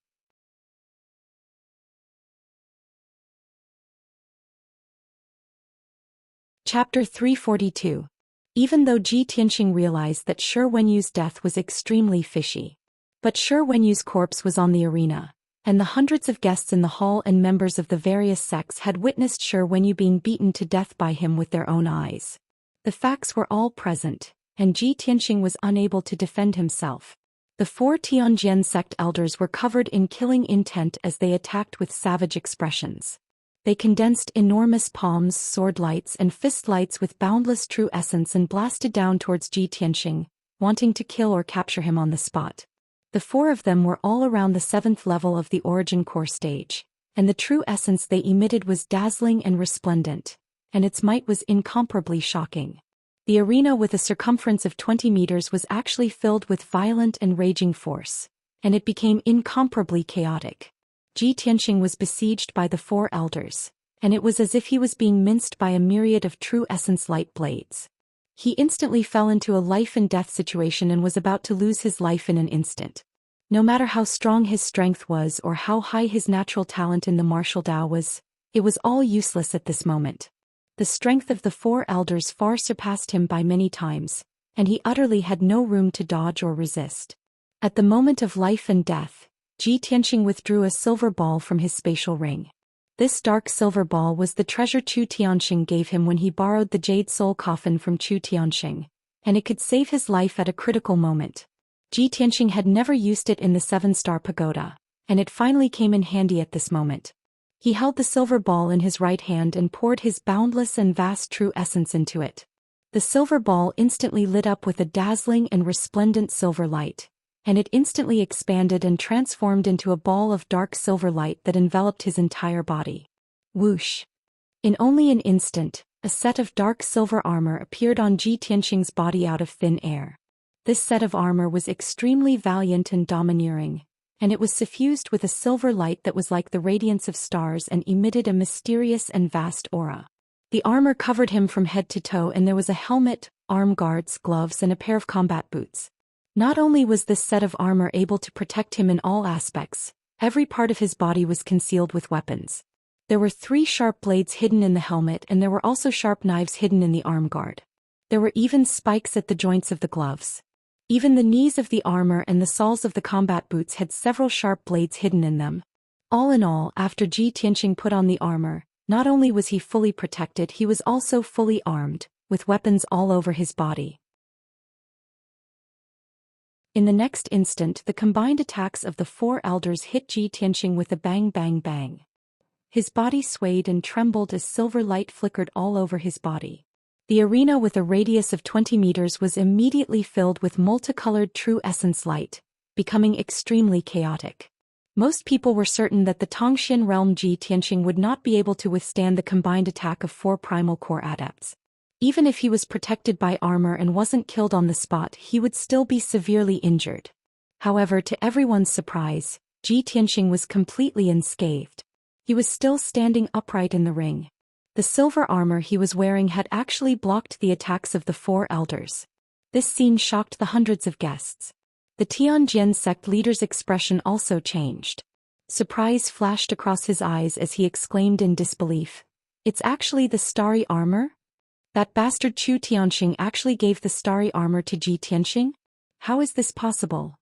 Chapter 342. Even though Ji Tianxing realized that Shi Wenyu's death was extremely fishy. But Shi Wenyu's corpse was on the arena, and the hundreds of guests in the hall and members of the various sects had witnessed Shi Wenyu being beaten to death by him with their own eyes. The facts were all present, and Ji Tianxing was unable to defend himself. The 4 Tianjin sect elders were covered in killing intent as they attacked with savage expressions. They condensed enormous palms, sword lights and fist lights with boundless true essence and blasted down towards Ji Tianxing, wanting to kill or capture him on the spot. The 4 of them were all around the 7th level of the origin core stage, and the true essence they emitted was dazzling and resplendent, and its might was incomparably shocking. The arena with a circumference of 20 meters was actually filled with violent and raging force, and it became incomparably chaotic. Ji Tianxing was besieged by the 4 elders, and it was as if he was being minced by a myriad of true essence light blades. He instantly fell into a life-and-death situation and was about to lose his life in an instant. No matter how strong his strength was or how high his natural talent in the martial Dao was, it was all useless at this moment. The strength of the 4 elders far surpassed him by many times, and he utterly had no room to dodge or resist. At the moment of life and death, Ji Tianxing withdrew a silver ball from his spatial ring. This dark silver ball was the treasure Chu Tianxing gave him when he borrowed the jade soul coffin from Chu Tianxing, and it could save his life at a critical moment. Ji Tianxing had never used it in the 7-star pagoda, and it finally came in handy at this moment. He held the silver ball in his right hand and poured his boundless and vast true essence into it. The silver ball instantly lit up with a dazzling and resplendent silver light, and it instantly expanded and transformed into a ball of dark silver light that enveloped his entire body. Whoosh! In only an instant, a set of dark silver armor appeared on Ji Tianxing's body out of thin air. This set of armor was extremely valiant and domineering, and it was suffused with a silver light that was like the radiance of stars and emitted a mysterious and vast aura. The armor covered him from head to toe, and there was a helmet, arm guards, gloves and a pair of combat boots. Not only was this set of armor able to protect him in all aspects, every part of his body was concealed with weapons. There were 3 sharp blades hidden in the helmet, and there were also sharp knives hidden in the arm guard. There were even spikes at the joints of the gloves. Even the knees of the armor and the soles of the combat boots had several sharp blades hidden in them. All in all, after Ji Tianxing put on the armor, not only was he fully protected, he was also fully armed, with weapons all over his body. In the next instant, the combined attacks of the 4 elders hit Ji Tianxing with a bang bang bang. His body swayed and trembled as silver light flickered all over his body. The arena with a radius of 20 meters was immediately filled with multicolored true essence light, becoming extremely chaotic. Most people were certain that the Tongxian realm Ji Tianxing would not be able to withstand the combined attack of 4 primal core adepts. Even if he was protected by armor and wasn't killed on the spot, he would still be severely injured. However, to everyone's surprise, Ji Tianxing was completely unscathed. He was still standing upright in the ring. The silver armor he was wearing had actually blocked the attacks of the 4 elders. This scene shocked the hundreds of guests. The Tianjin sect leader's expression also changed. Surprise flashed across his eyes as he exclaimed in disbelief, "It's actually the starry armor? That bastard Chu Tianxing actually gave the starry armor to Ji Tianxing? How is this possible?"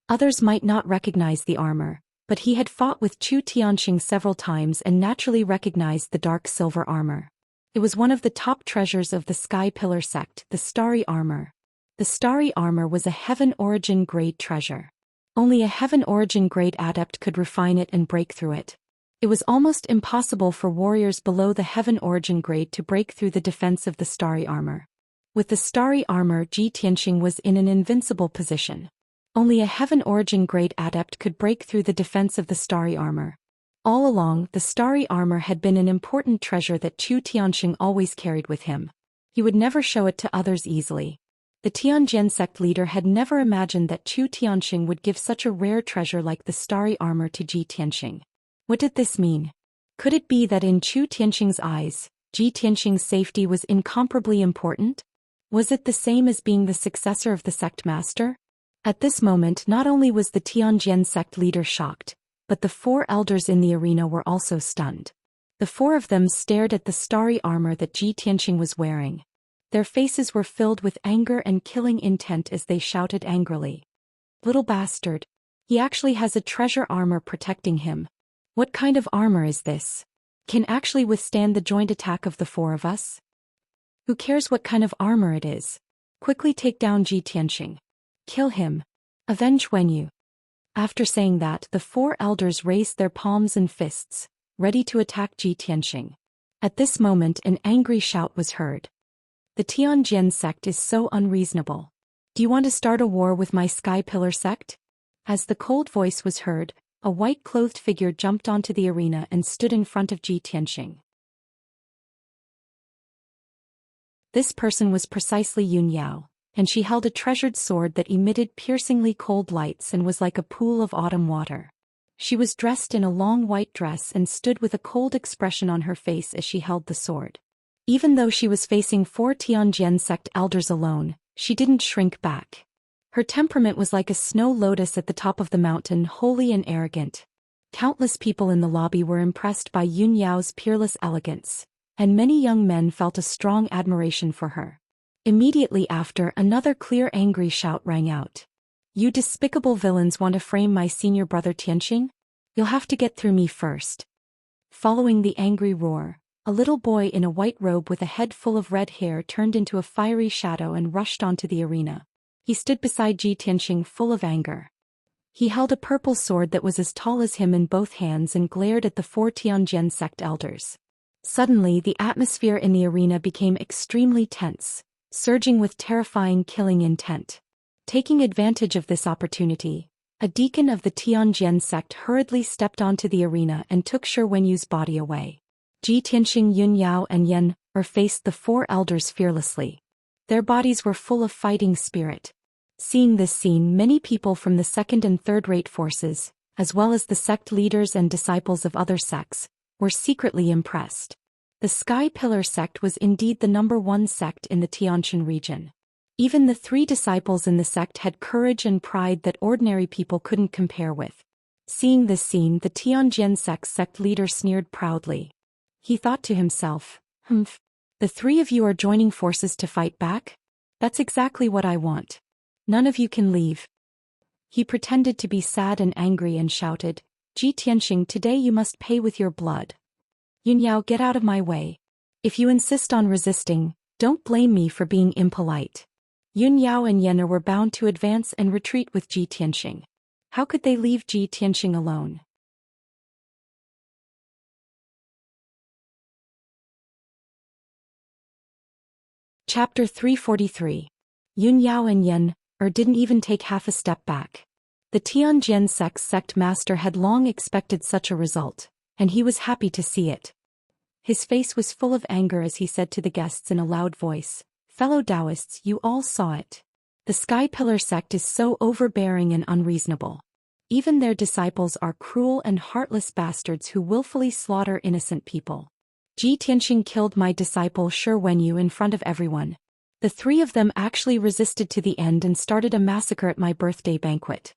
Others might not recognize the armor, but he had fought with Chu Tianxing several times and naturally recognized the dark silver armor. It was one of the top treasures of the Sky Pillar sect, the starry armor. The starry armor was a heaven origin grade treasure. Only a heaven origin grade adept could refine it and break through it. It was almost impossible for warriors below the heaven origin grade to break through the defense of the starry armor. With the starry armor, Ji Tianxing was in an invincible position. Only a heaven origin grade adept could break through the defense of the starry armor. All along, the starry armor had been an important treasure that Chu Tianxing always carried with him. He would never show it to others easily. The Tianjin sect leader had never imagined that Chu Tianxing would give such a rare treasure like the starry armor to Ji Tianxing. What did this mean? Could it be that in Chu Tianxing's eyes, Ji Tianxing's safety was incomparably important? Was it the same as being the successor of the sect master? At this moment, not only was the Tianjian sect leader shocked, but the 4 elders in the arena were also stunned. The 4 of them stared at the starry armor that Ji Tianxing was wearing. Their faces were filled with anger and killing intent as they shouted angrily. "Little bastard! He actually has a treasure armor protecting him. What kind of armor is this? Can actually withstand the joint attack of the 4 of us? Who cares what kind of armor it is? Quickly take down Ji Tianxing. Kill him. Avenge Wenyu." After saying that, the 4 elders raised their palms and fists, ready to attack Ji Tianxing. At this moment, an angry shout was heard. "The Tianjian sect is so unreasonable. Do you want to start a war with my Sky Pillar sect?" As the cold voice was heard, a white-clothed figure jumped onto the arena and stood in front of Ji Tianxing. This person was precisely Yun Yao, and she held a treasured sword that emitted piercingly cold lights and was like a pool of autumn water. She was dressed in a long white dress and stood with a cold expression on her face as she held the sword. Even though she was facing 4 Tianjian sect elders alone, she didn't shrink back. Her temperament was like a snow lotus at the top of the mountain, holy and arrogant. Countless people in the lobby were impressed by Yun Yao's peerless elegance, and many young men felt a strong admiration for her. Immediately after, another clear angry shout rang out. "You despicable villains want to frame my senior brother Tianxing? You'll have to get through me first." Following the angry roar, a little boy in a white robe with a head full of red hair turned into a fiery shadow and rushed onto the arena. He stood beside Ji Tianxing full of anger. He held a purple sword that was as tall as him in both hands and glared at the 4 Tianjian sect elders. Suddenly, the atmosphere in the arena became extremely tense, surging with terrifying killing intent. Taking advantage of this opportunity, a deacon of the Tianjian sect hurriedly stepped onto the arena and took Shi Wenyu's body away. Ji Tianxing, Yun Yao and Yen faced the 4 elders fearlessly. Their bodies were full of fighting spirit. Seeing this scene, many people from the second and third-rate forces, as well as the sect leaders and disciples of other sects, were secretly impressed. The Sky Pillar sect was indeed the #1 sect in the Tianshan region. Even the 3 disciples in the sect had courage and pride that ordinary people couldn't compare with. Seeing this scene, the Tianjian sect leader sneered proudly. He thought to himself, the 3 of you are joining forces to fight back? That's exactly what I want. None of you can leave." He pretended to be sad and angry and shouted, "Ji Tianxing, today you must pay with your blood. Yun Yao, get out of my way. If you insist on resisting, don't blame me for being impolite." Yun Yao and Yen were bound to advance and retreat with Ji Tianxing. How could they leave Ji Tianxing alone? Chapter 343. Yun Yao and Yen didn't even take half a step back. The Tianjian sect master had long expected such a result, and he was happy to see it. His face was full of anger as he said to the guests in a loud voice, "Fellow Daoists, you all saw it. The Sky Pillar sect is so overbearing and unreasonable. Even their disciples are cruel and heartless bastards who willfully slaughter innocent people. Ji Tianxing killed my disciple Shi Wenyu in front of everyone. The 3 of them actually resisted to the end and started a massacre at my birthday banquet.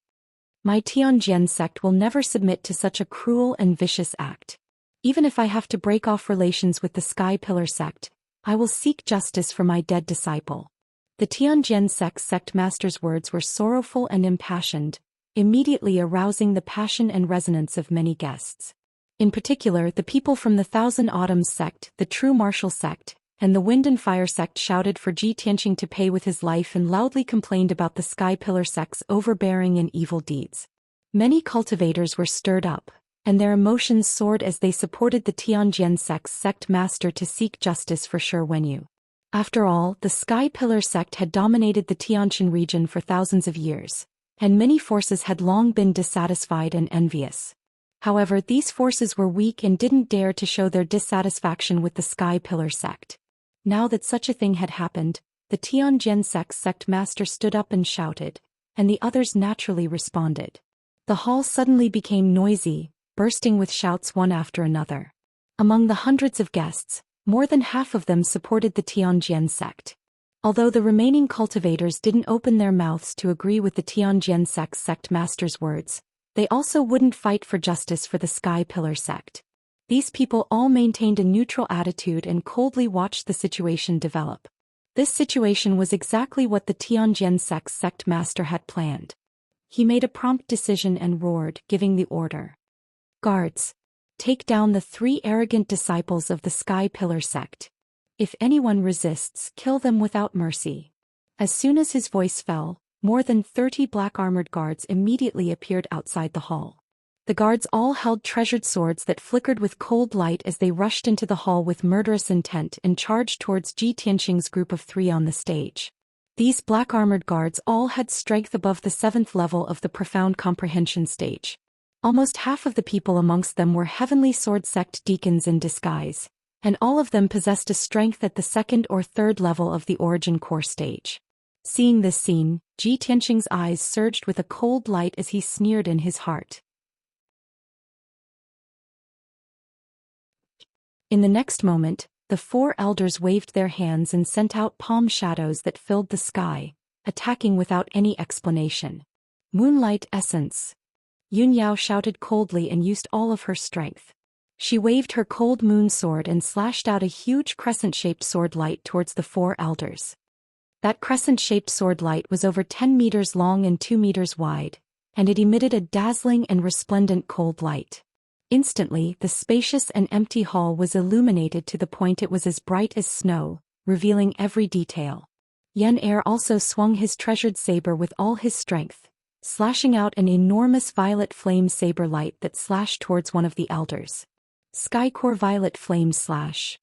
My Tianjian sect will never submit to such a cruel and vicious act. Even if I have to break off relations with the Sky Pillar sect, I will seek justice for my dead disciple." The Tianjian sect master's words were sorrowful and impassioned, immediately arousing the passion and resonance of many guests. In particular, the people from the Thousand Autumns sect, the True Martial sect, and the Wind and Fire sect shouted for Ji Tianxing to pay with his life and loudly complained about the Sky Pillar sect's overbearing and evil deeds. Many cultivators were stirred up, and their emotions soared as they supported the Tianjian sect master to seek justice for Shi Wenyu. After all, the Sky Pillar sect had dominated the Tianshan region for thousands of years, and many forces had long been dissatisfied and envious. However, these forces were weak and didn't dare to show their dissatisfaction with the Sky Pillar sect. Now that such a thing had happened, the Tianjian sect master stood up and shouted, and the others naturally responded. The hall suddenly became noisy, bursting with shouts one after another. Among the hundreds of guests, More than half of them supported the Tianjian sect. Although the remaining cultivators didn't open their mouths to agree with the Tianjian sect's sect master's words, they also wouldn't fight for justice for the Sky Pillar sect. These people all maintained a neutral attitude and coldly watched the situation develop. This situation was exactly what the Tianjian sect's sect master had planned. He made a prompt decision and roared, giving the order. Guards, take down the 3 arrogant disciples of the Sky Pillar sect. If anyone resists, kill them without mercy. As soon as his voice fell, more than 30 black-armored guards immediately appeared outside the hall. The guards all held treasured swords that flickered with cold light as they rushed into the hall with murderous intent and charged towards Ji Tianxing's group of 3 on the stage. These black-armored guards all had strength above the 7th level of the Profound Comprehension stage. Almost half of the people amongst them were Heavenly Sword Sect deacons in disguise, and all of them possessed a strength at the 2nd or 3rd level of the Origin Core stage. Seeing this scene, Ji Tianxing's eyes surged with a cold light as he sneered in his heart. In the next moment, the 4 elders waved their hands and sent out palm shadows that filled the sky, attacking without any explanation. Moonlight essence. Yun Yao shouted coldly and used all of her strength. She waved her cold moon sword and slashed out a huge crescent-shaped sword light towards the 4 elders. That crescent-shaped sword light was over 10 meters long and 2 meters wide, and it emitted a dazzling and resplendent cold light. Instantly, the spacious and empty hall was illuminated to the point it was as bright as snow, revealing every detail. Yen Er also swung his treasured saber with all his strength, slashing out an enormous violet flame saber light that slashed towards one of the elders. Skycore Violet Flame Slash.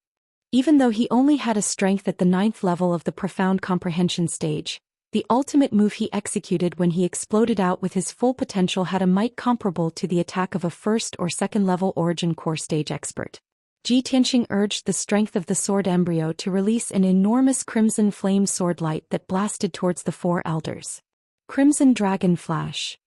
Even though he only had a strength at the 9th level of the Profound Comprehension stage, the ultimate move he executed when he exploded out with his full potential had a might comparable to the attack of a 1st or 2nd level Origin Core stage expert. Ji Tianxing urged the strength of the sword embryo to release an enormous crimson flame sword light that blasted towards the 4 elders. Crimson Dragon Flash.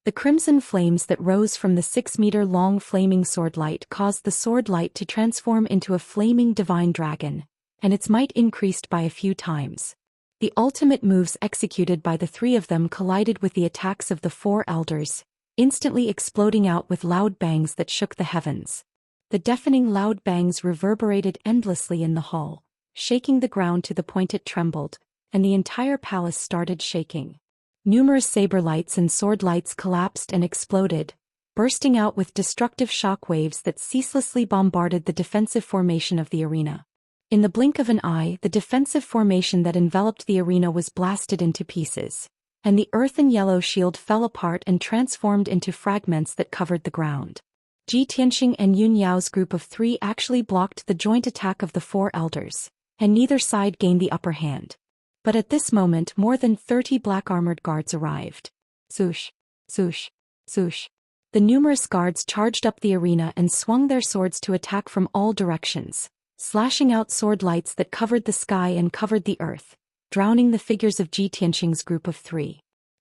The crimson flames that rose from the 6-meter-long flaming sword light caused the sword light to transform into a flaming divine dragon, and its might increased by a few times. The ultimate moves executed by the 3 of them collided with the attacks of the 4 elders, instantly exploding out with loud bangs that shook the heavens. The deafening loud bangs reverberated endlessly in the hall, shaking the ground to the point it trembled, and the entire palace started shaking. Numerous saber lights and sword lights collapsed and exploded, bursting out with destructive shock waves that ceaselessly bombarded the defensive formation of the arena. In the blink of an eye, the defensive formation that enveloped the arena was blasted into pieces, and the earthen yellow shield fell apart and transformed into fragments that covered the ground. Ji Tianxing and Yun Yao's group of 3 actually blocked the joint attack of the 4 elders, and neither side gained the upper hand. But at this moment more than 30 black-armored guards arrived. Swoosh, swoosh, swoosh. The numerous guards charged up the arena and swung their swords to attack from all directions, slashing out sword lights that covered the sky and covered the earth, drowning the figures of Ji Tianxing's group of 3.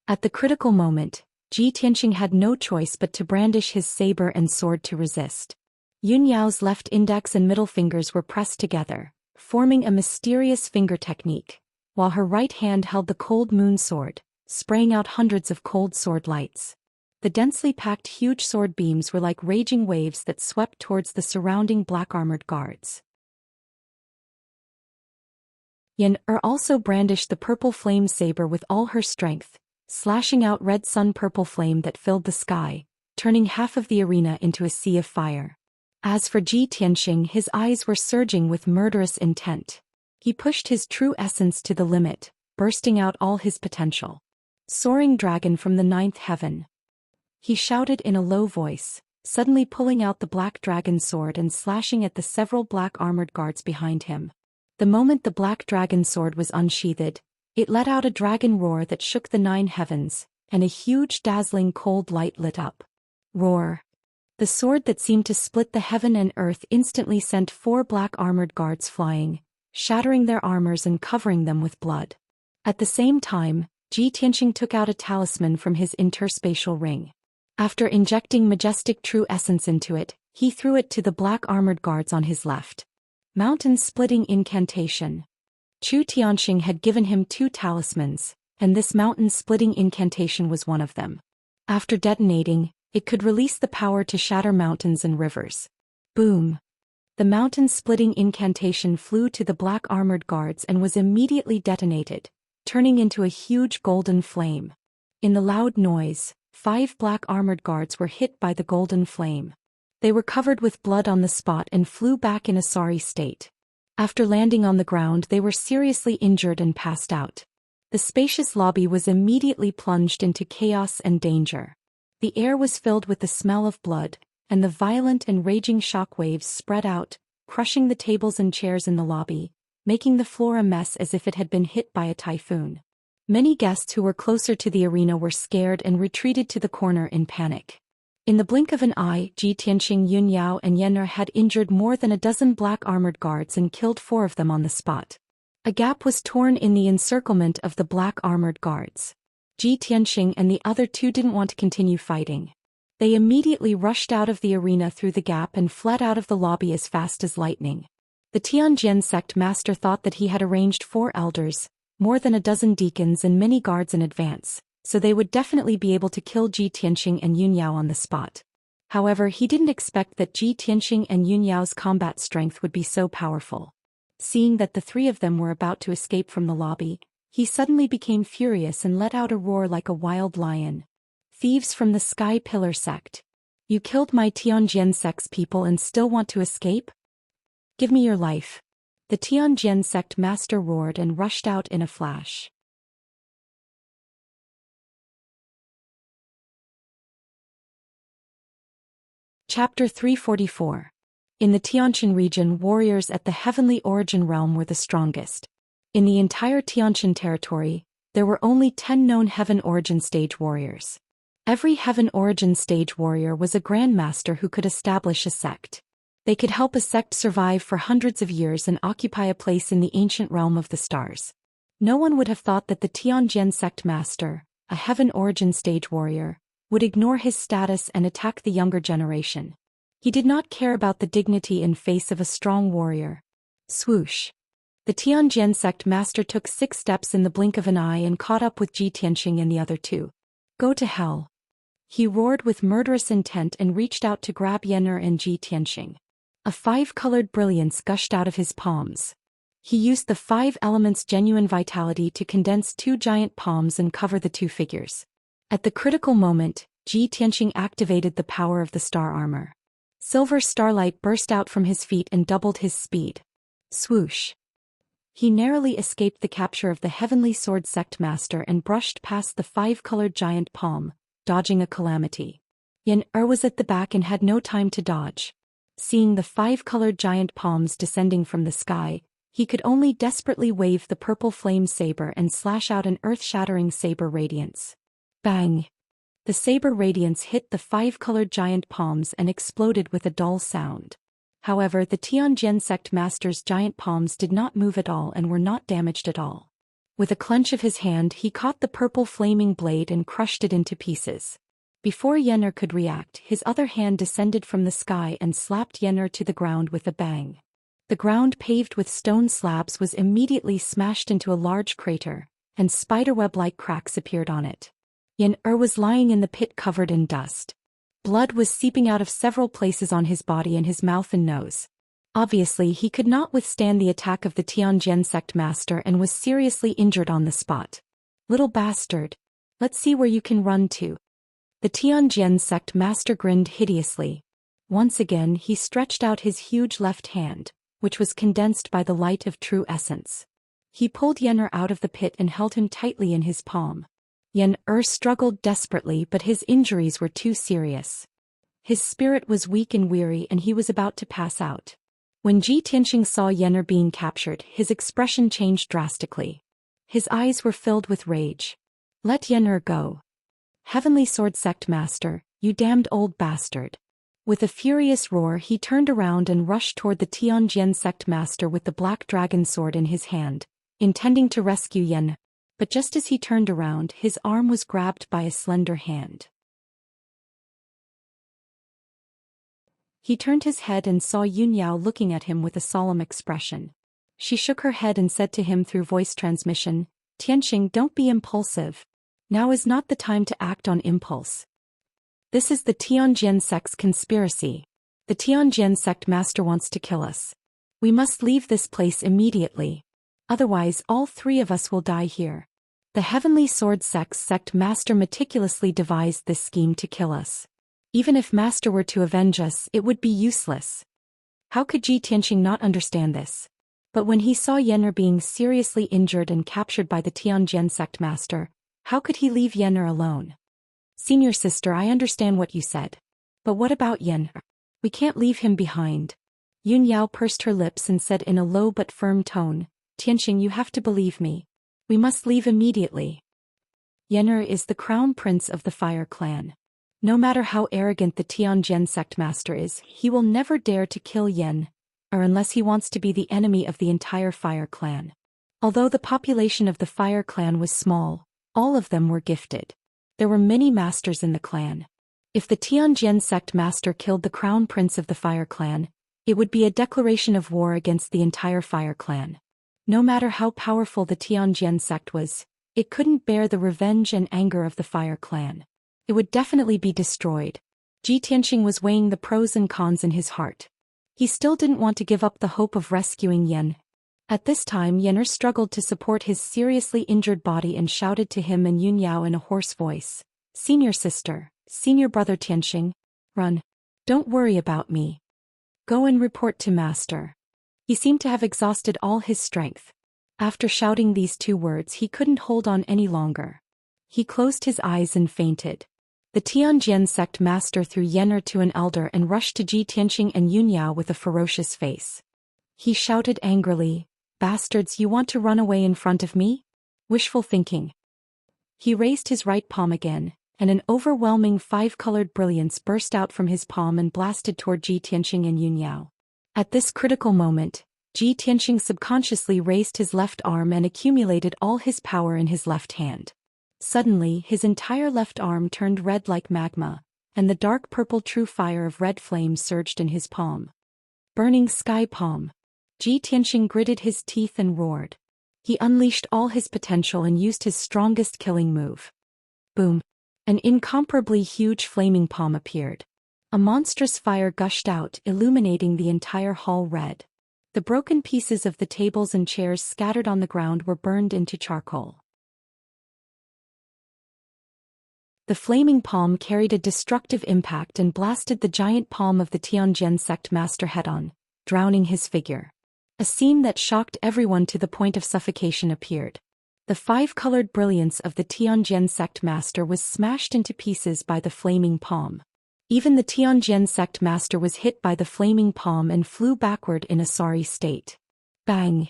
At the critical moment, Ji Tianxing had no choice but to brandish his saber and sword to resist. Yun Yao's left index and middle fingers were pressed together, forming a mysterious finger technique, while her right hand held the cold moon sword, spraying out hundreds of cold sword lights. The densely packed huge sword beams were like raging waves that swept towards the surrounding black-armored guards. Yen Er also brandished the purple flame saber with all her strength, slashing out red sun purple flame that filled the sky, turning half of the arena into a sea of fire. As for Ji Tianxing, his eyes were surging with murderous intent. He pushed his true essence to the limit, bursting out all his potential. Soaring dragon from the 9th heaven. He shouted in a low voice, suddenly pulling out the black dragon sword and slashing at the several black-armored guards behind him. The moment the black dragon sword was unsheathed, it let out a dragon roar that shook the 9 heavens, and a huge dazzling cold light lit up. Roar. The sword that seemed to split the heaven and earth instantly sent 4 black-armored guards flying, shattering their armors and covering them with blood. At the same time, Ji Tianxing took out a talisman from his interspatial ring. After injecting majestic true essence into it, he threw it to the black-armored guards on his left. Mountain-splitting incantation. Chu Tianxing had given him 2 talismans, and this mountain-splitting incantation was one of them. After detonating, it could release the power to shatter mountains and rivers. Boom! The mountain-splitting incantation flew to the black armored guards and was immediately detonated, turning into a huge golden flame. In the loud noise, 5 black armored guards were hit by the golden flame. They were covered with blood on the spot and flew back in a sorry state. After landing on the ground, they were seriously injured and passed out. The spacious lobby was immediately plunged into chaos and danger. The air was filled with the smell of blood, and the violent and raging shock waves spread out, crushing the tables and chairs in the lobby, making the floor a mess as if it had been hit by a typhoon. Many guests who were closer to the arena were scared and retreated to the corner in panic. In the blink of an eye, Ji Tianxing, Yun Yao and Yen'er had injured more than a dozen black armored guards and killed 4 of them on the spot. A gap was torn in the encirclement of the black armored guards. Ji Tianxing and the other 2 didn't want to continue fighting. They immediately rushed out of the arena through the gap and fled out of the lobby as fast as lightning. The Tianjian sect master thought that he had arranged 4 elders, more than a dozen deacons and many guards in advance, so they would definitely be able to kill Ji Tianxing and Yun Yao on the spot. However, he didn't expect that Ji Tianxing and Yun Yao's combat strength would be so powerful. Seeing that the 3 of them were about to escape from the lobby, he suddenly became furious and let out a roar like a wild lion. "Thieves from the Sky Pillar sect! You killed my Tianjian sect's people and still want to escape? Give me your life!" The Tianjian sect master roared and rushed out in a flash. Chapter 344. In the Tianqian region, warriors at the Heavenly Origin Realm were the strongest. In the entire Tianqian territory, there were only 10 known Heaven Origin Stage warriors. Every Heaven Origin Stage warrior was a grandmaster who could establish a sect. They could help a sect survive for hundreds of years and occupy a place in the ancient realm of the stars. No one would have thought that the Tianjian sect master, a Heaven Origin Stage warrior, would ignore his status and attack the younger generation. He did not care about the dignity and face of a strong warrior. Swoosh! The Tianjian sect master took 6 steps in the blink of an eye and caught up with Ji Tianxing and the other 2. "Go to hell!" He roared with murderous intent and reached out to grab Yen'er and Ji Tianxing. A 5-colored brilliance gushed out of his palms. He used the 5 elements' genuine vitality to condense 2 giant palms and cover the 2 figures. At the critical moment, Ji Tianxing activated the power of the star armor. Silver starlight burst out from his feet and doubled his speed. Swoosh! He narrowly escaped the capture of the Heavenly Sword Sect Master and brushed past the 5-colored giant palm, dodging a calamity. Yen'er was at the back and had no time to dodge. Seeing the 5-colored giant palms descending from the sky, he could only desperately wave the purple flame saber and slash out an earth-shattering saber radiance. Bang! The saber radiance hit the 5-colored giant palms and exploded with a dull sound. However, the Tianjian sect master's giant palms did not move at all and were not damaged at all. With a clench of his hand, he caught the purple flaming blade and crushed it into pieces. Before Yen'er could react, his other hand descended from the sky and slapped Yen'er to the ground with a bang. The ground paved with stone slabs was immediately smashed into a large crater, and spiderweb-like cracks appeared on it. Yen'er was lying in the pit covered in dust. Blood was seeping out of several places on his body and his mouth and nose. Obviously, he could not withstand the attack of the Tianjian sect master and was seriously injured on the spot. "Little bastard. Let's see where you can run to." The Tianjian sect master grinned hideously. Once again, he stretched out his huge left hand, which was condensed by the light of true essence. He pulled Yen'er out of the pit and held him tightly in his palm. Yen'er struggled desperately, but his injuries were too serious. His spirit was weak and weary and he was about to pass out. When Ji Tianxing saw Yen'er being captured, his expression changed drastically. His eyes were filled with rage. "Let Yen'er go. Heavenly Sword Sect Master, you damned old bastard." With a furious roar, he turned around and rushed toward the Tianjian sect master with the black dragon sword in his hand, intending to rescue Yen'er. But just as he turned around, his arm was grabbed by a slender hand. He turned his head and saw Yunyao looking at him with a solemn expression. She shook her head and said to him through voice transmission, "Tianxing, don't be impulsive. Now is not the time to act on impulse. This is the Tianjin sect's conspiracy. The Tianjin sect master wants to kill us. We must leave this place immediately. Otherwise all three of us will die here. The Heavenly Sword sect's sect master meticulously devised this scheme to kill us. Even if master were to avenge us, it would be useless." How could Ji Tianxing not understand this? But when he saw Yen'er being seriously injured and captured by the Tianjin sect master, how could he leave Yen'er alone? "Senior sister, I understand what you said. But what about Yen'er? We can't leave him behind." Yunyao pursed her lips and said in a low but firm tone, "Tianxing, you have to believe me. We must leave immediately. Yen'er is the crown prince of the Fire Clan. No matter how arrogant the Tianjin sect master is, he will never dare to kill Yen, or unless he wants to be the enemy of the entire Fire Clan." Although the population of the Fire Clan was small, all of them were gifted. There were many masters in the clan. If the Tianjin sect master killed the crown prince of the Fire Clan, it would be a declaration of war against the entire Fire Clan. No matter how powerful the Tianjin sect was, it couldn't bear the revenge and anger of the Fire Clan. It would definitely be destroyed. Ji Tianxing was weighing the pros and cons in his heart. He still didn't want to give up the hope of rescuing Yen. At this time Yen'er struggled to support his seriously injured body and shouted to him and Yunyao in a hoarse voice, "Senior sister, senior brother Tianxing, run. Don't worry about me. Go and report to master." He seemed to have exhausted all his strength. After shouting these two words he couldn't hold on any longer. He closed his eyes and fainted. The Tianjin sect master threw Yen'er to an elder and rushed to Ji Tianxing and Yunyao with a ferocious face. He shouted angrily, "Bastards, you want to run away in front of me? Wishful thinking." He raised his right palm again, and an overwhelming five-colored brilliance burst out from his palm and blasted toward Ji Tianxing and Yunyao. At this critical moment, Ji Tianxing subconsciously raised his left arm and accumulated all his power in his left hand. Suddenly his entire left arm turned red like magma, and the dark purple true fire of red flame surged in his palm. Burning sky palm. Ji Tianxing gritted his teeth and roared. He unleashed all his potential and used his strongest killing move. Boom! An incomparably huge flaming palm appeared. A monstrous fire gushed out, illuminating the entire hall red. The broken pieces of the tables and chairs scattered on the ground were burned into charcoal. The flaming palm carried a destructive impact and blasted the giant palm of the Tianjin sect master head-on, drowning his figure. A scene that shocked everyone to the point of suffocation appeared. The five-colored brilliance of the Tianjin sect master was smashed into pieces by the flaming palm. Even the Tianjin sect master was hit by the flaming palm and flew backward in a sorry state. Bang!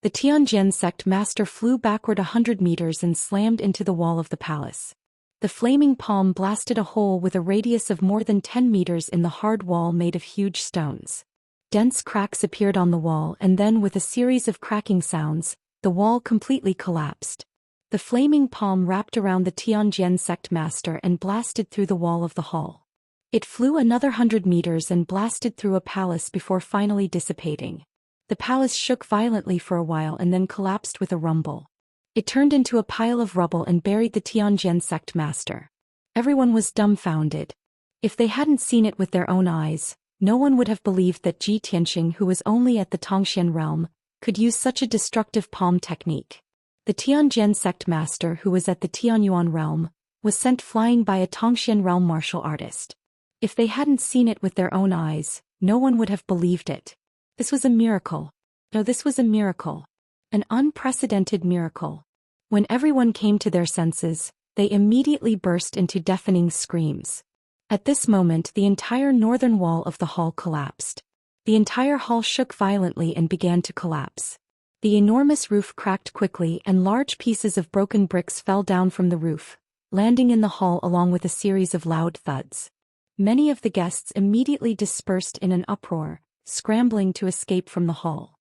The Tianjin sect master flew backward 100 meters and slammed into the wall of the palace. The flaming palm blasted a hole with a radius of more than 10 meters in the hard wall made of huge stones. Dense cracks appeared on the wall and then with a series of cracking sounds, the wall completely collapsed. The flaming palm wrapped around the Tianjin sect master and blasted through the wall of the hall. It flew another 100 meters and blasted through a palace before finally dissipating. The palace shook violently for a while and then collapsed with a rumble. It turned into a pile of rubble and buried the Tianjin sect master. Everyone was dumbfounded. If they hadn't seen it with their own eyes, no one would have believed that Ji Tianxing, who was only at the Tongxian realm, could use such a destructive palm technique. The Tianjin sect master, who was at the Tianyuan realm, was sent flying by a Tongxian realm martial artist. If they hadn't seen it with their own eyes, no one would have believed it. This was a miracle. No, this was a miracle. An unprecedented miracle. When everyone came to their senses, they immediately burst into deafening screams. At this moment the entire northern wall of the hall collapsed. The entire hall shook violently and began to collapse. The enormous roof cracked quickly and large pieces of broken bricks fell down from the roof, landing in the hall along with a series of loud thuds. Many of the guests immediately dispersed in an uproar, scrambling to escape from the hall.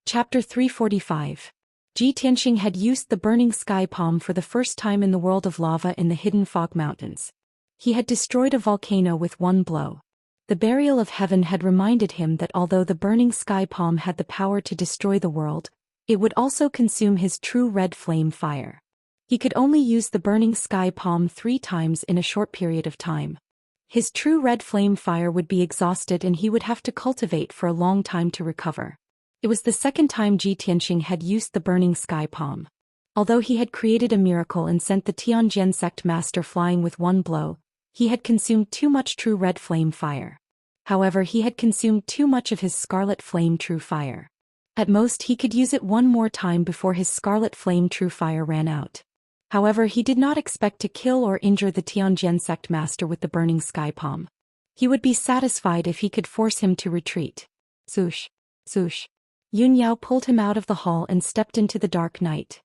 Chapter 345. Ji Tianxing had used the burning sky palm for the first time in the world of lava in the hidden fog mountains. He had destroyed a volcano with one blow. The burial of heaven had reminded him that although the burning sky palm had the power to destroy the world, it would also consume his true red flame fire. He could only use the burning sky palm 3 times in a short period of time. His true red flame fire would be exhausted and he would have to cultivate for a long time to recover. It was the second time Ji Tianxing had used the burning sky palm. Although he had created a miracle and sent the Tianjin sect master flying with one blow, he had consumed too much true red flame fire. However, he had consumed too much of his scarlet flame true fire. At most he could use it one more time before his scarlet flame true fire ran out. However, he did not expect to kill or injure the Tianjin sect master with the burning sky palm. He would be satisfied if he could force him to retreat. Swoosh, swoosh. Yun Yao pulled him out of the hall and stepped into the dark night.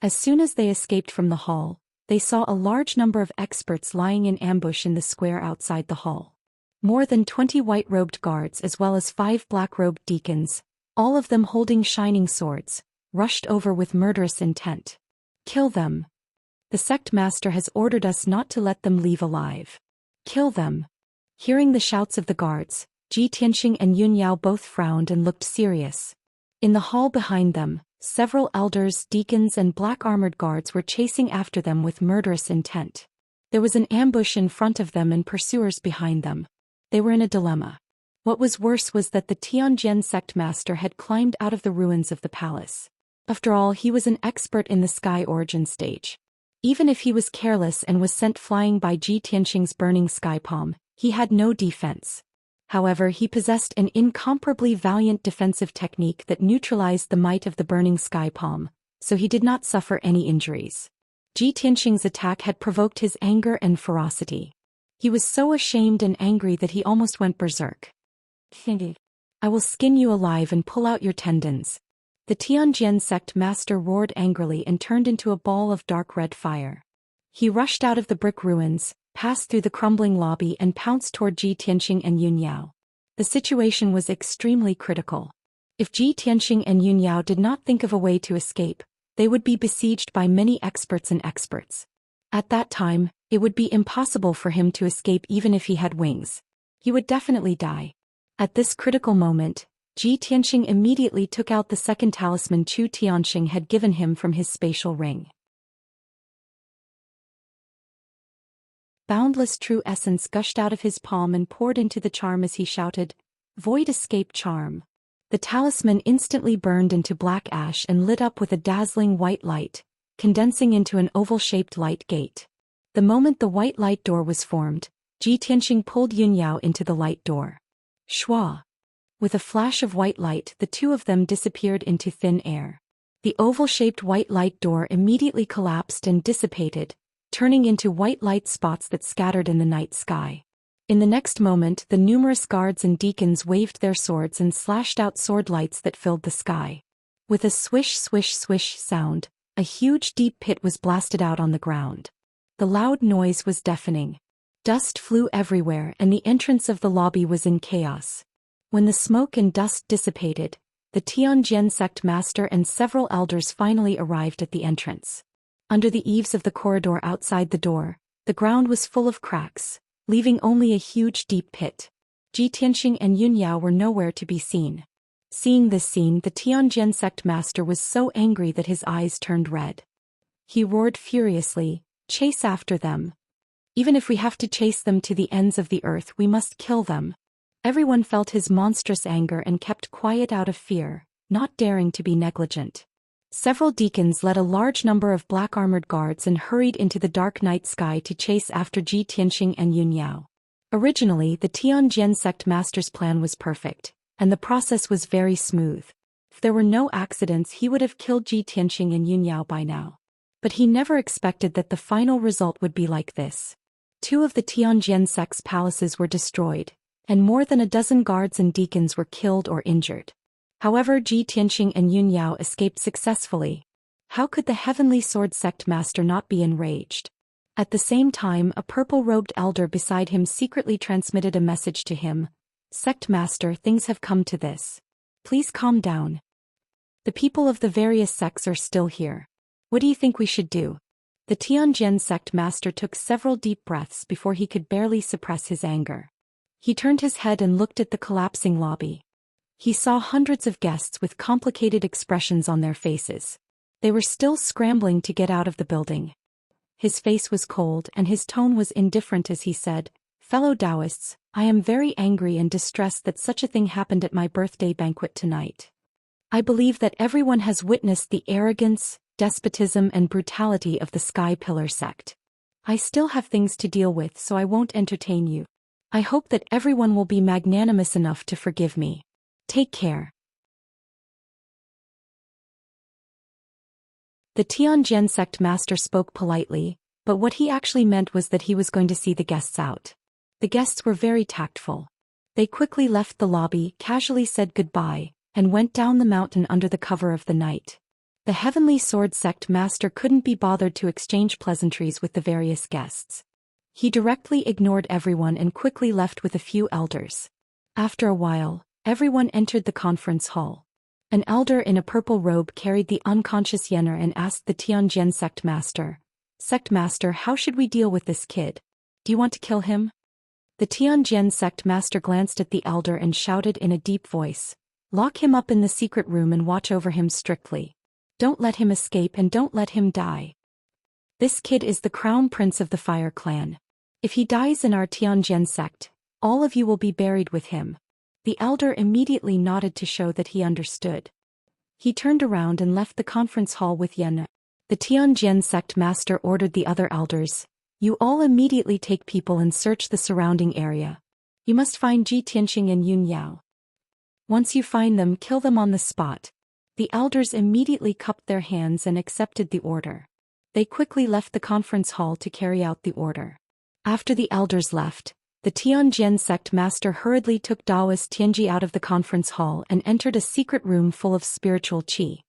As soon as they escaped from the hall, they saw a large number of experts lying in ambush in the square outside the hall. More than 20 white-robed guards as well as 5 black-robed deacons, all of them holding shining swords, rushed over with murderous intent. Kill them. The sect master has ordered us not to let them leave alive. Kill them. Hearing the shouts of the guards, Ji Tianxing and Yun Yao both frowned and looked serious. In the hall behind them, several elders, deacons and black-armored guards were chasing after them with murderous intent. There was an ambush in front of them and pursuers behind them. They were in a dilemma. What was worse was that the Tianjin sect master had climbed out of the ruins of the palace. After all, he was an expert in the sky origin stage. Even if he was careless and was sent flying by Ji Tianxing's burning sky palm, he had no defense. However, he possessed an incomparably valiant defensive technique that neutralized the might of the burning sky palm, so he did not suffer any injuries. Ji Tianxing's attack had provoked his anger and ferocity. He was so ashamed and angry that he almost went berserk. I will skin you alive and pull out your tendons. The Tianjin sect master roared angrily and turned into a ball of dark red fire. He rushed out of the brick ruins, passed through the crumbling lobby and pounced toward Ji Tianxing and Yun Yao. The situation was extremely critical. If Ji Tianxing and Yun Yao did not think of a way to escape, they would be besieged by many experts and experts. At that time, it would be impossible for him to escape even if he had wings. He would definitely die. At this critical moment, Ji Tianxing immediately took out the second talisman Chu Tianxing had given him from his spatial ring. Boundless true essence gushed out of his palm and poured into the charm as he shouted, "Void escape charm." The talisman instantly burned into black ash and lit up with a dazzling white light, condensing into an oval-shaped light gate. The moment the white light door was formed, Ji Tianxing pulled Yun Yao into the light door. Shwa! With a flash of white light, the two of them disappeared into thin air. The oval-shaped white light door immediately collapsed and dissipated, turning into white light spots that scattered in the night sky. In the next moment, the numerous guards and deacons waved their swords and slashed out sword lights that filled the sky. With a swish swish swish sound, a huge deep pit was blasted out on the ground. The loud noise was deafening. Dust flew everywhere and the entrance of the lobby was in chaos. When the smoke and dust dissipated, the Tianjin sect master and several elders finally arrived at the entrance. Under the eaves of the corridor outside the door, the ground was full of cracks, leaving only a huge deep pit. Ji Tianxing and Yun Yao were nowhere to be seen. Seeing this scene, the Tianjin sect master was so angry that his eyes turned red. He roared furiously, "Chase after them. Even if we have to chase them to the ends of the earth, we must kill them." Everyone felt his monstrous anger and kept quiet out of fear, not daring to be negligent. Several deacons led a large number of black-armored guards and hurried into the dark night sky to chase after Ji Tianxing and Yun Yao. Originally, the Tianjin sect master's plan was perfect, and the process was very smooth. If there were no accidents, he would have killed Ji Tianxing and Yun Yao by now. But he never expected that the final result would be like this. 2 of the Tianjin sect's palaces were destroyed, and more than a dozen guards and deacons were killed or injured. However, Ji Tianxing and Yun Yao escaped successfully. How could the Heavenly Sword sect master not be enraged? At the same time, a purple-robed elder beside him secretly transmitted a message to him. "Sect master, things have come to this. Please calm down. The people of the various sects are still here. What do you think we should do? The Tianjin sect master took several deep breaths before he could barely suppress his anger. He turned his head and looked at the collapsing lobby. He saw hundreds of guests with complicated expressions on their faces. They were still scrambling to get out of the building. His face was cold and his tone was indifferent as he said, "Fellow Daoists, I am very angry and distressed that such a thing happened at my birthday banquet tonight. I believe that everyone has witnessed the arrogance, despotism and brutality of the Sky Pillar sect. I still have things to deal with, so I won't entertain you. I hope that everyone will be magnanimous enough to forgive me. Take care." The Tianjin sect master spoke politely, but what he actually meant was that he was going to see the guests out. The guests were very tactful. They quickly left the lobby, casually said goodbye, and went down the mountain under the cover of the night. The Heavenly Sword sect master couldn't be bothered to exchange pleasantries with the various guests. He directly ignored everyone and quickly left with a few elders. After a while, everyone entered the conference hall. An elder in a purple robe carried the unconscious Yener and asked the Tianjin sect master, "Sect master, how should we deal with this kid? Do you want to kill him?" The Tianjin sect master glanced at the elder and shouted in a deep voice, "Lock him up in the secret room and watch over him strictly. Don't let him escape and don't let him die. This kid is the crown prince of the Fire Clan. If he dies in our Tianjin sect, all of you will be buried with him." The elder immediately nodded to show that he understood. He turned around and left the conference hall with Yen. The Tianjin sect master ordered the other elders, "You all immediately take people and search the surrounding area. You must find Ji Tianxing and Yun Yao. Once you find them, kill them on the spot." The elders immediately cupped their hands and accepted the order. They quickly left the conference hall to carry out the order. After the elders left, the Tianjin sect master hurriedly took Daoist Tianji out of the conference hall and entered a secret room full of spiritual qi.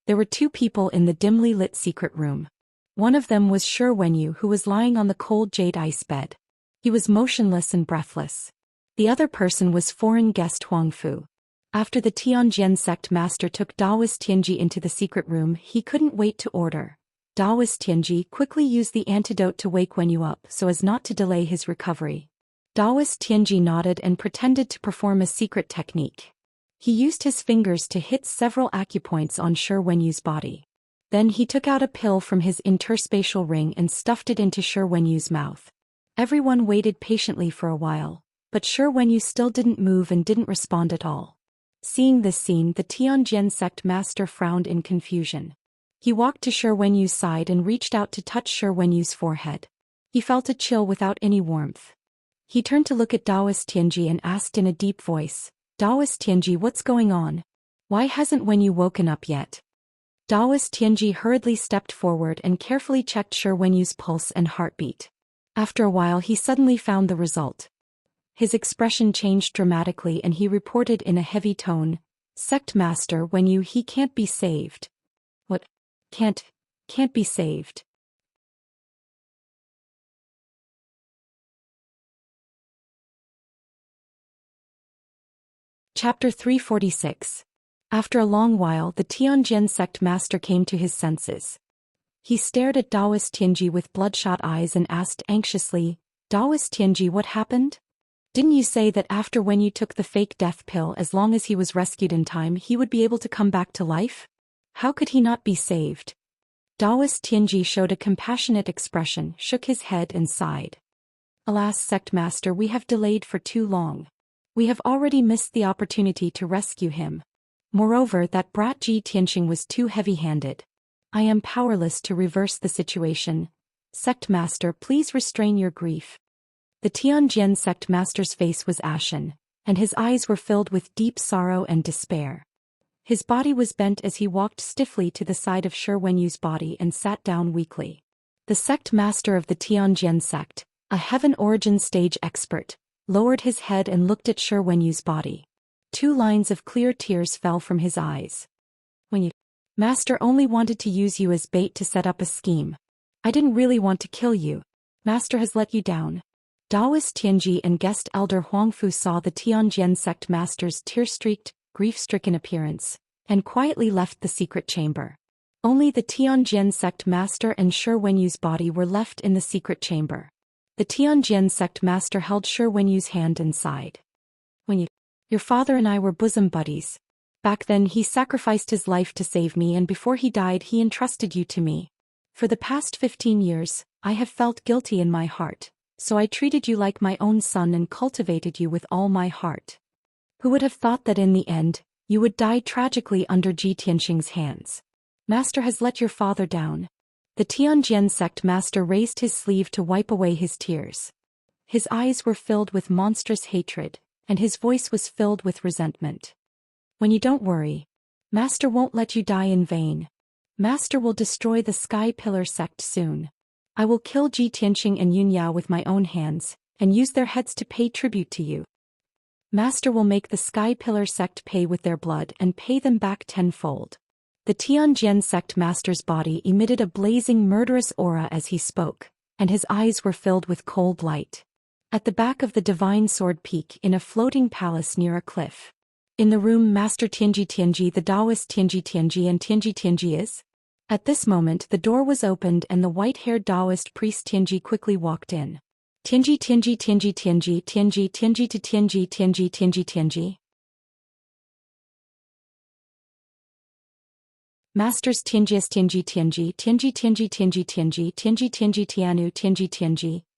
There were two people in the dimly lit secret room. One of them was Shi Wenyu, who was lying on the cold jade ice bed. He was motionless and breathless. The other person was foreign guest Huang Fu. After the Tianjin sect master took Daoist Tianji into the secret room, he couldn't wait to order. Daoist Tianji, quickly use the antidote to wake Wenyu up so as not to delay his recovery. Daoist Tianji nodded and pretended to perform a secret technique. He used his fingers to hit several acupoints on Shi Wenyu's body. Then he took out a pill from his interspatial ring and stuffed it into Shi Wenyu's mouth. Everyone waited patiently for a while, but Shi Wenyu still didn't move and didn't respond at all. Seeing this scene, the Tianjin sect master frowned in confusion. He walked to Shi Wenyu's side and reached out to touch Shi Wenyu's forehead. He felt a chill without any warmth. He turned to look at Daoist Tianji and asked in a deep voice, "Daoist Tianji, what's going on? Why hasn't Wenyu woken up yet?" Daoist Tianji hurriedly stepped forward and carefully checked Shi Wenyu's pulse and heartbeat. After a while he suddenly found the result. His expression changed dramatically and he reported in a heavy tone, "Sect Master Wenyu, he can't be saved." "What? Can't be saved?" Chapter 346. After a long while, the Tianjin sect master came to his senses. He stared at Daoist Tianji with bloodshot eyes and asked anxiously, "Daoist Tianji, what happened? Didn't you say that after when you took the fake death pill, as long as he was rescued in time, he would be able to come back to life? How could he not be saved?" Daoist Tianji showed a compassionate expression, shook his head and sighed. "Alas, sect master, we have delayed for too long. We have already missed the opportunity to rescue him. Moreover, that brat Ji Tianxing was too heavy-handed. I am powerless to reverse the situation. Sect master, please restrain your grief." The Tianjin sect master's face was ashen, and his eyes were filled with deep sorrow and despair. His body was bent as he walked stiffly to the side of Shi Wenyu's body and sat down weakly. The sect master of the Tianjin sect, a heaven origin stage expert, lowered his head and looked at Shi Wenyu's body. 2 lines of clear tears fell from his eyes. "Wenyu, Master only wanted to use you as bait to set up a scheme. I didn't really want to kill you. Master has let you down." Daoist Tianji and guest elder Huang Fu saw the Tianjin sect master's tear-streaked, grief-stricken appearance, and quietly left the secret chamber. Only the Tianjin sect master and Shi Wenyu's body were left in the secret chamber. The Tianjin sect master held Shi Wenyu's hand and sighed. Your father and I were bosom buddies. Back then he sacrificed his life to save me, and before he died he entrusted you to me. For the past 15 years, I have felt guilty in my heart, so I treated you like my own son and cultivated you with all my heart. Who would have thought that in the end, you would die tragically under Ji Tianxing's hands? Master has let your father down. The Tianjin sect master raised his sleeve to wipe away his tears. His eyes were filled with monstrous hatred, and his voice was filled with resentment. When you don't worry, Master won't let you die in vain. Master will destroy the Sky Pillar sect soon. I will kill Ji Tianxing and Yunyao with my own hands, and use their heads to pay tribute to you. Master will make the Sky Pillar sect pay with their blood and pay them back tenfold. The Tianjin sect master's body emitted a blazing murderous aura as he spoke, and his eyes were filled with cold light. At the back of the Divine Sword Peak in a floating palace near a cliff. In the room Master Tianji, the Daoist Tianji and Tianji is. At this moment the door was opened and the white-haired Daoist priest Tianji quickly walked in. Tianji. Masters Tianji Tianu.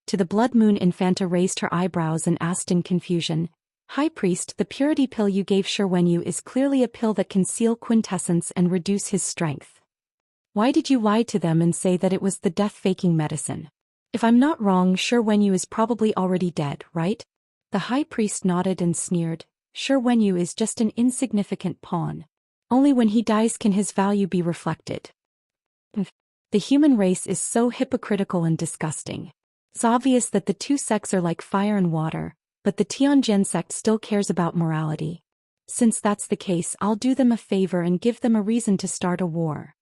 To the Blood Moon Infanta raised her eyebrows and asked in confusion, High Priest, the purity pill you gave Shi Wenyu is clearly a pill that can seal quintessence and reduce his strength. Why did you lie to them and say that it was the death-faking medicine? If I'm not wrong, Shi Wenyu is probably already dead, right? The High Priest nodded and sneered. Shi Wenyu is just an insignificant pawn. Only when he dies can his value be reflected. The human race is so hypocritical and disgusting. It's obvious that the two sects are like fire and water, but the Tianjin sect still cares about morality. Since that's the case, I'll do them a favor and give them a reason to start a war.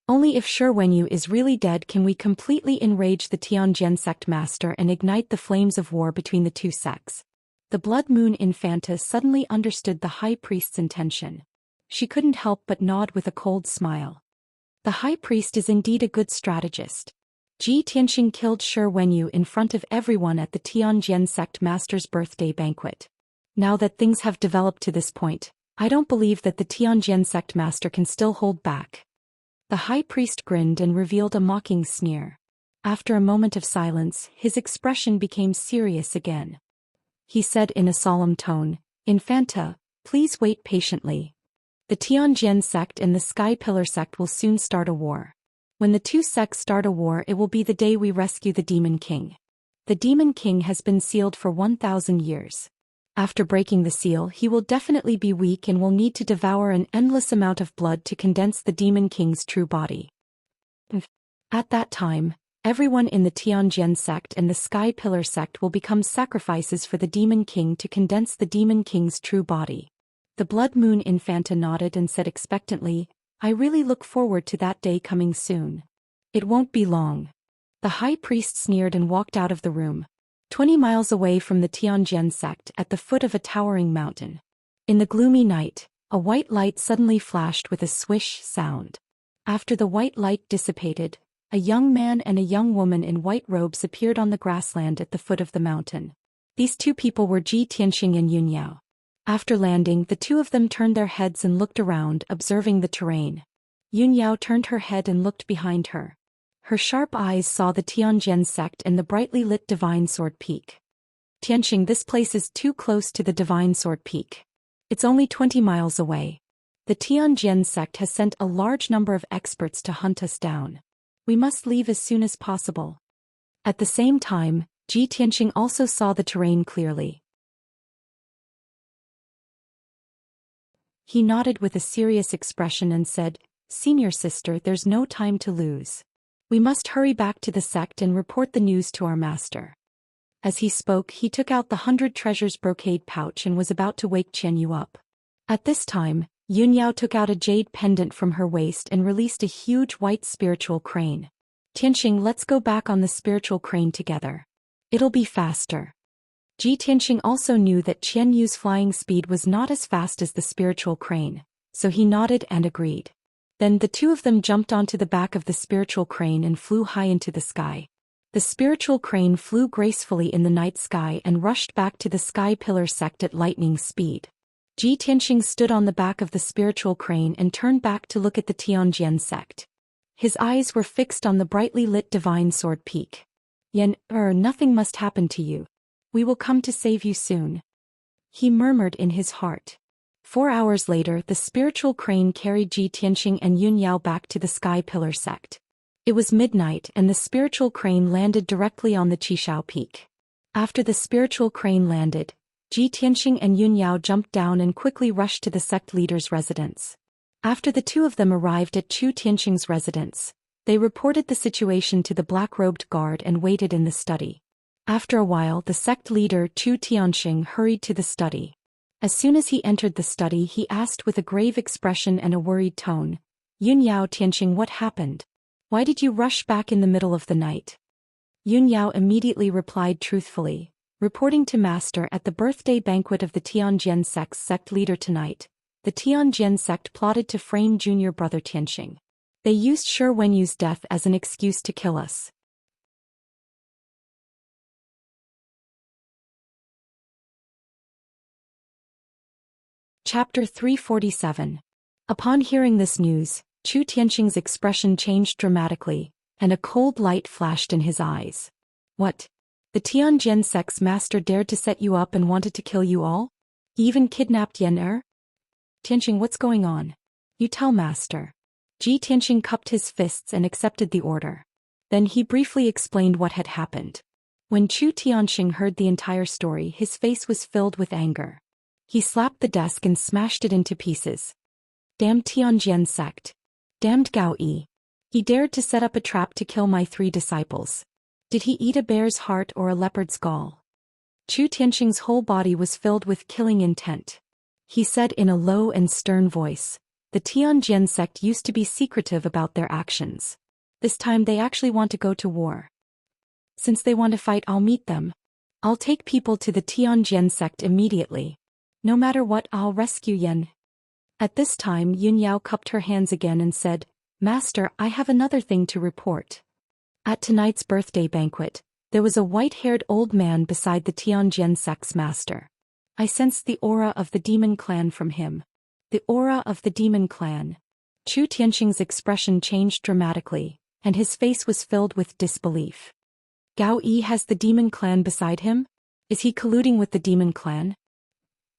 Only if Shi Wenyu is really dead can we completely enrage the Tianjin sect master and ignite the flames of war between the two sects. The Blood Moon Infanta suddenly understood the High Priest's intention. She couldn't help but nod with a cold smile. The High Priest is indeed a good strategist. Ji Tianxing killed Shi Wenyu in front of everyone at the Tianjin sect master's birthday banquet. Now that things have developed to this point, I don't believe that the Tianjin sect master can still hold back. The High Priest grinned and revealed a mocking sneer. After a moment of silence, his expression became serious again. He said in a solemn tone, Infanta, please wait patiently. The Tianjin sect and the Sky Pillar sect will soon start a war. When the two sects start a war, it will be the day we rescue the Demon King. The Demon King has been sealed for 1,000 years. After breaking the seal, he will definitely be weak and will need to devour an endless amount of blood to condense the Demon King's true body. At that time, everyone in the Tianjin sect and the Sky Pillar sect will become sacrifices for the Demon King to condense the Demon King's true body. The Blood Moon Infanta nodded and said expectantly, I really look forward to that day coming soon. It won't be long. The High Priest sneered and walked out of the room. 20 miles away from the Tianjin sect at the foot of a towering mountain. In the gloomy night, a white light suddenly flashed with a swish sound. After the white light dissipated, a young man and a young woman in white robes appeared on the grassland at the foot of the mountain. These two people were Ji Tianxing and Yunyao. After landing, the two of them turned their heads and looked around, observing the terrain. Yunyao turned her head and looked behind her. Her sharp eyes saw the Tianjin sect and the brightly lit Divine Sword Peak. Tianxing, this place is too close to the Divine Sword Peak. It's only 20 miles away. The Tianjin sect has sent a large number of experts to hunt us down. We must leave as soon as possible. At the same time, Ji Tianxing also saw the terrain clearly. He nodded with a serious expression and said, Senior sister, there's no time to lose. We must hurry back to the sect and report the news to our master. As he spoke, he took out the 100 treasures brocade pouch and was about to wake Qian Yu up. At this time, Yunyao took out a jade pendant from her waist and released a huge white spiritual crane. Tianxing, let's go back on the spiritual crane together. It'll be faster. Ji Tianxing also knew that Qian Yu's flying speed was not as fast as the spiritual crane, so he nodded and agreed. Then the two of them jumped onto the back of the spiritual crane and flew high into the sky. The spiritual crane flew gracefully in the night sky and rushed back to the sky pillar sect at lightning speed. Ji Tianxing stood on the back of the spiritual crane and turned back to look at the Tianjian sect. His eyes were fixed on the brightly lit divine sword peak. Nothing must happen to you. We will come to save you soon, he murmured in his heart. 4 hours later, the spiritual crane carried Ji Tianxing and Yun Yao back to the sky pillar sect. It was midnight and the spiritual crane landed directly on the Qishao peak. After the spiritual crane landed, Ji Tianxing and Yun Yao jumped down and quickly rushed to the sect leader's residence. After the two of them arrived at Chu Tianxing's residence, they reported the situation to the black-robed guard and waited in the study. After a while, the sect leader Chu Tianxing hurried to the study. As soon as he entered the study, he asked with a grave expression and a worried tone, "Yun Yao, Tianxing, what happened? Why did you rush back in the middle of the night?" Yun Yao immediately replied truthfully, reporting to Master at the birthday banquet of the Tianjian sect's sect leader tonight. The Tianjian sect plotted to frame junior brother Tianxing. They used Shi Wenyu's death as an excuse to kill us. Chapter 347. Upon hearing this news, Chu Tianxing's expression changed dramatically, and a cold light flashed in his eyes. What? The Tianjian sect's master dared to set you up and wanted to kill you all? He even kidnapped Yan. Tianxing, what's going on? You tell master. Ji Tianxing cupped his fists and accepted the order. Then he briefly explained what had happened. When Chu Tianxing heard the entire story, his face was filled with anger. He slapped the desk and smashed it into pieces. Damned Tianjian sect. Damned Gao Yi. He dared to set up a trap to kill my 3 disciples. Did he eat a bear's heart or a leopard's gall? Chu Tianxing's whole body was filled with killing intent. He said in a low and stern voice, "The Tianjian sect used to be secretive about their actions. This time they actually want to go to war. Since they want to fight, I'll meet them. I'll take people to the Tianjian sect immediately. No matter what, I'll rescue Yan." At this time, Yun Yao cupped her hands again and said, "Master, I have another thing to report." At tonight's birthday banquet, there was a white-haired old man beside the Tianjian sect's master. I sensed the aura of the demon clan from him. The aura of the demon clan. Chu Tianxing's expression changed dramatically, and his face was filled with disbelief. Gao Yi has the demon clan beside him? Is he colluding with the demon clan?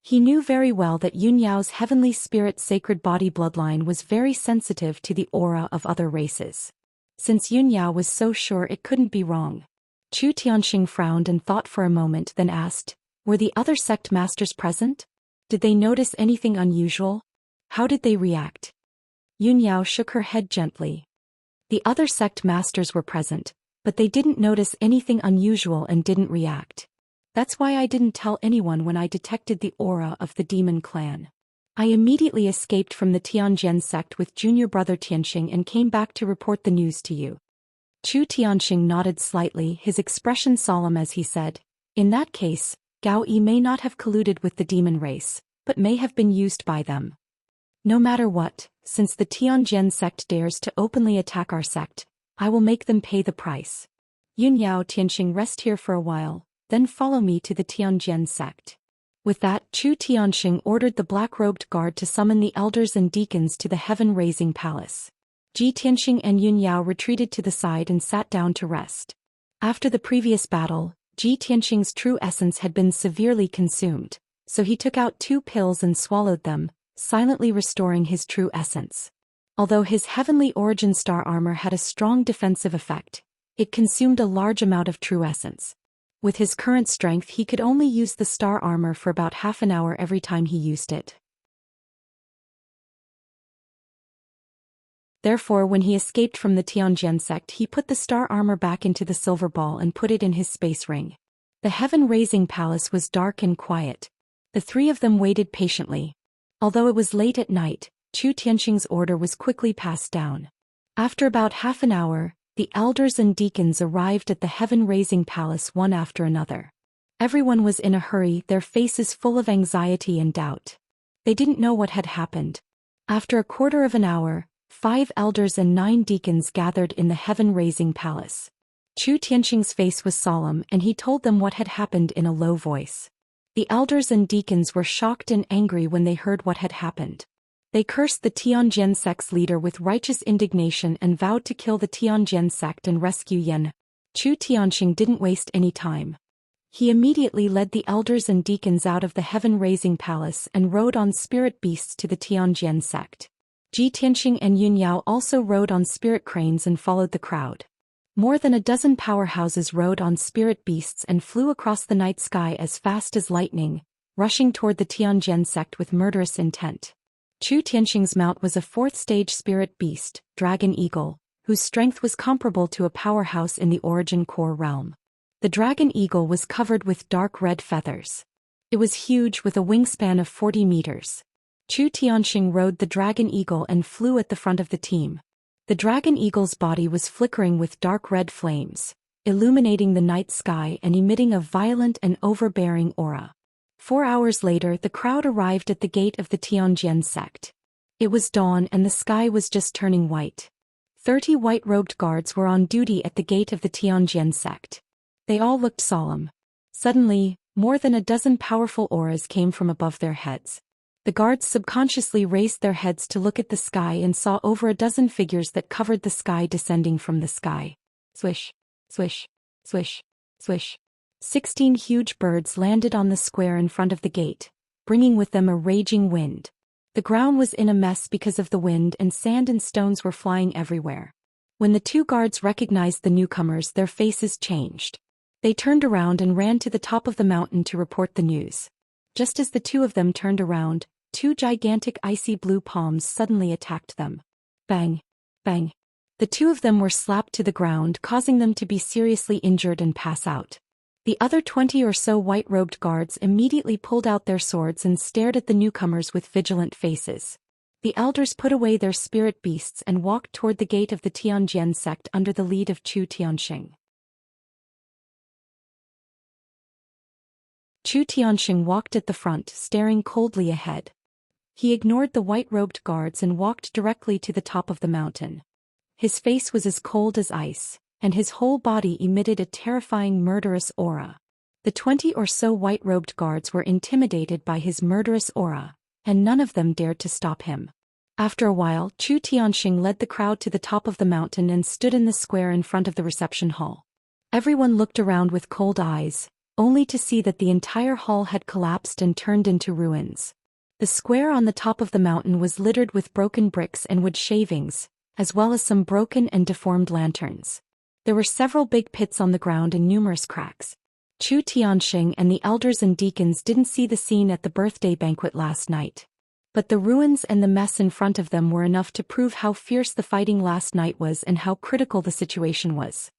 He knew very well that Yun Yao's heavenly spirit sacred body bloodline was very sensitive to the aura of other races. Since Yun Yao was so sure, it couldn't be wrong. Chu Tianxing frowned and thought for a moment, then asked, "Were the other sect masters present? Did they notice anything unusual? How did they react?" Yun Yao shook her head gently. The other sect masters were present, but they didn't notice anything unusual and didn't react. That's why I didn't tell anyone when I detected the aura of the demon clan. I immediately escaped from the Tianjian sect with junior brother Tianxing and came back to report the news to you. Chu Tianxing nodded slightly, his expression solemn as he said, "In that case, Gao Yi may not have colluded with the demon race, but may have been used by them. No matter what, since the Tianjian sect dares to openly attack our sect, I will make them pay the price. Yun Yao, Tianxing, rest here for a while, then follow me to the Tianjian sect." With that, Chu Tianxing ordered the black-robed guard to summon the elders and deacons to the heaven-raising palace. Ji Tianxing and Yun Yao retreated to the side and sat down to rest. After the previous battle, Ji Tianxing's true essence had been severely consumed, so he took out 2 pills and swallowed them, silently restoring his true essence. Although his heavenly origin star armor had a strong defensive effect, it consumed a large amount of true essence. With his current strength, he could only use the star armor for about half an hour every time he used it. Therefore, when he escaped from the Tianjian sect, he put the star armor back into the silver ball and put it in his space ring. The heaven-raising palace was dark and quiet. The 3 of them waited patiently. Although it was late at night, Chu Tianxing's order was quickly passed down. After about half an hour, the elders and deacons arrived at the heaven-raising palace one after another. Everyone was in a hurry, their faces full of anxiety and doubt. They didn't know what had happened. After a quarter of an hour, 5 elders and 9 deacons gathered in the heaven-raising palace. Chu Tianxing's face was solemn and he told them what had happened in a low voice. The elders and deacons were shocked and angry when they heard what had happened. They cursed the Tianjian sect's leader with righteous indignation and vowed to kill the Tianjian sect and rescue Yan. Chu Tianxing didn't waste any time. He immediately led the elders and deacons out of the heaven-raising palace and rode on spirit beasts to the Tianjian sect. Ji Tianxing and Yun Yao also rode on spirit cranes and followed the crowd. More than a dozen powerhouses rode on spirit beasts and flew across the night sky as fast as lightning, rushing toward the Tianjian sect with murderous intent. Chu Tianxing's mount was a 4th-stage spirit beast, Dragon Eagle, whose strength was comparable to a powerhouse in the Origin Core realm. The Dragon Eagle was covered with dark red feathers. It was huge with a wingspan of 40 meters. Chu Tianxing rode the Dragon Eagle and flew at the front of the team. The Dragon Eagle's body was flickering with dark red flames, illuminating the night sky and emitting a violent and overbearing aura. 4 hours later, the crowd arrived at the gate of the Tianjian sect. It was dawn and the sky was just turning white. 30 white-robed guards were on duty at the gate of the Tianjian sect. They all looked solemn. Suddenly, more than a dozen powerful auras came from above their heads. The guards subconsciously raised their heads to look at the sky and saw over a dozen figures that covered the sky descending from the sky. Swish, swish, swish, swish. 16 huge birds landed on the square in front of the gate, bringing with them a raging wind. The ground was in a mess because of the wind and sand and stones were flying everywhere. When the 2 guards recognized the newcomers, their faces changed. They turned around and ran to the top of the mountain to report the news. Just as the 2 of them turned around, 2 gigantic icy blue palms suddenly attacked them. Bang! Bang! The 2 of them were slapped to the ground, causing them to be seriously injured and pass out. The other 20 or so white-robed guards immediately pulled out their swords and stared at the newcomers with vigilant faces. The elders put away their spirit beasts and walked toward the gate of the Tianjian sect under the lead of Chu Tianxing. Chu Tianxing walked at the front, staring coldly ahead. He ignored the white-robed guards and walked directly to the top of the mountain. His face was as cold as ice, and his whole body emitted a terrifying murderous aura. The 20 or so white-robed guards were intimidated by his murderous aura, and none of them dared to stop him. After a while, Chu Tianxing led the crowd to the top of the mountain and stood in the square in front of the reception hall. Everyone looked around with cold eyes, only to see that the entire hall had collapsed and turned into ruins. The square on the top of the mountain was littered with broken bricks and wood shavings, as well as some broken and deformed lanterns. There were several big pits on the ground and numerous cracks. Chu Tianxing and the elders and deacons didn't see the scene at the birthday banquet last night. But the ruins and the mess in front of them were enough to prove how fierce the fighting last night was and how critical the situation was.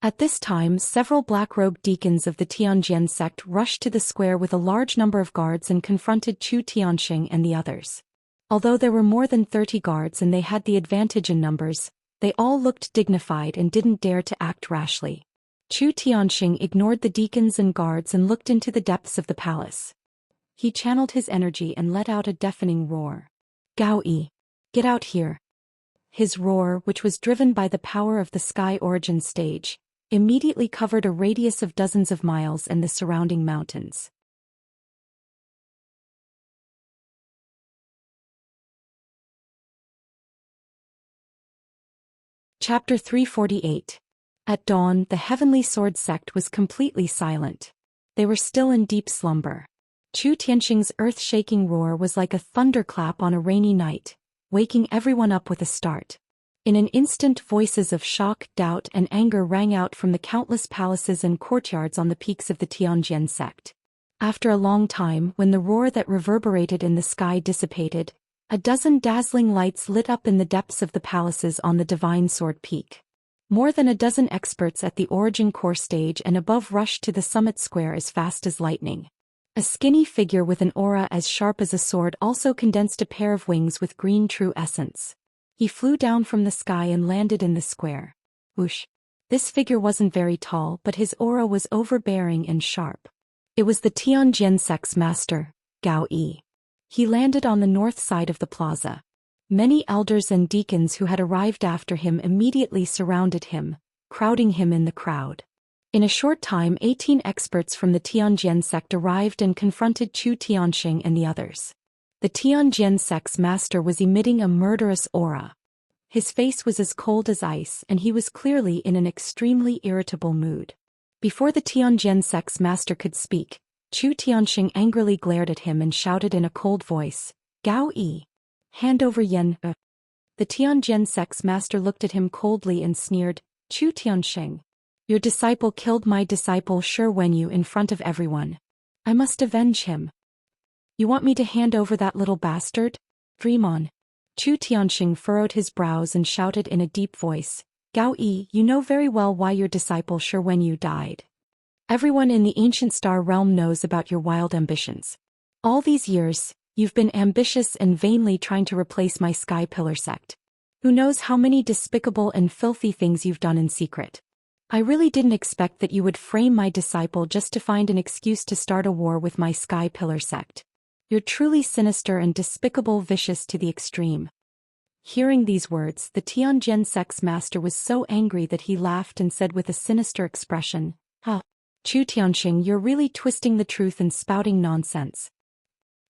At this time, several black-robed deacons of the Tianjian sect rushed to the square with a large number of guards and confronted Chu Tianxing and the others. Although there were more than 30 guards and they had the advantage in numbers, they all looked dignified and didn't dare to act rashly. Chu Tianxing ignored the deacons and guards and looked into the depths of the palace. He channeled his energy and let out a deafening roar. "Gao Yi! Get out here!" His roar, which was driven by the power of the Sky Origin stage, immediately covered a radius of dozens of miles and the surrounding mountains. Chapter 348. At dawn, the Heavenly Sword sect was completely silent. They were still in deep slumber. Chu Tianxing's earth-shaking roar was like a thunderclap on a rainy night, waking everyone up with a start. In an instant, voices of shock, doubt, and anger rang out from the countless palaces and courtyards on the peaks of the Tianjian sect. After a long time, when the roar that reverberated in the sky dissipated, a dozen dazzling lights lit up in the depths of the palaces on the Divine Sword Peak. More than a dozen experts at the Origin Core stage and above rushed to the summit square as fast as lightning. A skinny figure with an aura as sharp as a sword also condensed a pair of wings with green true essence. He flew down from the sky and landed in the square. Whoosh! This figure wasn't very tall, but his aura was overbearing and sharp. It was the Tianjian sect's master, Gao Yi. He landed on the north side of the plaza. Many elders and deacons who had arrived after him immediately surrounded him, crowding him in the crowd. In a short time 18 experts from the Tianjian sect arrived and confronted Chu Tianxing and the others. The Tianjian sect's master was emitting a murderous aura. His face was as cold as ice and he was clearly in an extremely irritable mood. Before the Tianjian sect's master could speak, Chu Tianxing angrily glared at him and shouted in a cold voice, "Gao Yi! Hand over Yen." The Tianjian sect's master looked at him coldly and sneered, "Chu Tianxing, your disciple killed my disciple Shi Wenyu in front of everyone. I must avenge him. You want me to hand over that little bastard? Dream on." Chu Tianxing furrowed his brows and shouted in a deep voice, "Gao Yi, you know very well why your disciple Shi Wenyu died. Everyone in the ancient star realm knows about your wild ambitions. All these years, you've been ambitious and vainly trying to replace my Sky Pillar sect. Who knows how many despicable and filthy things you've done in secret. I really didn't expect that you would frame my disciple just to find an excuse to start a war with my Sky Pillar sect. You're truly sinister and despicable, vicious to the extreme." Hearing these words, the Tianjian sect's master was so angry that he laughed and said with a sinister expression, "Ha! Chu Tianxing, you're really twisting the truth and spouting nonsense.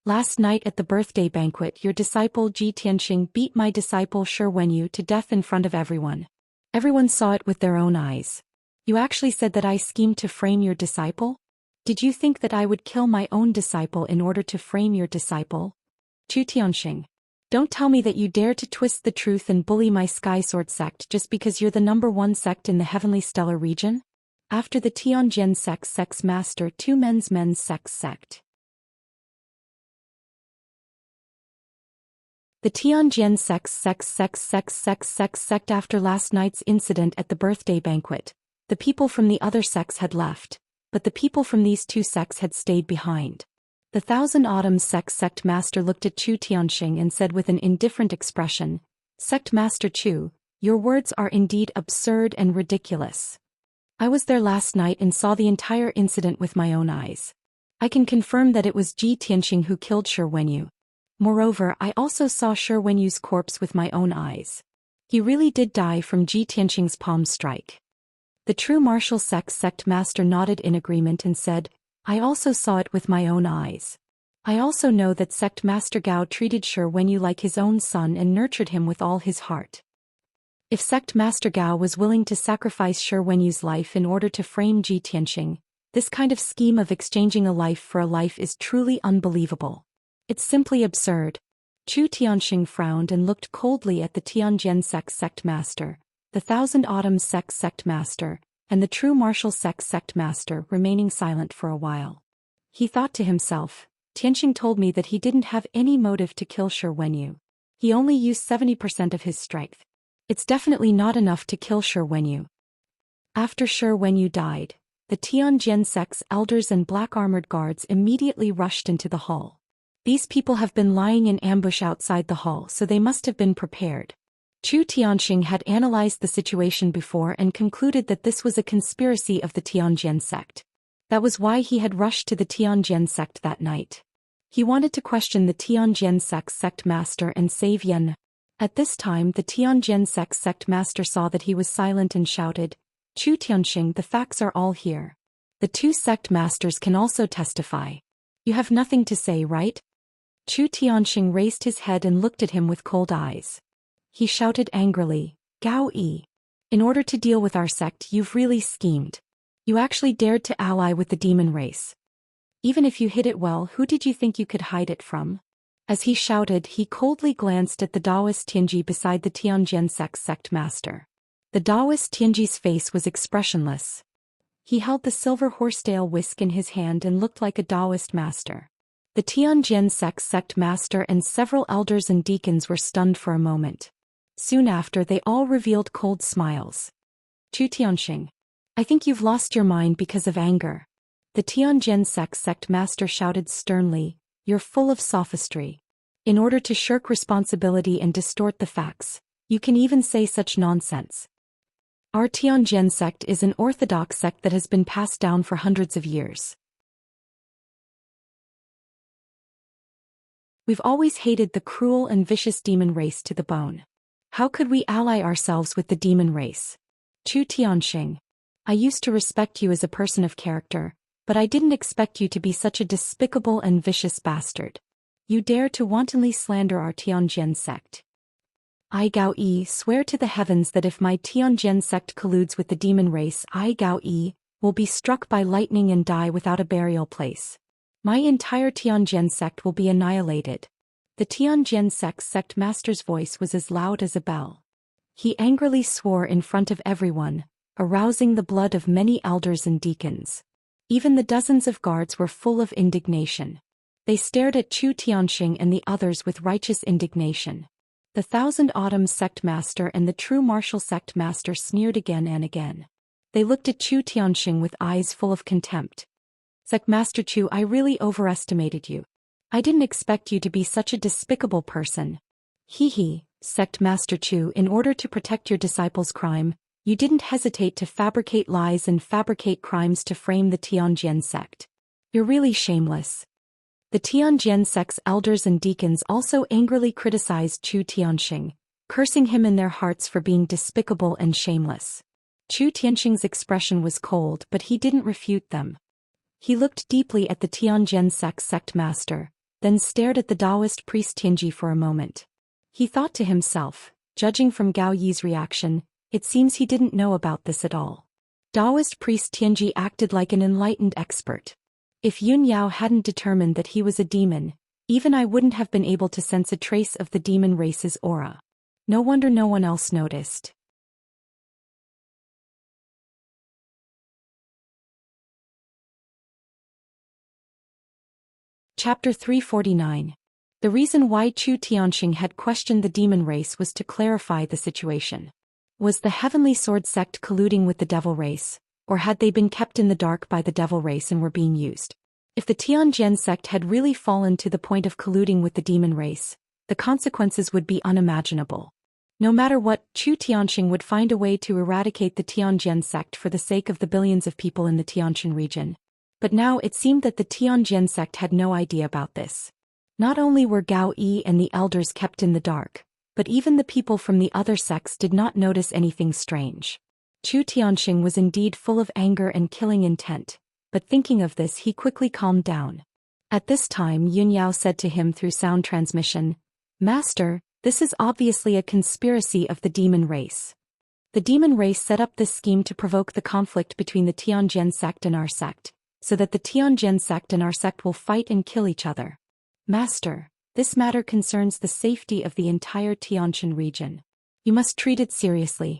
Last night at the birthday banquet your disciple Ji Tianxing beat my disciple Shi Wenyu to death in front of everyone. Everyone saw it with their own eyes. You actually said that I schemed to frame your disciple? Did you think that I would kill my own disciple in order to frame your disciple? Chu Tianxing, don't tell me that you dare to twist the truth and bully my Sky Sword sect just because you're the #1 sect in the Heavenly Stellar region?" After the Tianjian sect's master, two men's sect. The Tianjian sect. After last night's incident at the birthday banquet, the people from the other sects had left, but the people from these two sects had stayed behind. The Thousand Autumns sect master looked at Chu Tianxing and said with an indifferent expression, "Sect Master Chu, your words are indeed absurd and ridiculous. I was there last night and saw the entire incident with my own eyes. I can confirm that it was Ji Tianxing who killed Shi Wenyu. Moreover, I also saw Shi Wenyu's corpse with my own eyes. He really did die from Ji Tianxing's palm strike." The true martial sect master nodded in agreement and said, "I also saw it with my own eyes. I also know that sect master Gao treated Shi Wenyu like his own son and nurtured him with all his heart. If sect master Gao was willing to sacrifice Shi Wenyu's life in order to frame Ji Tianxing, this kind of scheme of exchanging a life for a life is truly unbelievable. It's simply absurd." Chu Tianxing frowned and looked coldly at the Tianjian sect master, the Thousand Autumns sect master, and the true martial sect master, remaining silent for a while. He thought to himself, "Tianxing told me that he didn't have any motive to kill Shi Wenyu. He only used 70% of his strength. It's definitely not enough to kill Shi Wenyu." After Shi Wenyu died, the Tianjian sect's elders and black-armored guards immediately rushed into the hall. These people have been lying in ambush outside the hall, so they must have been prepared. Chu Tianxing had analyzed the situation before and concluded that this was a conspiracy of the Tianjian sect. That was why he had rushed to the Tianjian sect that night. He wanted to question the Tianjian sect master and save Yen. At this time the Tianjian sect master saw that he was silent and shouted, "Chu Tianxing, the facts are all here. The two sect masters can also testify. You have nothing to say, right?" Chu Tianxing raised his head and looked at him with cold eyes. He shouted angrily, "Gao Yi. In order to deal with our sect you've really schemed. You actually dared to ally with the demon race. Even if you hid it well, who did you think you could hide it from?" As he shouted, he coldly glanced at the Daoist Tianji beside the Tianjian sect master. The Daoist Tianji's face was expressionless. He held the silver horsetail whisk in his hand and looked like a Daoist master. The Tianjian sect master and several elders and deacons were stunned for a moment. Soon after they all revealed cold smiles. "Chu Tianxing, I think you've lost your mind because of anger." The Tianjian sect master shouted sternly, "You're full of sophistry. In order to shirk responsibility and distort the facts, you can even say such nonsense. Our Tianjian sect is an orthodox sect that has been passed down for hundreds of years. We've always hated the cruel and vicious demon race to the bone. How could we ally ourselves with the demon race? Chu Tianxing. I used to respect you as a person of character, but I didn't expect you to be such a despicable and vicious bastard. You dare to wantonly slander our Tianjin sect. I Gao Yi swear to the heavens that if my Tianjin sect colludes with the demon race, I Gao Yi will be struck by lightning and die without a burial place. My entire Tianjin sect will be annihilated. The Tianjin sect master's voice was as loud as a bell. He angrily swore in front of everyone, arousing the blood of many elders and deacons. Even the dozens of guards were full of indignation. They stared at Chu Tianxing and the others with righteous indignation. The Thousand Autumns sect master and the true martial sect master sneered again and again. They looked at Chu Tianxing with eyes full of contempt. Sect Master Chu, I really overestimated you. I didn't expect you to be such a despicable person. Hee, Sect Master Chu, in order to protect your disciples' crime, you didn't hesitate to fabricate lies and fabricate crimes to frame the Tianjin sect. You're really shameless. The Tianjin sect's elders and deacons also angrily criticized Chu Tianxing, cursing him in their hearts for being despicable and shameless. Chu Tianxing's expression was cold, but he didn't refute them. He looked deeply at the Tianjin sect master, then stared at the Daoist priest Tianji for a moment. He thought to himself, judging from Gao Yi's reaction, it seems he didn't know about this at all. Daoist priest Tianji acted like an enlightened expert. If Yun Yao hadn't determined that he was a demon, even I wouldn't have been able to sense a trace of the demon race's aura. No wonder no one else noticed. Chapter 349. The reason why Chu Tianxing had questioned the demon race was to clarify the situation. Was the Heavenly Sword sect colluding with the devil race, or had they been kept in the dark by the devil race and were being used? If the Tianjin sect had really fallen to the point of colluding with the demon race, the consequences would be unimaginable. No matter what, Chu Tianxing would find a way to eradicate the Tianjin sect for the sake of the billions of people in the Tianjin region. But now it seemed that the Tianjin sect had no idea about this. Not only were Gao Yi and the elders kept in the dark, but even the people from the other sects did not notice anything strange. Chu Tianxing was indeed full of anger and killing intent, but thinking of this he quickly calmed down. At this time Yun Yao said to him through sound transmission, "Master, this is obviously a conspiracy of the demon race. The demon race set up this scheme to provoke the conflict between the Tianjin sect and our sect, so that the Tianjin sect and our sect will fight and kill each other. Master, this matter concerns the safety of the entire Tianjin region. You must treat it seriously.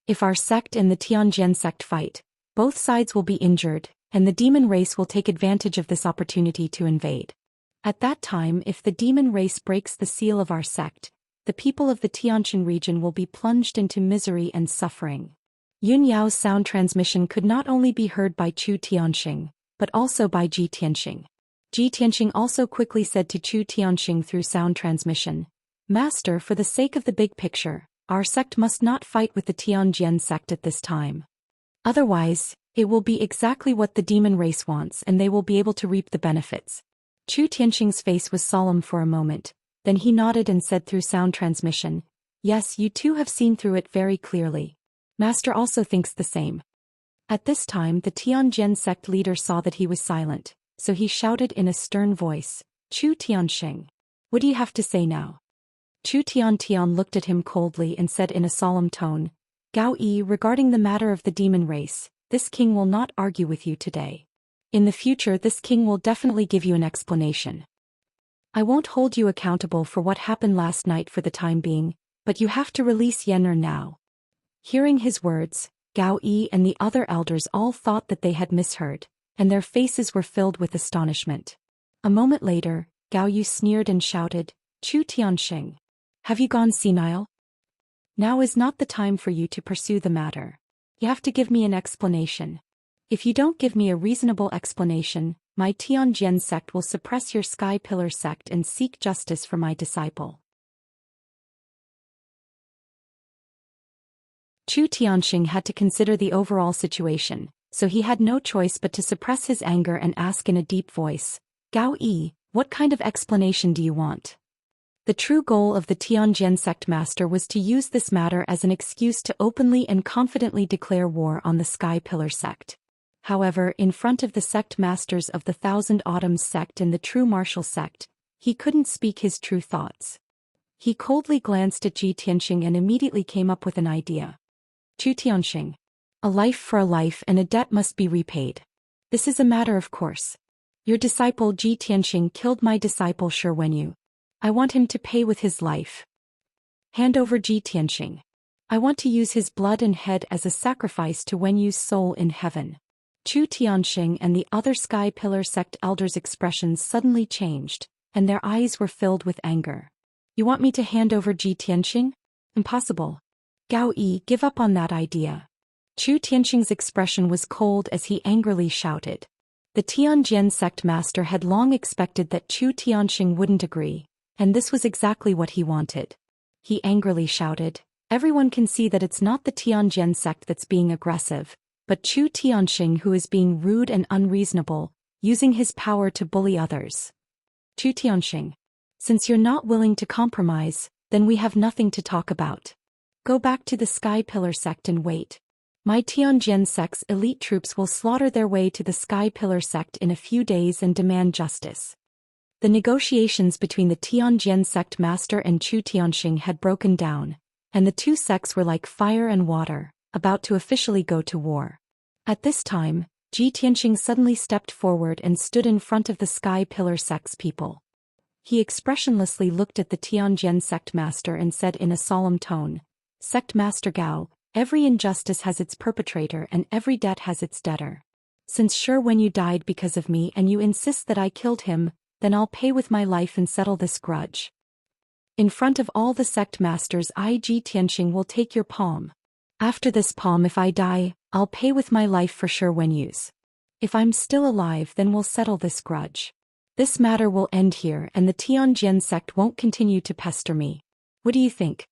If our sect and the Tianjin sect fight, both sides will be injured, and the demon race will take advantage of this opportunity to invade. At that time, if the demon race breaks the seal of our sect, the people of the Tianjin region will be plunged into misery and suffering." Yun Yao's sound transmission could not only be heard by Chu Tianxing, but also by Ji Tianxing. Ji Tianxing also quickly said to Chu Tianxing through sound transmission, "Master, for the sake of the big picture, our sect must not fight with the Tianjin sect at this time. Otherwise, it will be exactly what the demon race wants and they will be able to reap the benefits." Chu Tianxing's face was solemn for a moment, then he nodded and said through sound transmission, "Yes, you too have seen through it very clearly. Master also thinks the same." At this time the Tianjin sect leader saw that he was silent, so he shouted in a stern voice, "Chu Tianxing, what do you have to say now?" Chu Tian looked at him coldly and said in a solemn tone, "Gao Yi, regarding the matter of the demon race, this king will not argue with you today. In the future this king will definitely give you an explanation. I won't hold you accountable for what happened last night for the time being, but you have to release Yener now." Hearing his words, Gao Yi and the other elders all thought that they had misheard, and their faces were filled with astonishment. A moment later, Gao Yi sneered and shouted, "Chu Tianxing, have you gone senile? Now is not the time for you to pursue the matter. You have to give me an explanation. If you don't give me a reasonable explanation, my Tianjin sect will suppress your Sky Pillar sect and seek justice for my disciple." Chu Tianxing had to consider the overall situation, so he had no choice but to suppress his anger and ask in a deep voice, "Gao Yi, What kind of explanation do you want? The true goal of the Tianjin sect master was to use this matter as an excuse to openly and confidently declare war on the Sky Pillar sect. However, in front of the sect masters of the Thousand Autumns sect and the true martial sect, he couldn't speak his true thoughts. He coldly glanced at Ji Tianxing and immediately came up with an idea. Chu Tianxing. A life for a life and a debt must be repaid. This is a matter of course. Your disciple Ji Tianxing killed my disciple Shi Wenyu. I want him to pay with his life. Hand over Ji Tianxing. I want to use his blood and head as a sacrifice to Wenyu's soul in heaven. Chu Tianxing and the other Sky Pillar sect elders' expressions suddenly changed, and their eyes were filled with anger. You want me to hand over Ji Tianxing? Impossible. Gao Yi, give up on that idea. Chu Tianxing's expression was cold as he angrily shouted. The Tianjin sect master had long expected that Chu Tianxing wouldn't agree, and this was exactly what he wanted. He angrily shouted, everyone can see that it's not the Tianjin sect that's being aggressive, but Chu Tianxing who is being rude and unreasonable, using his power to bully others. Chu Tianxing. Since you're not willing to compromise, then we have nothing to talk about. Go back to the Sky Pillar sect and wait. My Tianjin sect's elite troops will slaughter their way to the Sky Pillar sect in a few days and demand justice. The negotiations between the Tianjin sect master and Chu Tianxing had broken down, and the two sects were like fire and water, about to officially go to war. At this time, Ji Tianxing suddenly stepped forward and stood in front of the Sky Pillar sect's people. He expressionlessly looked at the Tianjin sect master and said in a solemn tone, Sect Master Gao, every injustice has its perpetrator and every debt has its debtor. Since Shi Wenyu died because of me and you insist that I killed him, then I'll pay with my life and settle this grudge. In front of all the sect masters Ji Tianxing will take your palm. After this palm if I die, I'll pay with my life for Shi Wenyu's. If I'm still alive then we'll settle this grudge. This matter will end here and the Tianjin sect won't continue to pester me. What do you think?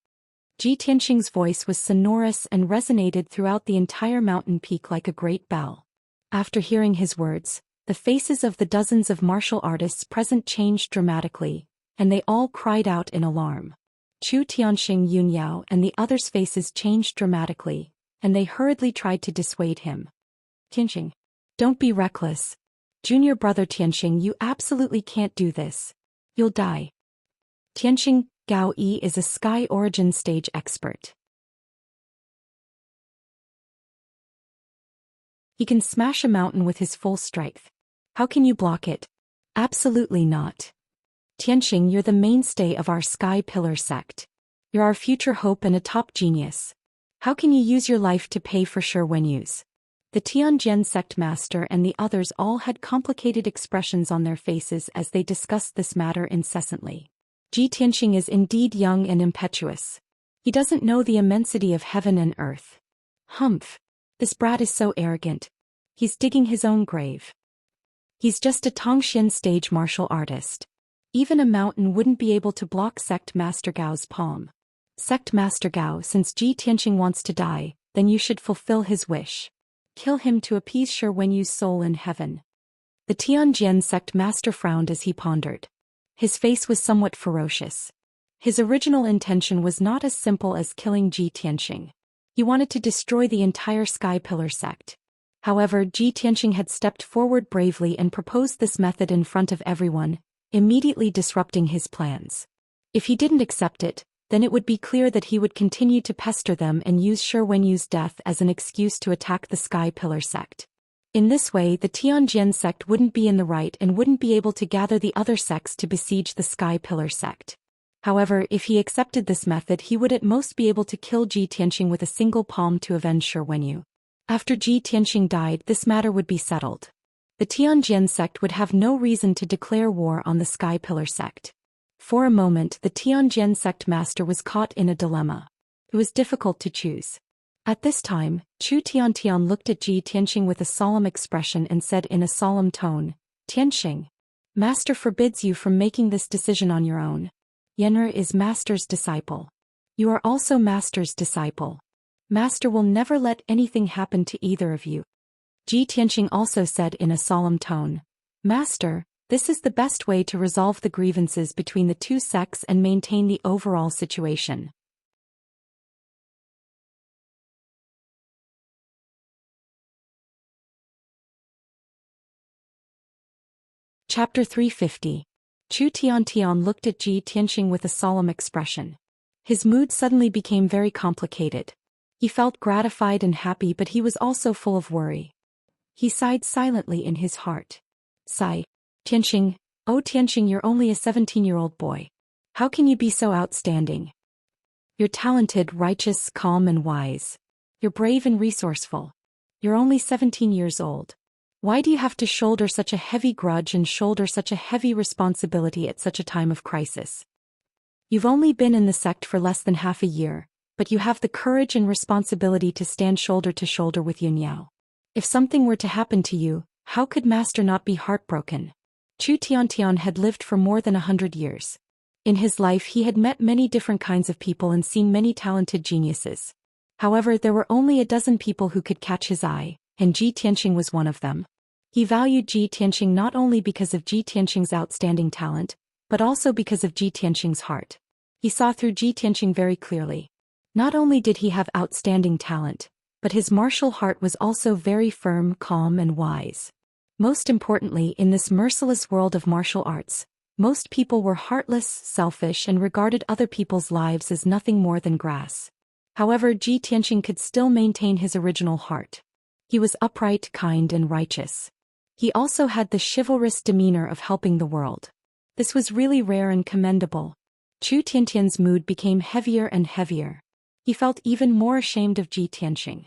Ji Tianxing's voice was sonorous and resonated throughout the entire mountain peak like a great bell. After hearing his words, the faces of the dozens of martial artists present changed dramatically, and they all cried out in alarm. Chu Tianxing, Yunyao and the others' faces changed dramatically, and they hurriedly tried to dissuade him. Tianxing. Don't be reckless. Junior brother Tianxing, you absolutely can't do this. You'll die. Tianxing, Gao Yi is a Sky Origin stage expert. He can smash a mountain with his full strength. How can you block it? Absolutely not. Tianxing, you're the mainstay of our Sky Pillar sect. You're our future hope and a top genius. How can you use your life to pay for Shi Wenyu's? The Tianjin sect master and the others all had complicated expressions on their faces as they discussed this matter incessantly. Ji Tianxing is indeed young and impetuous. He doesn't know the immensity of heaven and earth. Humph. This brat is so arrogant. He's digging his own grave. He's just a Tongxian stage martial artist. Even a mountain wouldn't be able to block Sect Master Gao's palm. Sect Master Gao, since Ji Tianxing wants to die, then you should fulfill his wish. Kill him to appease Shi Wenyu's soul in heaven. The Tianjin sect master frowned as he pondered. His face was somewhat ferocious. His original intention was not as simple as killing Ji Tianxing. He wanted to destroy the entire Sky Pillar sect. However, Ji Tianxing had stepped forward bravely and proposed this method in front of everyone, immediately disrupting his plans. If he didn't accept it, then it would be clear that he would continue to pester them and use Shi Wenyu's death as an excuse to attack the Sky Pillar sect. In this way, the Tianjin sect wouldn't be in the right and wouldn't be able to gather the other sects to besiege the Sky Pillar sect. However, if he accepted this method, he would at most be able to kill Ji Tianxing with a single palm to avenge Shi Wenyu. After Ji Tianxing died, this matter would be settled. The Tianjin sect would have no reason to declare war on the Sky Pillar sect. For a moment, the Tianjin sect master was caught in a dilemma. It was difficult to choose. At this time, Chu Tiantian looked at Ji Tianxing with a solemn expression and said in a solemn tone, Tianxing, Master forbids you from making this decision on your own. Yen'er is Master's disciple. You are also Master's disciple. Master will never let anything happen to either of you. Ji Tianxing also said in a solemn tone, Master, This is the best way to resolve the grievances between the two sects and maintain the overall situation. Chapter 350. Chu Tiantian looked at Ji Tianxing with a solemn expression. His mood suddenly became very complicated. He felt gratified and happy, but he was also full of worry. He sighed silently in his heart. Sigh. Tianxing, oh Tianxing, you're only a 17-year-old boy. How can you be so outstanding? You're talented, righteous, calm and wise. You're brave and resourceful. You're only 17 years old. Why do you have to shoulder such a heavy grudge and shoulder such a heavy responsibility at such a time of crisis? You've only been in the sect for less than half a year, but you have the courage and responsibility to stand shoulder to shoulder with Yun Yao. If something were to happen to you, how could Master not be heartbroken? Chu Tiantian had lived for more than 100 years. In his life he had met many different kinds of people and seen many talented geniuses. However, there were only a dozen people who could catch his eye, and Ji Tianxing was one of them. He valued Ji Tianxing not only because of Ji Tianxing's outstanding talent, but also because of Ji Tianxing's heart. He saw through Ji Tianxing very clearly. Not only did he have outstanding talent, but his martial heart was also very firm, calm and wise. Most importantly, in this merciless world of martial arts, most people were heartless, selfish and regarded other people's lives as nothing more than grass. However, Ji Tianxing could still maintain his original heart. He was upright, kind and righteous. He also had the chivalrous demeanor of helping the world. This was really rare and commendable. Chu Tiantian's mood became heavier and heavier. He felt even more ashamed of Ji Tianxing.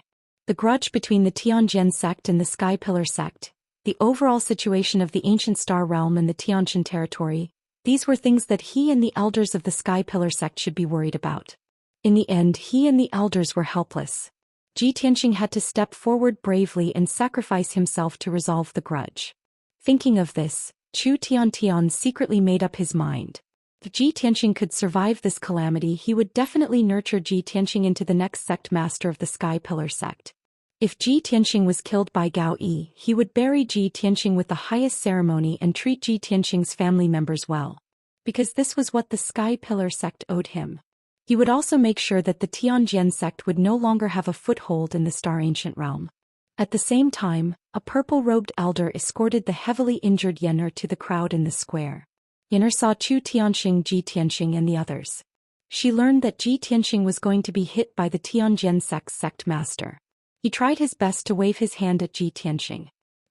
The grudge between the Tianjin sect and the Sky Pillar sect, the overall situation of the ancient star realm and the Tianjin territory, these were things that he and the elders of the Sky Pillar sect should be worried about. In the end, he and the elders were helpless. Ji Tianxing had to step forward bravely and sacrifice himself to resolve the grudge. Thinking of this, Chu Tiantian secretly made up his mind. If Ji Tianxing could survive this calamity, he would definitely nurture Ji Tianxing into the next sect master of the Sky Pillar sect. If Ji Tianxing was killed by Gao Yi, he would bury Ji Tianxing with the highest ceremony and treat Ji Tianxing's family members well. Because this was what the Sky Pillar sect owed him. He would also make sure that the Tianjin sect would no longer have a foothold in the Star Ancient Realm. At the same time, a purple-robed elder escorted the heavily injured Yen'er to the crowd in the square. Yen'er saw Chu Tianxing, Ji Tianxing and the others. She learned that Ji Tianxing was going to be hit by the Tianjin sect's sect master. He tried his best to wave his hand at Ji Tianxing.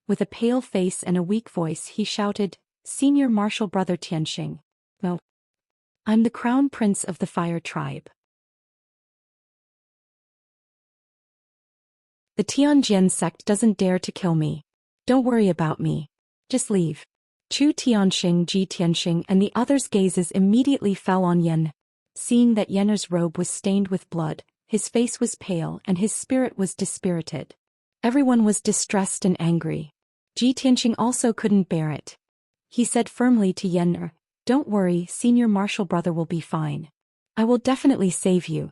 With a pale face and a weak voice he shouted, "Senior Martial Brother Tianxing. No. I'm the Crown Prince of the Fire Tribe. The Tianjin sect doesn't dare to kill me. Don't worry about me. Just leave." Chu Tianxing, Ji Tianxing and the others' gazes immediately fell on Yen. Seeing that Yen'er's robe was stained with blood, his face was pale and his spirit was dispirited. Everyone was distressed and angry. Ji Tianxing also couldn't bear it. He said firmly to Yen'er, "Don't worry, Senior Martial Brother will be fine. I will definitely save you."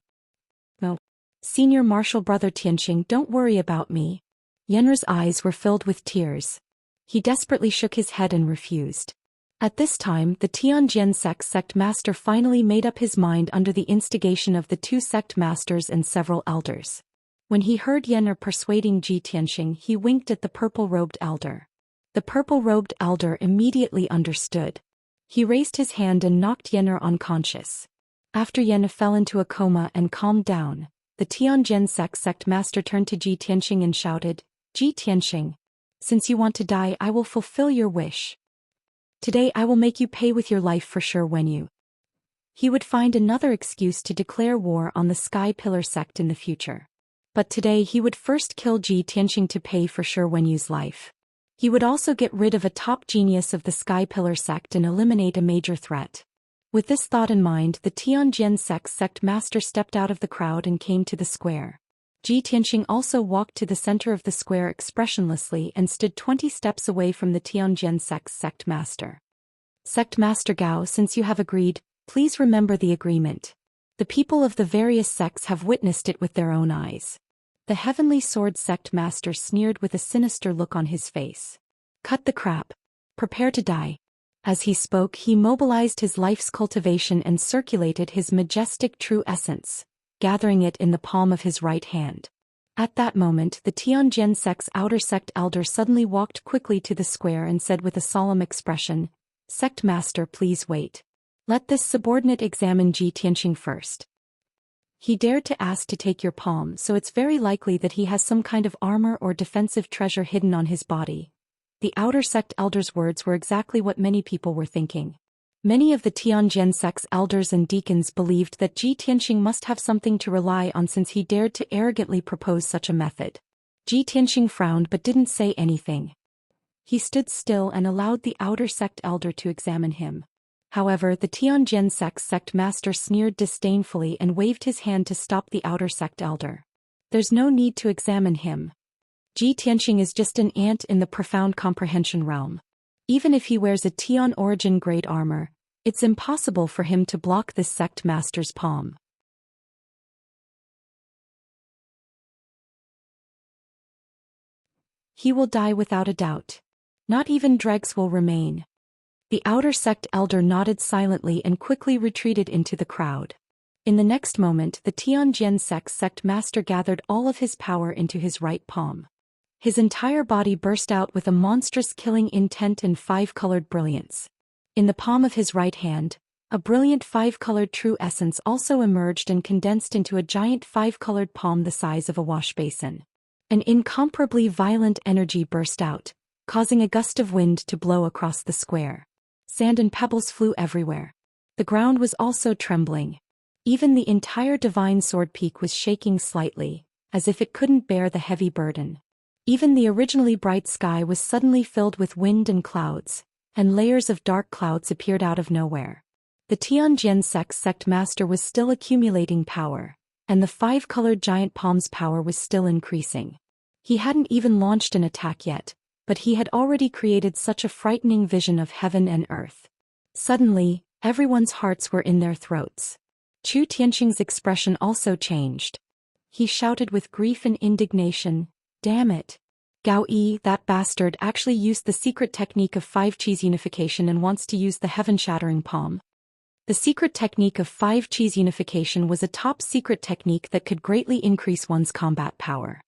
"No. Senior Martial Brother Tianxing, don't worry about me." Yen'er's eyes were filled with tears. He desperately shook his head and refused. At this time, the Tianjin sect master finally made up his mind under the instigation of the two sect masters and several elders. When he heard Yen'er persuading Ji Tianxing, he winked at the purple-robed elder. The purple-robed elder immediately understood. He raised his hand and knocked Yen'er unconscious. After Yen'er fell into a coma and calmed down, the Tianjin sect master turned to Ji Tianxing and shouted, "Ji Tianxing, since you want to die, I will fulfill your wish. Today I will make you pay with your life for sure when you..." He would find another excuse to declare war on the Sky Pillar sect in the future. But today he would first kill Ji Tianxing to pay for Shi Wenyu's life. He would also get rid of a top genius of the Sky Pillar sect and eliminate a major threat. With this thought in mind, the Tianjin sect master stepped out of the crowd and came to the square. Ji Tianxing also walked to the center of the square expressionlessly and stood 20 steps away from the Tianjin sect master. "Sect Master Gao, since you have agreed, please remember the agreement. The people of the various sects have witnessed it with their own eyes." The Heavenly Sword sect master sneered with a sinister look on his face. "Cut the crap. Prepare to die." As he spoke, he mobilized his life's cultivation and circulated his majestic true essence, gathering it in the palm of his right hand. At that moment, the Tianjin sect's outer sect elder suddenly walked quickly to the square and said with a solemn expression, "Sect master, please wait. Let this subordinate examine Ji Tianqing first. He dared to ask to take your palm, so it's very likely that he has some kind of armor or defensive treasure hidden on his body." The outer sect elder's words were exactly what many people were thinking. Many of the Tianjin sect's elders and deacons believed that Ji Tianqing must have something to rely on since he dared to arrogantly propose such a method. Ji Tianqing frowned but didn't say anything. He stood still and allowed the outer sect elder to examine him. However, the Tianjin sect's sect master sneered disdainfully and waved his hand to stop the outer sect elder. "There's no need to examine him. Ji Tianqing is just an ant in the profound comprehension realm. Even if he wears a Tian origin grade armor, it's impossible for him to block this sect master's palm. He will die without a doubt. Not even dregs will remain." The outer sect elder nodded silently and quickly retreated into the crowd. In the next moment, the Tianjin sect's sect master gathered all of his power into his right palm. His entire body burst out with a monstrous killing intent and five-colored brilliance. In the palm of his right hand, a brilliant five-colored true essence also emerged and condensed into a giant five-colored palm the size of a wash basin. An incomparably violent energy burst out, causing a gust of wind to blow across the square. Sand and pebbles flew everywhere. The ground was also trembling. Even the entire divine sword peak was shaking slightly, as if it couldn't bear the heavy burden. Even the originally bright sky was suddenly filled with wind and clouds, and layers of dark clouds appeared out of nowhere. The Tianjin sect's sect master was still accumulating power, and the five-colored giant palm's power was still increasing. He hadn't even launched an attack yet, but he had already created such a frightening vision of heaven and earth. Suddenly, everyone's hearts were in their throats. Chu Tianqing's expression also changed. He shouted with grief and indignation, "Damn it! Gao Yi, that bastard, actually used the secret technique of 5 cheese unification and wants to use the heaven-shattering palm." The secret technique of 5 cheese unification was a top-secret technique that could greatly increase one's combat power.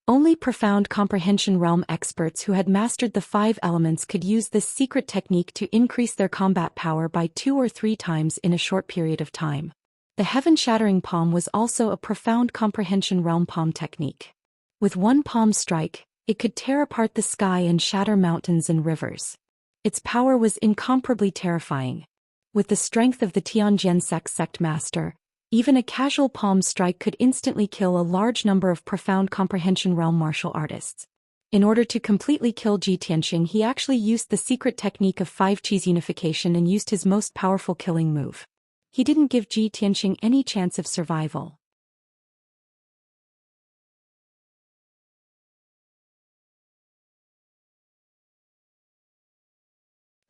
Only profound comprehension realm experts who had mastered the 5 elements could use this secret technique to increase their combat power by 2 or 3 times in a short period of time. The heaven-shattering palm was also a profound comprehension realm palm technique. With one palm strike, it could tear apart the sky and shatter mountains and rivers. Its power was incomparably terrifying. With the strength of the Tianjin sect master, even a casual palm strike could instantly kill a large number of profound comprehension realm martial artists. In order to completely kill Ji Tianqing, he actually used the secret technique of 5 cheese unification and used his most powerful killing move. He didn't give Ji Tianqing any chance of survival.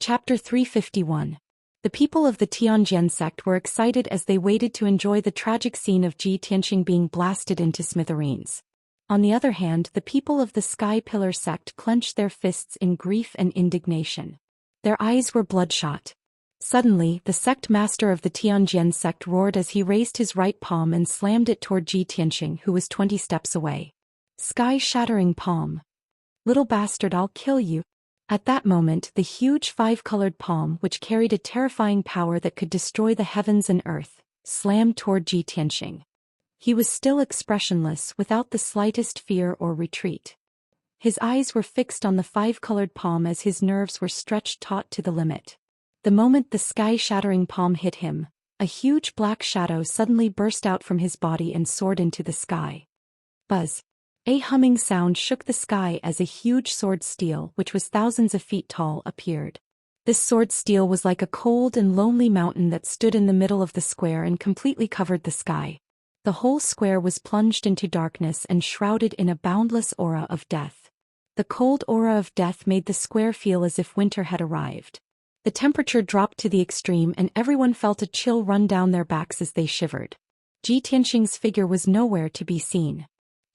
Chapter 351. The people of the Tianjin sect were excited as they waited to enjoy the tragic scene of Ji Tianqing being blasted into smithereens. On the other hand, the people of the Sky Pillar sect clenched their fists in grief and indignation. Their eyes were bloodshot. Suddenly, the sect master of the Tianjin sect roared as he raised his right palm and slammed it toward Ji Tianqing, who was 20 steps away. "Sky-shattering palm. Little bastard, I'll kill you." At that moment, the huge 5-colored palm, which carried a terrifying power that could destroy the heavens and earth, slammed toward Ji Tianqing. He was still expressionless, without the slightest fear or retreat. His eyes were fixed on the 5-colored palm as his nerves were stretched taut to the limit. The moment the sky-shattering palm hit him, a huge black shadow suddenly burst out from his body and soared into the sky. Buzz. A humming sound shook the sky as a huge sword steel, which was thousands of feet tall, appeared. This sword steel was like a cold and lonely mountain that stood in the middle of the square and completely covered the sky. The whole square was plunged into darkness and shrouded in a boundless aura of death. The cold aura of death made the square feel as if winter had arrived. The temperature dropped to the extreme and everyone felt a chill run down their backs as they shivered. Ji Tianqing's figure was nowhere to be seen.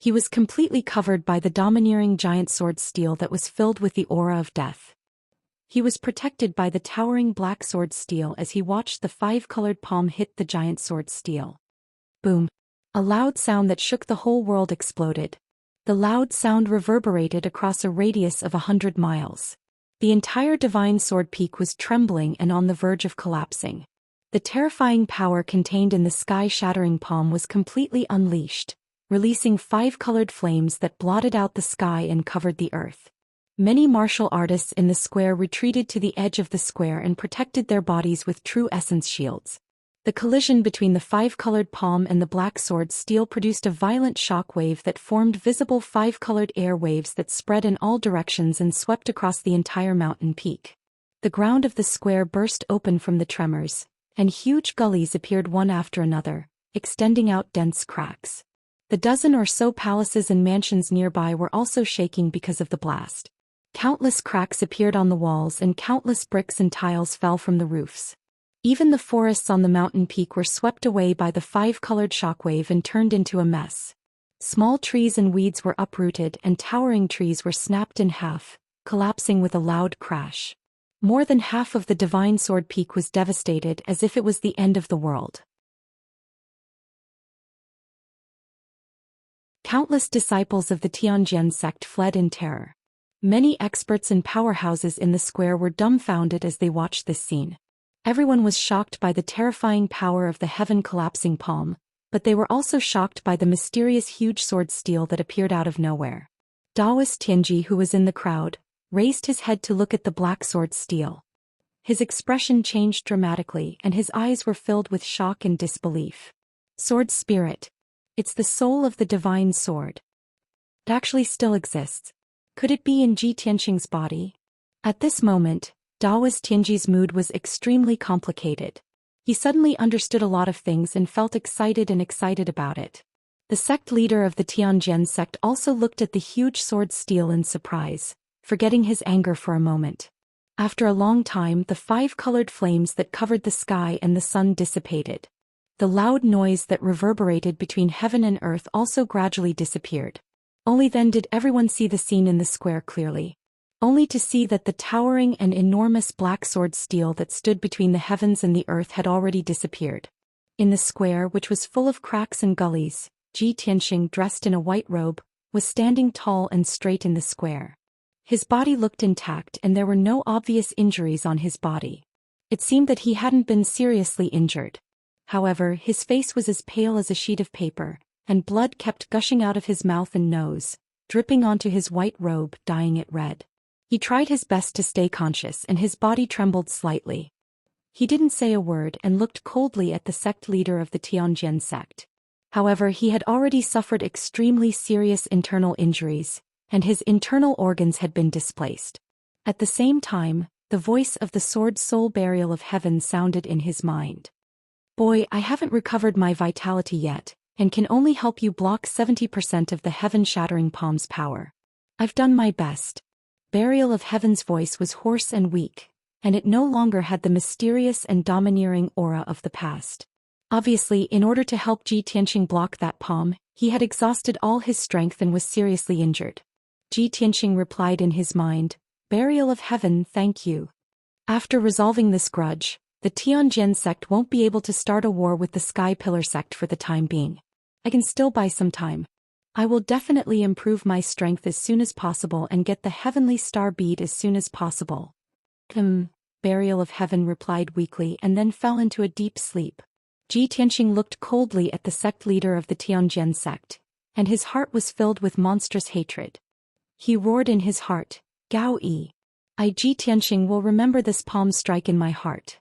He was completely covered by the domineering giant sword steel that was filled with the aura of death. He was protected by the towering black sword steel as he watched the five-colored palm hit the giant sword steel. Boom! A loud sound that shook the whole world exploded. The loud sound reverberated across a radius of 100 miles. The entire divine sword peak was trembling and on the verge of collapsing. The terrifying power contained in the sky-shattering palm was completely unleashed, releasing five-colored flames that blotted out the sky and covered the earth. Many martial artists in the square retreated to the edge of the square and protected their bodies with true essence shields. The collision between the five-colored palm and the black sword steel produced a violent shock wave that formed visible five-colored air waves that spread in all directions and swept across the entire mountain peak. The ground of the square burst open from the tremors, and huge gullies appeared one after another, extending out dense cracks. The dozen or so palaces and mansions nearby were also shaking because of the blast. Countless cracks appeared on the walls and countless bricks and tiles fell from the roofs. Even the forests on the mountain peak were swept away by the five-colored shockwave and turned into a mess. Small trees and weeds were uprooted and towering trees were snapped in half, collapsing with a loud crash. More than half of the divine sword peak was devastated as if it was the end of the world. Countless disciples of the Tianjin sect fled in terror. Many experts and powerhouses in the square were dumbfounded as they watched this scene. Everyone was shocked by the terrifying power of the heaven-collapsing palm, but they were also shocked by the mysterious huge sword steel that appeared out of nowhere. Daoist Tianji, who was in the crowd, raised his head to look at the black sword steel. His expression changed dramatically and his eyes were filled with shock and disbelief. Sword spirit. It's the soul of the divine sword. It actually still exists. Could it be in Ji Tianqing's body? At this moment, Daoist Tianji's mood was extremely complicated. He suddenly understood a lot of things and felt excited about it. The sect leader of the Tianjin sect also looked at the huge sword steel in surprise, forgetting his anger for a moment. After a long time, the five-colored flames that covered the sky and the sun dissipated. The loud noise that reverberated between heaven and earth also gradually disappeared. Only then did everyone see the scene in the square clearly. Only to see that the towering and enormous black sword steel that stood between the heavens and the earth had already disappeared. In the square, which was full of cracks and gullies, Ji Tianqing, dressed in a white robe, was standing tall and straight in the square. His body looked intact and there were no obvious injuries on his body. It seemed that he hadn't been seriously injured. However, his face was as pale as a sheet of paper, and blood kept gushing out of his mouth and nose, dripping onto his white robe, dyeing it red. He tried his best to stay conscious and his body trembled slightly. He didn't say a word and looked coldly at the sect leader of the Tianjin sect. However, he had already suffered extremely serious internal injuries, and his internal organs had been displaced. At the same time, the voice of the sword soul burial of heaven sounded in his mind. "Boy, I haven't recovered my vitality yet, and can only help you block 70% of the heaven-shattering palm's power. I've done my best." Burial of Heaven's voice was hoarse and weak, and it no longer had the mysterious and domineering aura of the past. Obviously, in order to help Ji Tianqing block that palm, he had exhausted all his strength and was seriously injured. Ji Tianqing replied in his mind, "Burial of Heaven, thank you. After resolving this grudge, the Tianjin sect won't be able to start a war with the Sky Pillar sect for the time being. I can still buy some time. I will definitely improve my strength as soon as possible and get the heavenly star bead as soon as possible." Burial of Heaven replied weakly and then fell into a deep sleep. Ji Tianqing looked coldly at the sect leader of the Tianjin sect, and his heart was filled with monstrous hatred. He roared in his heart, "Gao Yi. I, Ji Tianqing, will remember this palm strike in my heart.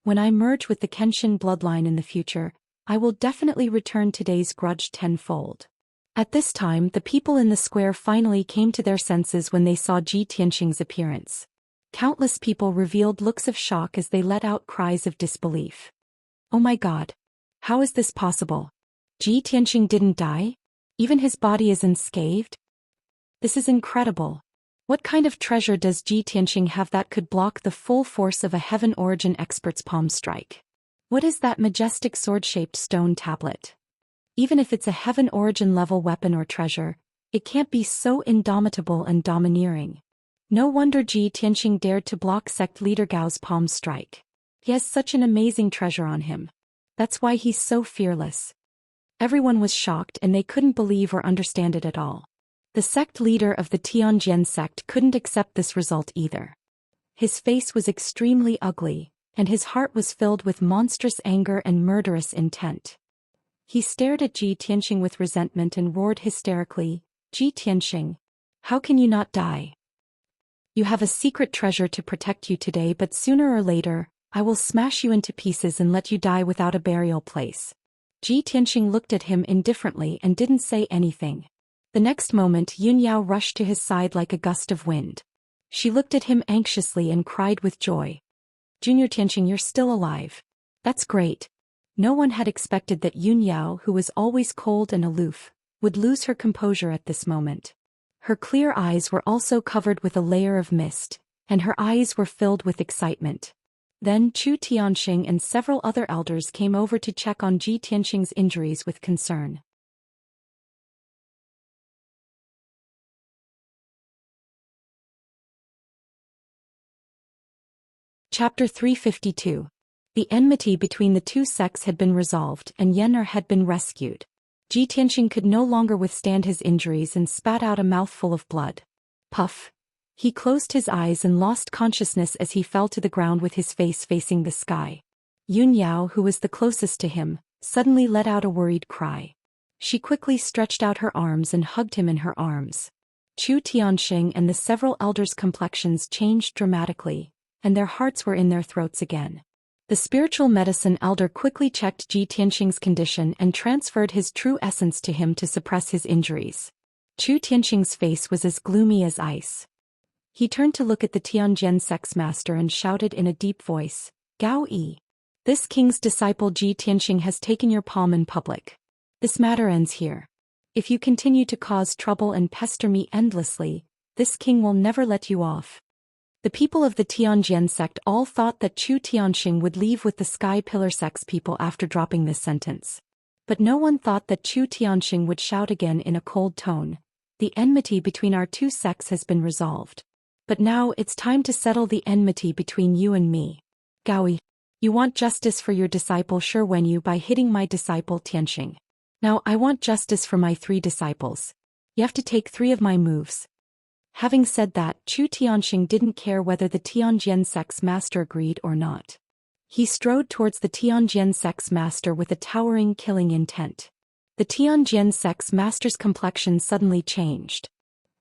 When I merge with the Kenshin bloodline in the future, I will definitely return today's grudge tenfold." At this time, the people in the square finally came to their senses when they saw Ji Tianqing's appearance. Countless people revealed looks of shock as they let out cries of disbelief. "Oh my God! How is this possible? Ji Tianqing didn't die? Even his body is unscathed? This is incredible. What kind of treasure does Ji Tianqing have that could block the full force of a heaven origin expert's palm strike? What is that majestic sword-shaped stone tablet? Even if it's a heaven origin level weapon or treasure, It can't be so indomitable and domineering. No wonder Ji Tianxing dared to block sect leader Gao's palm strike. He has such an amazing treasure on him. That's why he's so fearless. Everyone was shocked and they couldn't believe or understand it at all. The sect leader of the Tianjin sect couldn't accept this result either. His face was extremely ugly, and his heart was filled with monstrous anger and murderous intent. He stared at Ji Tianxing with resentment and roared hysterically, "Ji Tianxing, how can you not die? You have a secret treasure to protect you today, but sooner or later, I will smash you into pieces and let you die without a burial place." Ji Tianxing looked at him indifferently and didn't say anything. The next moment Yun Yao rushed to his side like a gust of wind. She looked at him anxiously and cried with joy. "Junior Tianxing, you're still alive. That's great." No one had expected that Yun Yao, who was always cold and aloof, would lose her composure at this moment. Her clear eyes were also covered with a layer of mist, and her eyes were filled with excitement. Then Chu Tianxing and several other elders came over to check on Ji Tianxing's injuries with concern. Chapter 352. The enmity between the two sects had been resolved and Yener had been rescued. Ji Tianxing could no longer withstand his injuries and spat out a mouthful of blood. Puff. He closed his eyes and lost consciousness as he fell to the ground with his face facing the sky. Yun Yao, who was the closest to him, suddenly let out a worried cry. She quickly stretched out her arms and hugged him in her arms. Chu Tianxing and the several elders' complexions changed dramatically, and their hearts were in their throats again. The spiritual medicine elder quickly checked Ji Tianxing's condition and transferred his true essence to him to suppress his injuries. Chu Tianxing's face was as gloomy as ice. He turned to look at the Tianjin sect's master and shouted in a deep voice, "Gao Yi. This king's disciple Ji Tianxing has taken your palm in public. This matter ends here. If you continue to cause trouble and pester me endlessly, this king will never let you off." The people of the Tianjin sect all thought that Chu Tianxing would leave with the Sky Pillar sect's people after dropping this sentence. But no one thought that Chu Tianxing would shout again in a cold tone, "The enmity between our two sects has been resolved. But now it's time to settle the enmity between you and me. Gaoyi, you want justice for your disciple Shi Wenyu by hitting my disciple Tianxing. Now I want justice for my 3 disciples. You have to take 3 of my moves." Having said that, Chu Tianxing didn't care whether the Tianjin sect's master agreed or not. He strode towards the Tianjin sect's master with a towering killing intent. The Tianjin sect's master's complexion suddenly changed.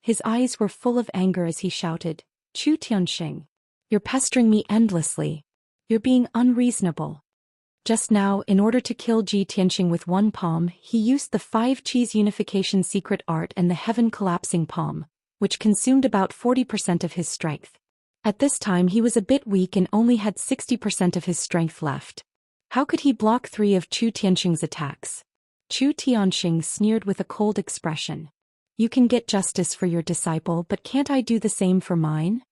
His eyes were full of anger as he shouted, "Chu Tianxing, you're pestering me endlessly. You're being unreasonable." Just now, in order to kill Ji Tianxing with one palm, he used the 5 Qis unification secret art and the heaven collapsing palm, which consumed about 40% of his strength. At this time he was a bit weak and only had 60% of his strength left. How could he block 3 of Chu Tianxing's attacks? Chu Tianxing sneered with a cold expression. "You can get justice for your disciple, but can't I do the same for mine?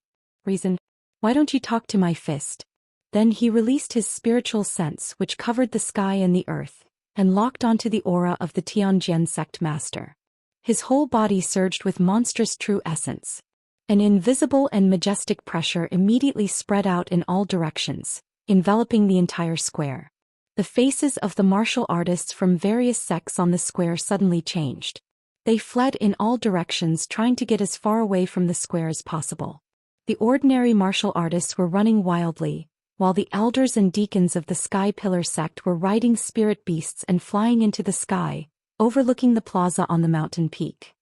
Reason? Why don't you talk to my fist?" Then he released his spiritual sense which covered the sky and the earth, and locked onto the aura of the Tianjin sect master. His whole body surged with monstrous true essence. An invisible and majestic pressure immediately spread out in all directions, enveloping the entire square. The faces of the martial artists from various sects on the square suddenly changed. They fled in all directions trying to get as far away from the square as possible. The ordinary martial artists were running wildly, while the elders and deacons of the Sky Pillar sect were riding spirit beasts and flying into the sky, overlooking the plaza on the mountain peak.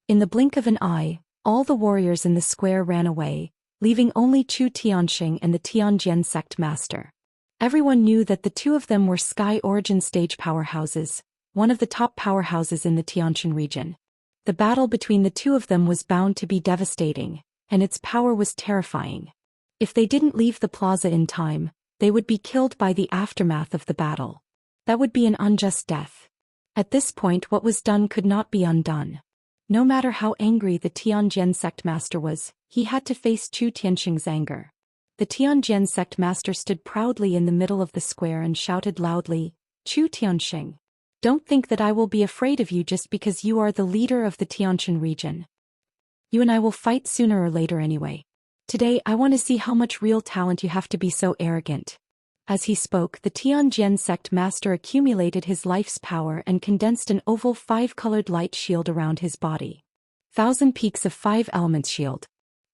In the blink of an eye, all the warriors in the square ran away, leaving only Chu Tianxing and the Tianjin sect master. Everyone knew that the 2 of them were Sky Origin stage powerhouses, one of the top powerhouses in the Tianjin region. The battle between the 2 of them was bound to be devastating, and its power was terrifying. If they didn't leave the plaza in time, they would be killed by the aftermath of the battle. That would be an unjust death. At this point what was done could not be undone. No matter how angry the Tianjin sect master was, he had to face Chu Tianxing's anger. The Tianjin sect master stood proudly in the middle of the square and shouted loudly, "Chu Tianxing, Don't think that I will be afraid of you just because you are the leader of the Tianshan region. You and I will fight sooner or later anyway. Today I want to see how much real talent you have to be so arrogant." As he spoke, the Tianjian sect master accumulated his life's power and condensed an oval 5-colored light shield around his body. 1,000 Peaks of 5 Elements Shield.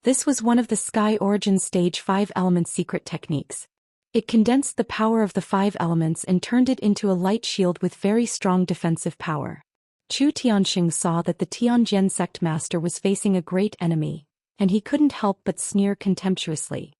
This was one of the Sky Origin Stage 5 Elements secret techniques. It condensed the power of the 5 elements and turned it into a light shield with very strong defensive power. Chu Tianxing saw that the Tianjian sect master was facing a great enemy, and he couldn't help but sneer contemptuously.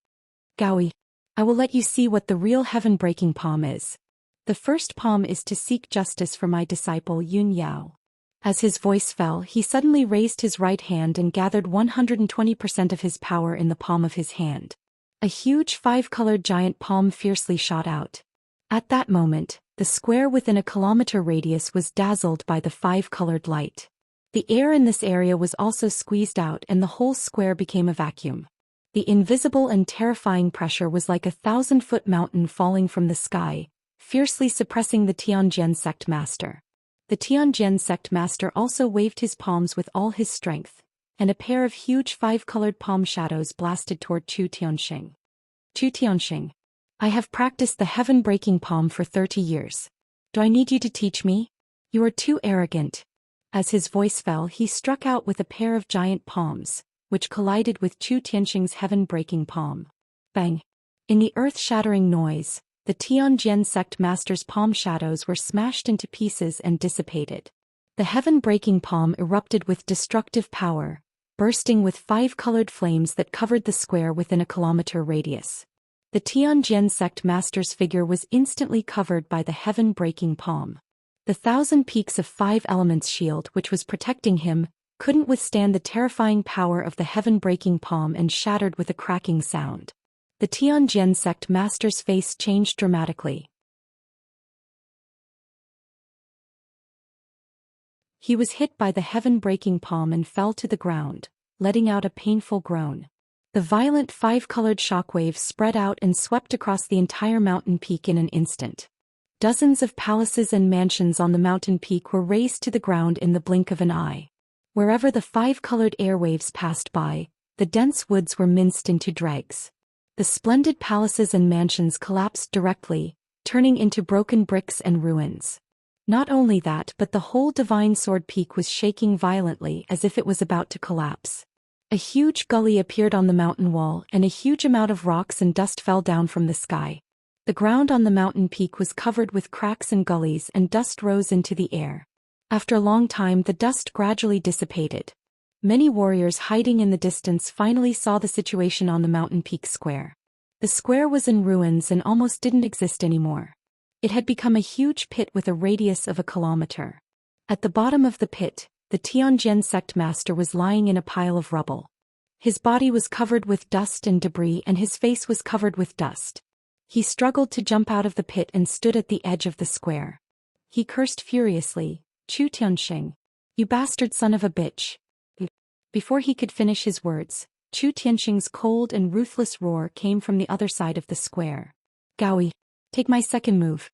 "Gaoi, I will let you see what the real heaven-breaking palm is. The first palm is to seek justice for my disciple Yun Yao." As his voice fell, he suddenly raised his right hand and gathered 120% of his power in the palm of his hand. A huge 5-colored giant palm fiercely shot out. At that moment, the square within a kilometer radius was dazzled by the 5-colored light. The air in this area was also squeezed out and the whole square became a vacuum. The invisible and terrifying pressure was like a 1,000-foot mountain falling from the sky, fiercely suppressing the Tianjian sect master. The Tianjian sect master also waved his palms with all his strength, and a pair of huge 5-colored palm shadows blasted toward Chu Tianxing. "Chu Tianxing, I have practiced the heaven-breaking palm for 30 years. Do I need you to teach me? You are too arrogant." As his voice fell, he struck out with a pair of giant palms, which collided with Chu Tianxing's heaven-breaking palm. Bang! In the earth-shattering noise, the Tianjian sect master's palm shadows were smashed into pieces and dissipated. The heaven-breaking palm erupted with destructive power, bursting with 5-colored flames that covered the square within a kilometer radius. The Tianjian sect master's figure was instantly covered by the heaven-breaking palm. The 1,000 Peaks of 5 Elements shield which was protecting him couldn't withstand the terrifying power of the heaven-breaking palm and shattered with a cracking sound. The Tianjian sect master's face changed dramatically. He was hit by the heaven-breaking palm and fell to the ground, letting out a painful groan. The violent 5-colored shockwaves spread out and swept across the entire mountain peak in an instant. Dozens of palaces and mansions on the mountain peak were razed to the ground in the blink of an eye. Wherever the 5-colored airwaves passed by, the dense woods were minced into dregs. The splendid palaces and mansions collapsed directly, turning into broken bricks and ruins. Not only that, but the whole Divine Sword Peak was shaking violently as if it was about to collapse. A huge gully appeared on the mountain wall and a huge amount of rocks and dust fell down from the sky. The ground on the mountain peak was covered with cracks and gullies and dust rose into the air. After a long time the dust gradually dissipated. Many warriors hiding in the distance finally saw the situation on the mountain peak square. The square was in ruins and almost didn't exist anymore. It had become a huge pit with a radius of a kilometer. At the bottom of the pit, the Tianjian sect master was lying in a pile of rubble. His body was covered with dust and debris and his face was covered with dust. He struggled to jump out of the pit and stood at the edge of the square. He cursed furiously, "Chu Tianxing, you bastard son of a bitch." Before he could finish his words, Chu Tianxing's cold and ruthless roar came from the other side of the square. "Gaoi, take my second move.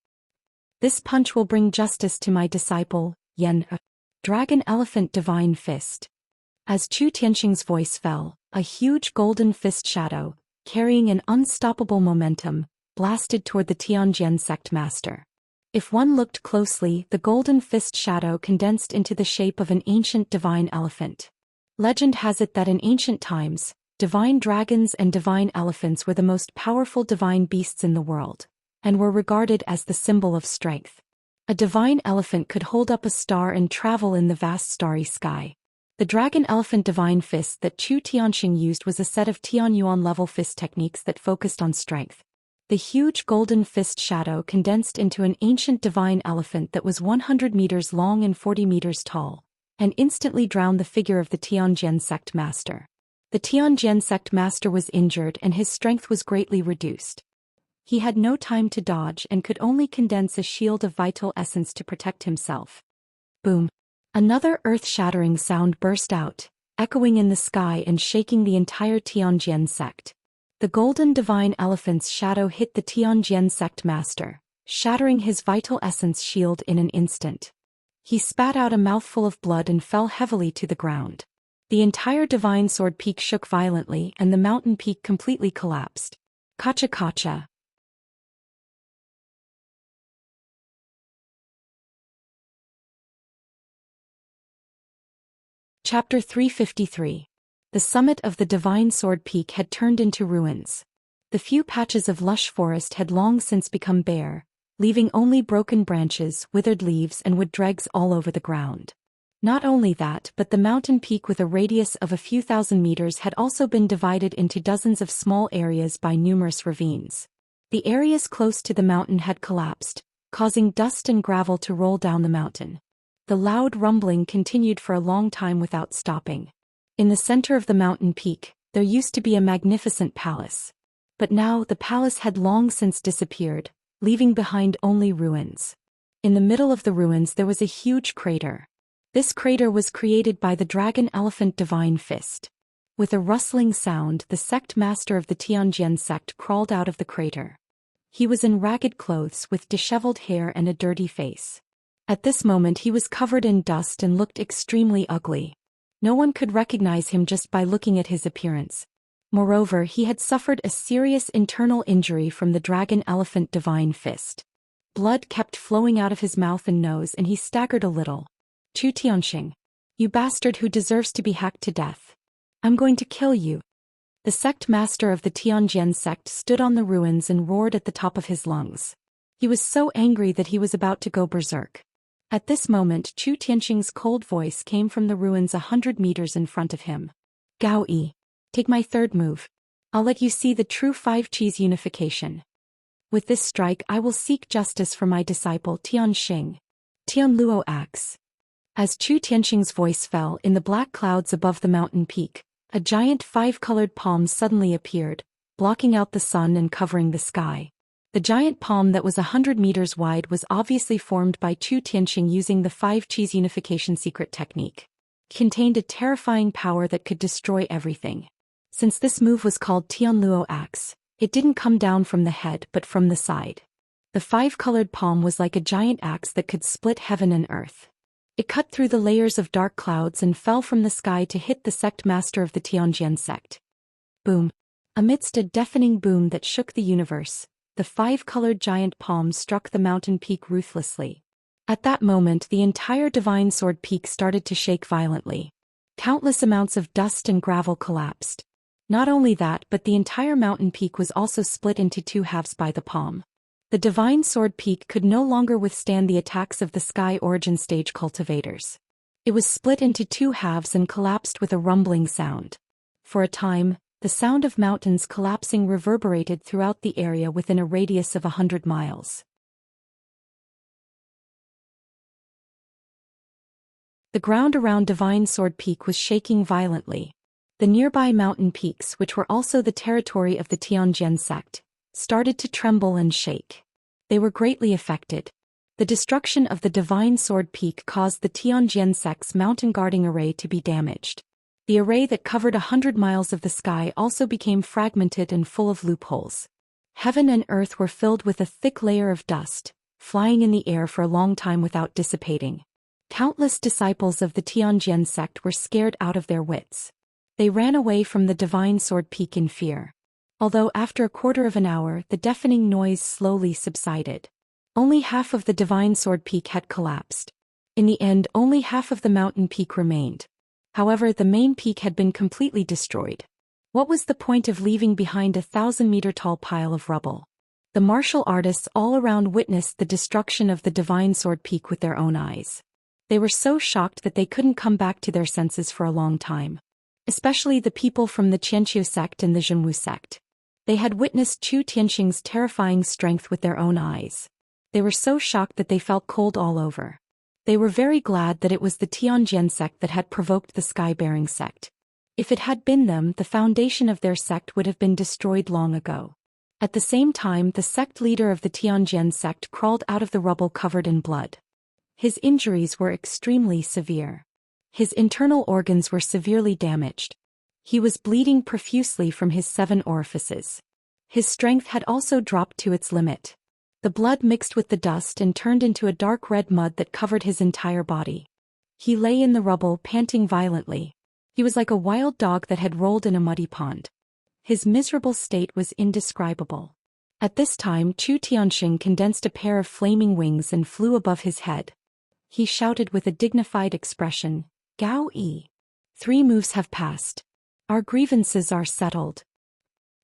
This punch will bring justice to my disciple, Yan." Dragon Elephant Divine Fist. As Chu Tianxing's voice fell, a huge golden fist shadow, carrying an unstoppable momentum, blasted toward the Tianjian sect master. If one looked closely, the golden fist shadow condensed into the shape of an ancient divine elephant. Legend has it that in ancient times, divine dragons and divine elephants were the most powerful divine beasts in the world, and were regarded as the symbol of strength. A divine elephant could hold up a star and travel in the vast starry sky. The dragon elephant divine fist that Chu Tianxing used was a set of Tianyuan level fist techniques that focused on strength. The huge golden fist shadow condensed into an ancient divine elephant that was 100 meters long and 40 meters tall, and instantly drowned the figure of the Tianjian sect master. The Tianjian sect master was injured and his strength was greatly reduced. He had no time to dodge and could only condense a shield of vital essence to protect himself. Boom! Another earth-shattering sound burst out, echoing in the sky and shaking the entire Tianjian sect. The golden divine elephant's shadow hit the Tianjian sect master, shattering his vital essence shield in an instant. He spat out a mouthful of blood and fell heavily to the ground. The entire divine sword peak shook violently and the mountain peak completely collapsed. Kacha kacha. Chapter 353. The summit of the divine sword peak had turned into ruins. The few patches of lush forest had long since become bare, leaving only broken branches, withered leaves and wood dregs all over the ground. Not only that, but the mountain peak with a radius of a few thousand meters had also been divided into dozens of small areas by numerous ravines. The areas close to the mountain had collapsed, causing dust and gravel to roll down the mountain. The loud rumbling continued for a long time without stopping. In the center of the mountain peak, there used to be a magnificent palace. But now the palace had long since disappeared, leaving behind only ruins. In the middle of the ruins there was a huge crater. This crater was created by the dragon elephant divine fist. With a rustling sound, the sect master of the Xianxia sect crawled out of the crater. He was in ragged clothes with disheveled hair and a dirty face. At this moment he was covered in dust and looked extremely ugly. No one could recognize him just by looking at his appearance. Moreover, he had suffered a serious internal injury from the dragon elephant divine fist. Blood kept flowing out of his mouth and nose and he staggered a little. Chu Tianxing. You bastard who deserves to be hacked to death. I'm going to kill you. The sect master of the Tianjin sect stood on the ruins and roared at the top of his lungs. He was so angry that he was about to go berserk. At this moment Chu Tianxing's cold voice came from the ruins 100 meters in front of him. Gao Yi. Take my third move. I'll let you see the true five-cheese unification. With this strike I will seek justice for my disciple Tianxing. Tianluo Axe. As Chu Tianxing's voice fell in the black clouds above the mountain peak, a giant five-colored palm suddenly appeared, blocking out the sun and covering the sky. The giant palm that was 100 meters wide was obviously formed by Chu Tianxing using the five-cheese unification secret technique. It contained a terrifying power that could destroy everything. Since this move was called Tianluo Axe, it didn't come down from the head but from the side. The five-colored palm was like a giant axe that could split heaven and earth. It cut through the layers of dark clouds and fell from the sky to hit the sect master of the Tianjin sect. Boom! Amidst a deafening boom that shook the universe, the five-colored giant palm struck the mountain peak ruthlessly. At that moment the entire divine sword peak started to shake violently. Countless amounts of dust and gravel collapsed. Not only that, but the entire mountain peak was also split into two halves by the palm. The divine sword peak could no longer withstand the attacks of the sky origin stage cultivators. It was split into two halves and collapsed with a rumbling sound. For a time, the sound of mountains collapsing reverberated throughout the area within a radius of 100 miles. The ground around Divine Sword Peak was shaking violently. The nearby mountain peaks, which were also the territory of the Tianjin sect, started to tremble and shake. They were greatly affected. The destruction of the Divine Sword Peak caused the Tianjin sect's mountain guarding array to be damaged. The array that covered 100 miles of the sky also became fragmented and full of loopholes. Heaven and earth were filled with a thick layer of dust, flying in the air for a long time without dissipating. Countless disciples of the Tianjin sect were scared out of their wits. They ran away from the Divine Sword Peak in fear. Although after a quarter of an hour the deafening noise slowly subsided. Only half of the Divine Sword Peak had collapsed. In the end, only half of the mountain peak remained. However, the main peak had been completely destroyed. What was the point of leaving behind a 1,000-meter-tall pile of rubble? The martial artists all around witnessed the destruction of the Divine Sword Peak with their own eyes. They were so shocked that they couldn't come back to their senses for a long time. Especially the people from the Xianxia sect and the Zhengwu sect. They had witnessed Chu Tianxing's terrifying strength with their own eyes. They were so shocked that they felt cold all over. They were very glad that it was the Tianjin sect that had provoked the sky-bearing sect. If it had been them, the foundation of their sect would have been destroyed long ago. At the same time, the sect leader of the Tianjin sect crawled out of the rubble covered in blood. His injuries were extremely severe. His internal organs were severely damaged. He was bleeding profusely from his 7 orifices. His strength had also dropped to its limit. The blood mixed with the dust and turned into a dark red mud that covered his entire body. He lay in the rubble, panting violently. He was like a wild dog that had rolled in a muddy pond. His miserable state was indescribable. At this time, Zhou Xian condensed a pair of flaming wings and flew above his head. He shouted with a dignified expression, "Gao Yi. 3 moves have passed. Our grievances are settled.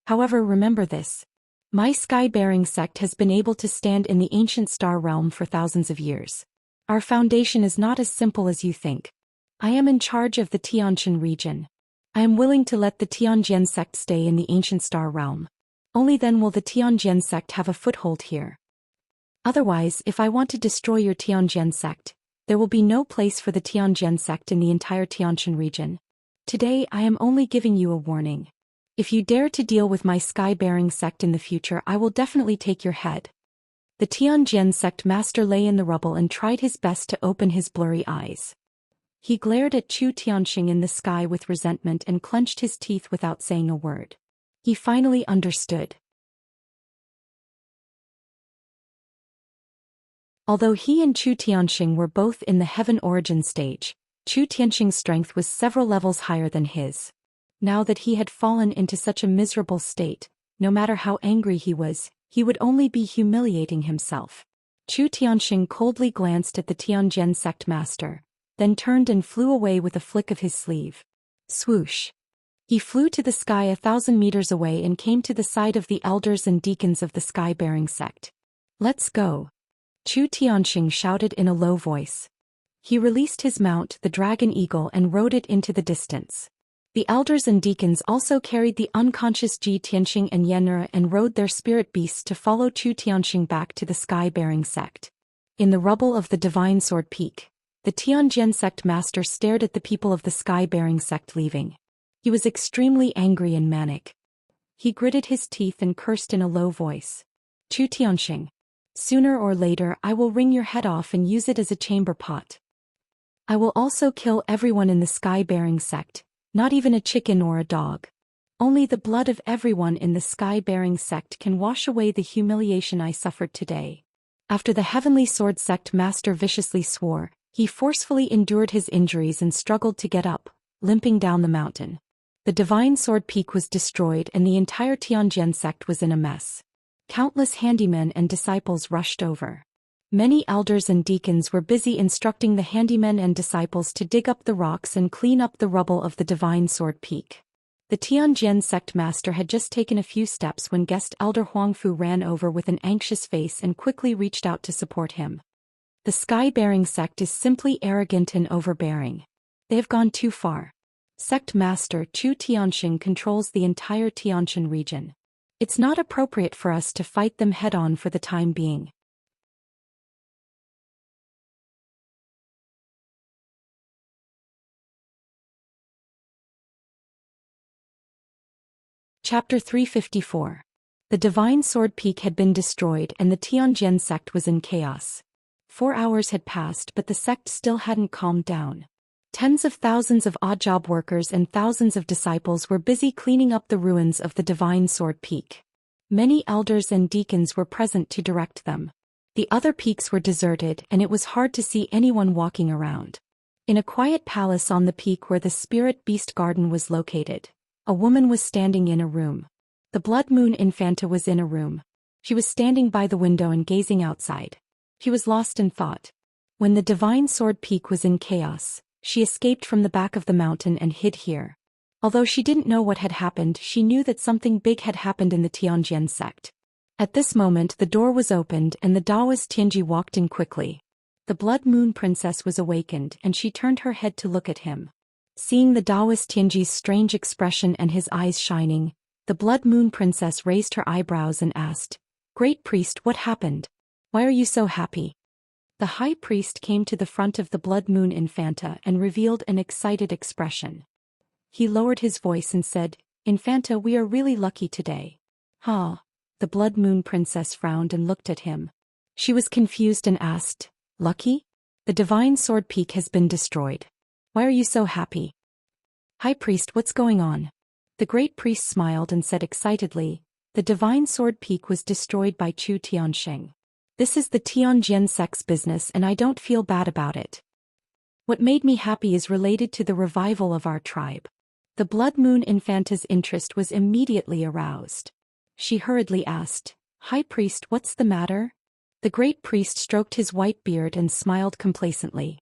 However, remember this. My sky-bearing sect has been able to stand in the ancient star realm for thousands of years. Our foundation is not as simple as you think. I am in charge of the Tianjin region. I am willing to let the Tianjin sect stay in the ancient star realm. Only then will the Tianjin sect have a foothold here. Otherwise, if I want to destroy your Tianjin sect, there will be no place for the Tianjin sect in the entire Tianjin region. Today I am only giving you a warning. If you dare to deal with my sky-bearing sect in the future, I will definitely take your head." The Tianjin sect master lay in the rubble and tried his best to open his blurry eyes. He glared at Zhou Xian in the sky with resentment and clenched his teeth without saying a word. He finally understood. Although he and Zhou Xian were both in the heaven origin stage, Zhou Xian's strength was several levels higher than his. Now that he had fallen into such a miserable state, no matter how angry he was, he would only be humiliating himself. Zhou Xian coldly glanced at the Tianjin sect master, then turned and flew away with a flick of his sleeve. Swoosh! He flew to the sky 1,000 meters away and came to the side of the elders and deacons of the sky-bearing sect. "Let's go!" Zhou Xian shouted in a low voice. He released his mount, the dragon eagle, and rode it into the distance. The elders and deacons also carried the unconscious Ji Tianxing and Yen'er and rode their spirit beasts to follow Zhou Xian back to the sky-bearing sect. In the rubble of the Divine Sword Peak, the Tianjin sect master stared at the people of the sky-bearing sect leaving. He was extremely angry and manic. He gritted his teeth and cursed in a low voice. "Zhou Xian, sooner or later I will wring your head off and use it as a chamber pot. I will also kill everyone in the sky-bearing sect, not even a chicken or a dog. Only the blood of everyone in the sky-bearing sect can wash away the humiliation I suffered today." After the Heavenly Sword sect master viciously swore, he forcefully endured his injuries and struggled to get up, limping down the mountain. The Divine Sword Peak was destroyed and the entire Tianjin sect was in a mess. Countless handymen and disciples rushed over. Many elders and deacons were busy instructing the handymen and disciples to dig up the rocks and clean up the rubble of the Divine Sword Peak. The Tianjin sect master had just taken a few steps when guest elder Huangfu ran over with an anxious face and quickly reached out to support him. "The sky-bearing sect is simply arrogant and overbearing. They have gone too far. Sect master Zhou Xian controls the entire Tianjin region. It's not appropriate for us to fight them head-on for the time being." Chapter 354. The Divine Sword Peak had been destroyed and the Tianjin sect was in chaos. 4 hours had passed but the sect still hadn't calmed down. Tens of thousands of odd job workers and thousands of disciples were busy cleaning up the ruins of the Divine Sword Peak. Many elders and deacons were present to direct them. The other peaks were deserted and it was hard to see anyone walking around. In a quiet palace on the peak where the Spirit Beast Garden was located, a woman was standing in a room. The Blood Moon Infanta was in a room. She was standing by the window and gazing outside. She was lost in thought. When the Divine Sword Peak was in chaos, she escaped from the back of the mountain and hid here. Although she didn't know what had happened, she knew that something big had happened in the Tianjin sect. At this moment the door was opened and the Daoist Tianji walked in quickly. The Blood Moon Princess was awakened and she turned her head to look at him. Seeing the Daoist Tianji's strange expression and his eyes shining, the Blood Moon Princess raised her eyebrows and asked, "Great Priest, what happened? Why are you so happy?" The High Priest came to the front of the Blood Moon Infanta and revealed an excited expression. He lowered his voice and said, "Infanta, we are really lucky today." "Huh?" The Blood Moon Princess frowned and looked at him. She was confused and asked, "Lucky? The Divine Sword Peak has been destroyed. Why are you so happy?" "High Priest, what's going on?" The Great Priest smiled and said excitedly, "The Divine Sword Peak was destroyed by Zhou Xian. This is the Tianjin sect's business and I don't feel bad about it. What made me happy is related to the revival of our tribe. The Blood Moon Infanta's interest was immediately aroused. She hurriedly asked, "High Priest, what's the matter?" The great priest stroked his white beard and smiled complacently.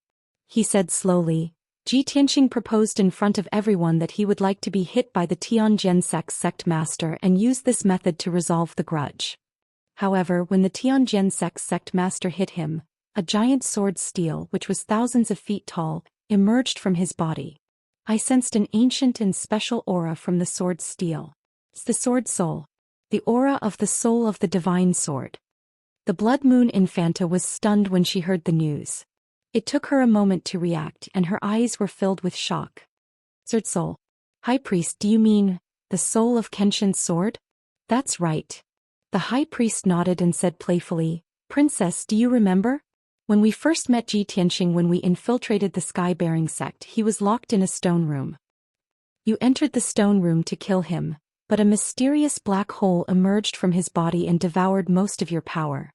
He said slowly, "Ji Tianxing proposed in front of everyone that he would like to be hit by the Tianjin sect's sect master and use this method to resolve the grudge. However, when the Tianjin sect's sect master hit him, a giant sword steel, which was thousands of feet tall, emerged from his body. I sensed an ancient and special aura from the sword steel. It's the sword soul. The aura of the soul of the divine sword." The Blood Moon Infanta was stunned when she heard the news. It took her a moment to react and her eyes were filled with shock. "Sword soul? High Priest, do you mean the soul of Kenshin's sword?" "That's right." The High Priest nodded and said playfully, "Princess, do you remember? When we first met Ji Tianxing when we infiltrated the Sky-bearing sect, he was locked in a stone room. You entered the stone room to kill him, but a mysterious black hole emerged from his body and devoured most of your power."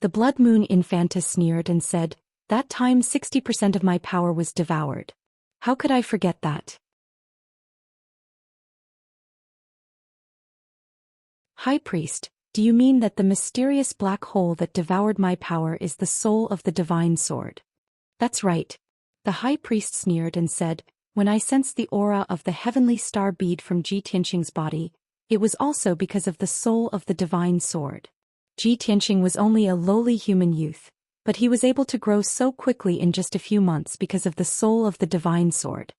The Blood Moon Infanta sneered and said, "That time 60% of my power was devoured. How could I forget that?" "High Priest, do you mean that the mysterious black hole that devoured my power is the soul of the divine sword?" "That's right." The High Priest sneered and said, "When I sensed the aura of the heavenly star bead from Ji Tianxing's body, it was also because of the soul of the divine sword. Ji Tianxing was only a lowly human youth, but he was able to grow so quickly in just a few months because of the soul of the divine sword.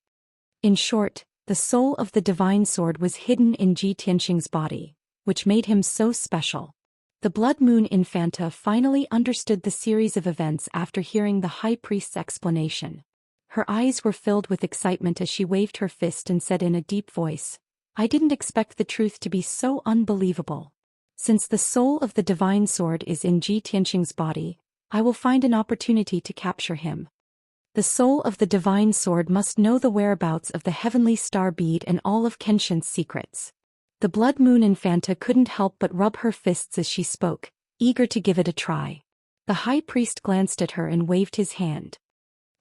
In short, the soul of the divine sword was hidden in Ji Tianxing's body, which made him so special." The Blood Moon Infanta finally understood the series of events after hearing the High Priest's explanation. Her eyes were filled with excitement as she waved her fist and said in a deep voice, "I didn't expect the truth to be so unbelievable. Since the soul of the divine sword is in Ji Tianxing's body, I will find an opportunity to capture him. The soul of the divine sword must know the whereabouts of the heavenly star bead and all of Kenshin's secrets." The Blood Moon Infanta couldn't help but rub her fists as she spoke, eager to give it a try. The High Priest glanced at her and waved his hand.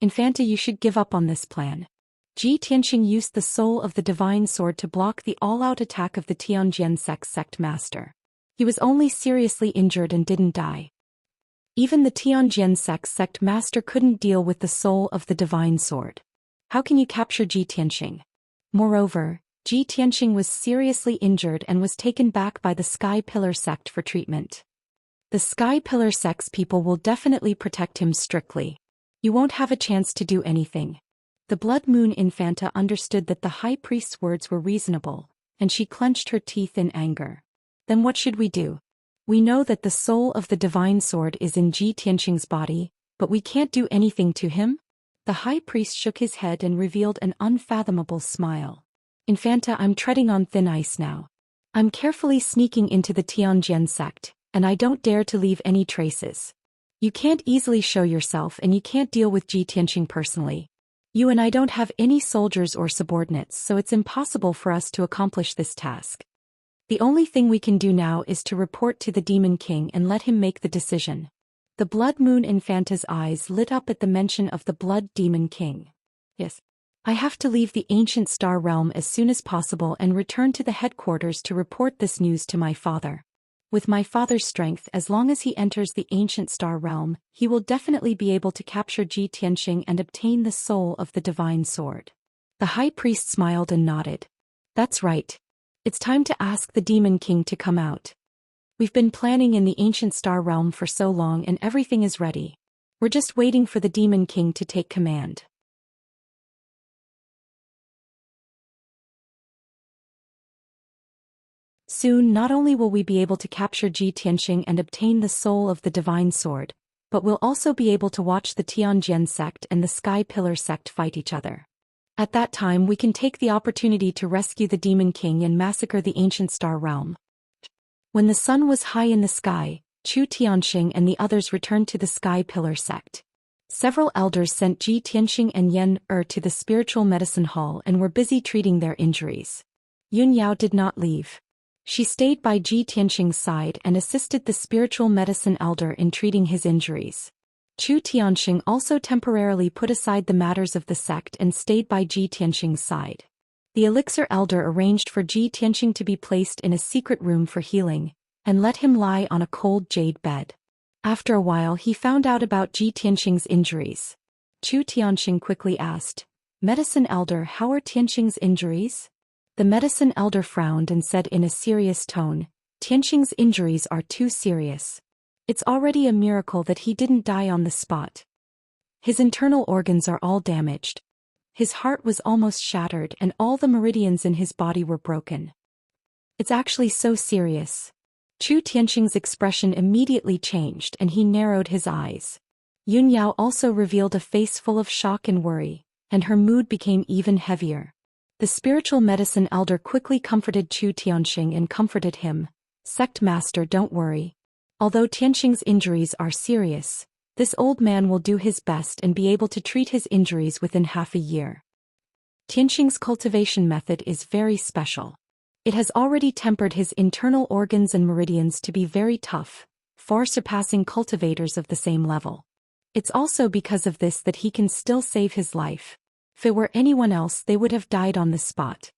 "Infanta, you should give up on this plan. Ji Tianxing used the soul of the divine sword to block the all-out attack of the Tianjin sect's sect master. He was only seriously injured and didn't die. Even the Tianjin sect's sect master couldn't deal with the soul of the divine sword. How can you capture Ji Tianxing? Moreover, Ji Tianxing was seriously injured and was taken back by the Sky Pillar sect for treatment. The Sky Pillar sect's people will definitely protect him strictly. You won't have a chance to do anything." The Blood Moon Infanta understood that the High Priest's words were reasonable, and she clenched her teeth in anger. "Then what should we do? We know that the soul of the divine sword is in Ji Tianxing's body, but we can't do anything to him?" The High Priest shook his head and revealed an unfathomable smile. "Infanta, I'm treading on thin ice now. I'm carefully sneaking into the Tianjin sect, and I don't dare to leave any traces. You can't easily show yourself and you can't deal with Ji Tianxing personally. You and I don't have any soldiers or subordinates, so it's impossible for us to accomplish this task. The only thing we can do now is to report to the Demon King and let him make the decision." The Blood Moon Infanta's eyes lit up at the mention of the Blood Demon King. "Yes. I have to leave the ancient star realm as soon as possible and return to the headquarters to report this news to my father. With my father's strength, as long as he enters the ancient star realm, he will definitely be able to capture Ji Tianxing and obtain the soul of the divine sword." The High Priest smiled and nodded. "That's right. It's time to ask the Demon King to come out. We've been planning in the ancient star realm for so long and everything is ready. We're just waiting for the Demon King to take command." Soon not only will we be able to capture Ji Tianxing and obtain the soul of the divine sword, but we'll also be able to watch the Tianjin sect and the Sky Pillar sect fight each other. At that time we can take the opportunity to rescue the Demon King and massacre the ancient star realm. When the sun was high in the sky, Chu Tianxing and the others returned to the Sky Pillar sect. Several elders sent Ji Tianxing and Yen to the spiritual medicine hall and were busy treating their injuries. Yun Yao did not leave. She stayed by Ji Tianxing's side and assisted the spiritual medicine elder in treating his injuries. Chu Tianxing also temporarily put aside the matters of the sect and stayed by Ji Tianxing's side. The elixir elder arranged for Ji Tianxing to be placed in a secret room for healing, and let him lie on a cold jade bed. After a while he found out about Ji Tianxing's injuries. Chu Tianxing quickly asked, "Medicine elder, how are Tianxing's injuries?" The medicine elder frowned and said in a serious tone, "Tianxing's injuries are too serious. It's already a miracle that he didn't die on the spot. His internal organs are all damaged. His heart was almost shattered and all the meridians in his body were broken. It's actually so serious." Chu Tianxing's expression immediately changed and he narrowed his eyes. Yun Yao also revealed a face full of shock and worry, and her mood became even heavier. The spiritual medicine elder quickly comforted Chu Tianxing and comforted him, "Sect master, don't worry. Although Tianxing's injuries are serious, this old man will do his best and be able to treat his injuries within half a year. Tianxing's cultivation method is very special. It has already tempered his internal organs and meridians to be very tough, far surpassing cultivators of the same level. It's also because of this that he can still save his life. If it were anyone else, they would have died on the spot."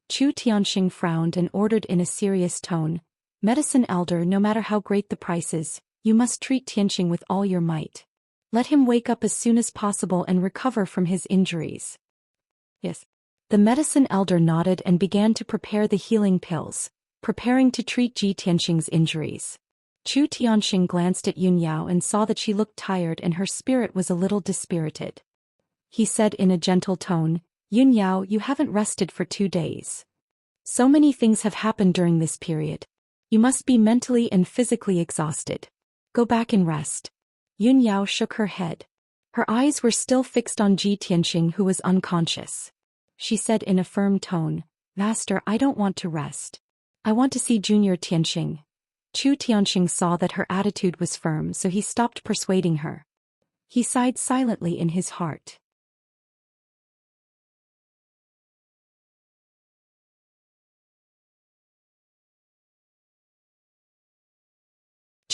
Chu Tianxing frowned and ordered in a serious tone, "Medicine elder, no matter how great the price is, you must treat Tianxing with all your might. Let him wake up as soon as possible and recover from his injuries." "Yes." The medicine elder nodded and began to prepare the healing pills, preparing to treat Ji Tianxing's injuries. Chu Tianxing glanced at Yun Yao and saw that she looked tired and her spirit was a little dispirited. He said in a gentle tone, "Yun Yao, you haven't rested for 2 days. So many things have happened during this period. You must be mentally and physically exhausted. Go back and rest." Yun Yao shook her head. Her eyes were still fixed on Ji Tianxing, who was unconscious. She said in a firm tone, "Master, I don't want to rest. I want to see Junior Tianxing." Chu Tianxing saw that her attitude was firm, so he stopped persuading her. He sighed silently in his heart.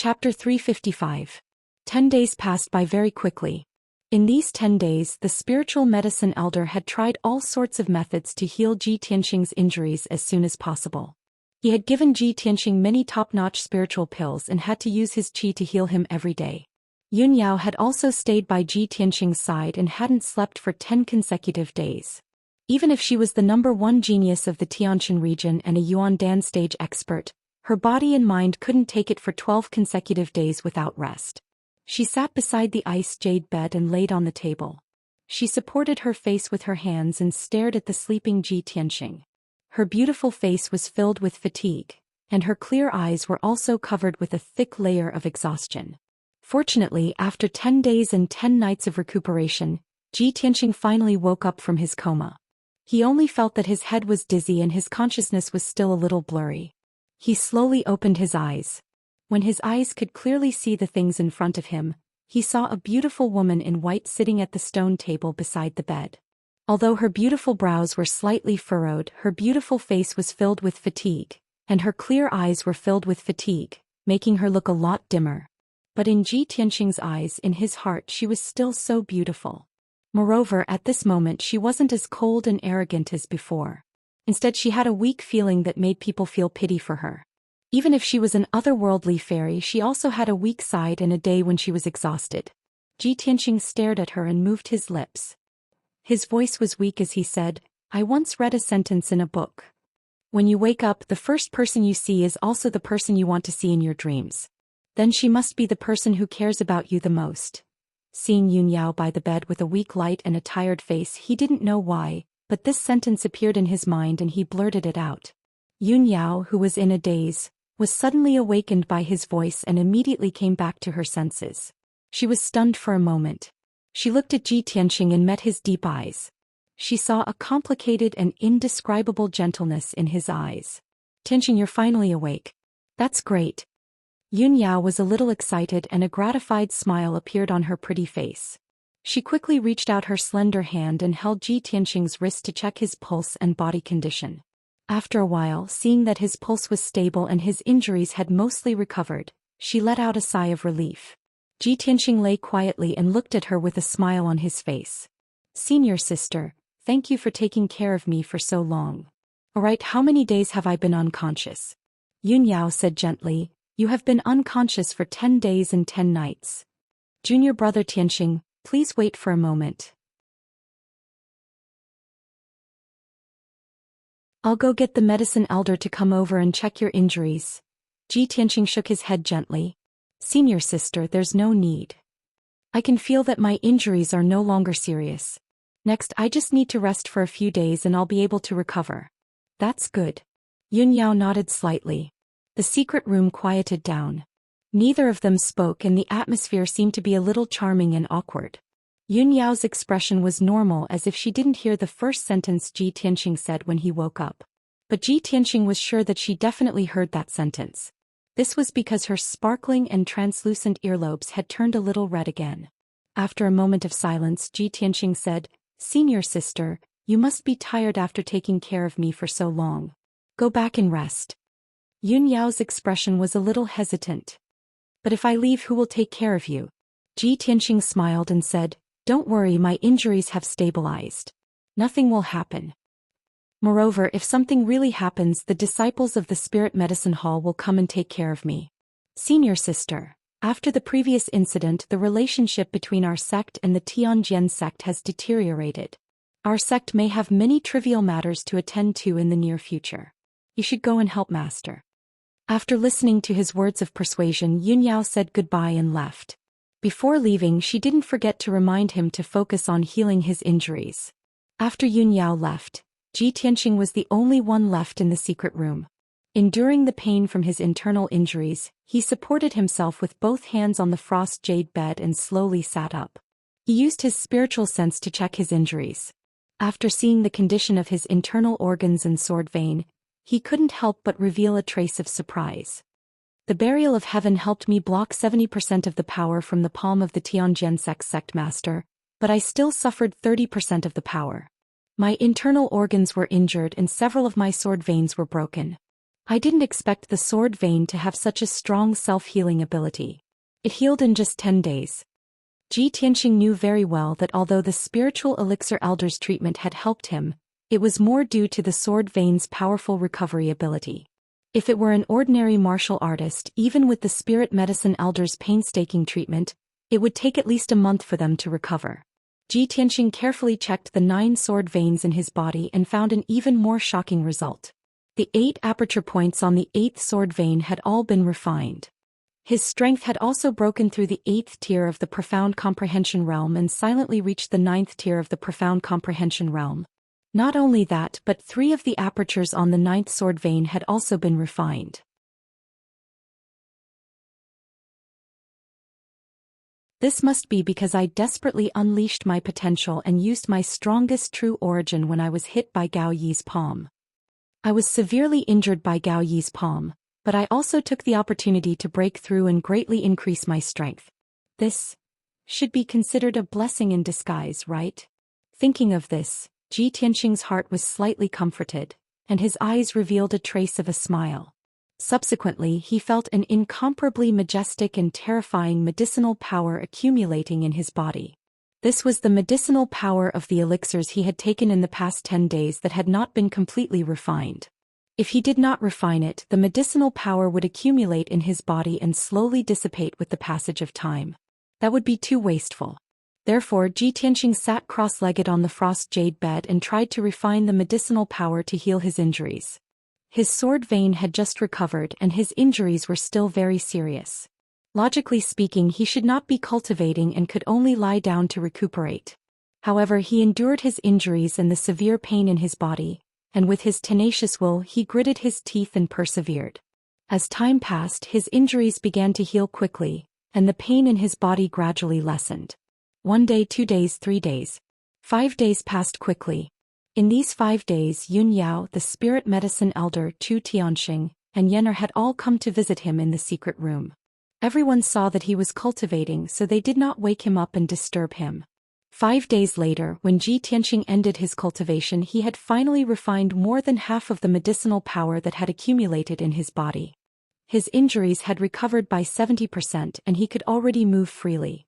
Chapter 355. 10 days passed by very quickly. In these 10 days, the spiritual medicine elder had tried all sorts of methods to heal Ji Tianxing's injuries as soon as possible. He had given Ji Tianxing many top-notch spiritual pills and had to use his qi to heal him every day. Yun Yao had also stayed by Ji Tianxing's side and hadn't slept for 10 consecutive days. Even if she was the #1 genius of the Tianxin region and a Yuan Dan stage expert, her body and mind couldn't take it for 12 consecutive days without rest. She sat beside the ice jade bed and laid on the table. She supported her face with her hands and stared at the sleeping Ji Tianxing. Her beautiful face was filled with fatigue, and her clear eyes were also covered with a thick layer of exhaustion. Fortunately, after 10 days and 10 nights of recuperation, Ji Tianxing finally woke up from his coma. He only felt that his head was dizzy and his consciousness was still a little blurry. He slowly opened his eyes. When his eyes could clearly see the things in front of him, he saw a beautiful woman in white sitting at the stone table beside the bed. Although her beautiful brows were slightly furrowed, her beautiful face was filled with fatigue, and her clear eyes were filled with fatigue, making her look a lot dimmer. But in Ji Tianxing's eyes, in his heart, she was still so beautiful. Moreover, at this moment she wasn't as cold and arrogant as before. Instead, she had a weak feeling that made people feel pity for her. Even if she was an otherworldly fairy, she also had a weak side and a day when she was exhausted. Ji Tianxing stared at her and moved his lips. His voice was weak as he said, "I once read a sentence in a book. When you wake up, the first person you see is also the person you want to see in your dreams. Then she must be the person who cares about you the most." Seeing Yun Yao by the bed with a weak light and a tired face, he didn't know why, but this sentence appeared in his mind and he blurted it out. Yun Yao, who was in a daze, was suddenly awakened by his voice and immediately came back to her senses. She was stunned for a moment. She looked at Ji Tianxing and met his deep eyes. She saw a complicated and indescribable gentleness in his eyes. "Tianxing, you're finally awake. That's great." Yun Yao was a little excited and a gratified smile appeared on her pretty face. She quickly reached out her slender hand and held Ji Tianxing's wrist to check his pulse and body condition. After a while, seeing that his pulse was stable and his injuries had mostly recovered, she let out a sigh of relief. Ji Tianxing lay quietly and looked at her with a smile on his face. "Senior sister, thank you for taking care of me for so long. Alright, how many days have I been unconscious?" Yun Yao said gently, "You have been unconscious for 10 days and 10 nights. Junior brother Tianxing, please wait for a moment. I'll go get the medicine elder to come over and check your injuries." Ji Tianxing shook his head gently. "Senior sister, there's no need. I can feel that my injuries are no longer serious. Next, I just need to rest for a few days and I'll be able to recover." "That's good." Yun Yao nodded slightly. The secret room quieted down. Neither of them spoke and the atmosphere seemed to be a little charming and awkward. Yun Yao's expression was normal, as if she didn't hear the first sentence Ji Tianxing said when he woke up. But Ji Tianxing was sure that she definitely heard that sentence. This was because her sparkling and translucent earlobes had turned a little red again. After a moment of silence, Ji Tianxing said, "Senior sister, you must be tired after taking care of me for so long. Go back and rest." Yun Yao's expression was a little hesitant. "But if I leave, who will take care of you?" Ji Tianxing smiled and said, "Don't worry, my injuries have stabilized. Nothing will happen. Moreover, if something really happens, the disciples of the Spirit Medicine Hall will come and take care of me." "Senior sister, after the previous incident, the relationship between our sect and the Tianjin sect has deteriorated. Our sect may have many trivial matters to attend to in the near future. You should go and help Master." After listening to his words of persuasion, Yun Yao said goodbye and left. Before leaving, she didn't forget to remind him to focus on healing his injuries. After Yun Yao left, Ji Tianxing was the only one left in the secret room. Enduring the pain from his internal injuries, he supported himself with both hands on the frost jade bed and slowly sat up. He used his spiritual sense to check his injuries. After seeing the condition of his internal organs and sword vein, he couldn't help but reveal a trace of surprise. "The burial of heaven helped me block 70% of the power from the palm of the Tianjin sect master, but I still suffered 30% of the power. My internal organs were injured and several of my sword veins were broken. I didn't expect the sword vein to have such a strong self-healing ability. It healed in just 10 days. Ji Tianxing knew very well that although the spiritual elixir elder's treatment had helped him, it was more due to the sword vein's powerful recovery ability. If it were an ordinary martial artist, even with the spirit medicine elder's painstaking treatment, it would take at least a month for them to recover. Ji Tianxing carefully checked the 9 sword veins in his body and found an even more shocking result. The 8 aperture points on the 8th sword vein had all been refined. His strength had also broken through the 8th tier of the profound comprehension realm and silently reached the 9th tier of the profound comprehension realm. Not only that, but 3 of the apertures on the 9th sword vein had also been refined. This must be because I desperately unleashed my potential and used my strongest true origin when I was hit by Gao Yi's palm. I was severely injured by Gao Yi's palm, but I also took the opportunity to break through and greatly increase my strength. This should be considered a blessing in disguise, right? Thinking of this, Ji Tianxing's heart was slightly comforted, and his eyes revealed a trace of a smile. Subsequently, he felt an incomparably majestic and terrifying medicinal power accumulating in his body. This was the medicinal power of the elixirs he had taken in the past 10 days that had not been completely refined. If he did not refine it, the medicinal power would accumulate in his body and slowly dissipate with the passage of time. That would be too wasteful. Therefore, Ji Tianxing sat cross-legged on the frost jade bed and tried to refine the medicinal power to heal his injuries. His sword vein had just recovered and his injuries were still very serious. Logically speaking, he should not be cultivating and could only lie down to recuperate. However, he endured his injuries and the severe pain in his body, and with his tenacious will he gritted his teeth and persevered. As time passed, his injuries began to heal quickly, and the pain in his body gradually lessened. 1 day, 2 days, 3 days. 5 days passed quickly. In these 5 days, Yun Yao, the spirit medicine elder, Chu Tianxing, and Yen'er had all come to visit him in the secret room. Everyone saw that he was cultivating, so they did not wake him up and disturb him. 5 days later, when Ji Tianxing ended his cultivation, he had finally refined more than half of the medicinal power that had accumulated in his body. His injuries had recovered by 70% and he could already move freely.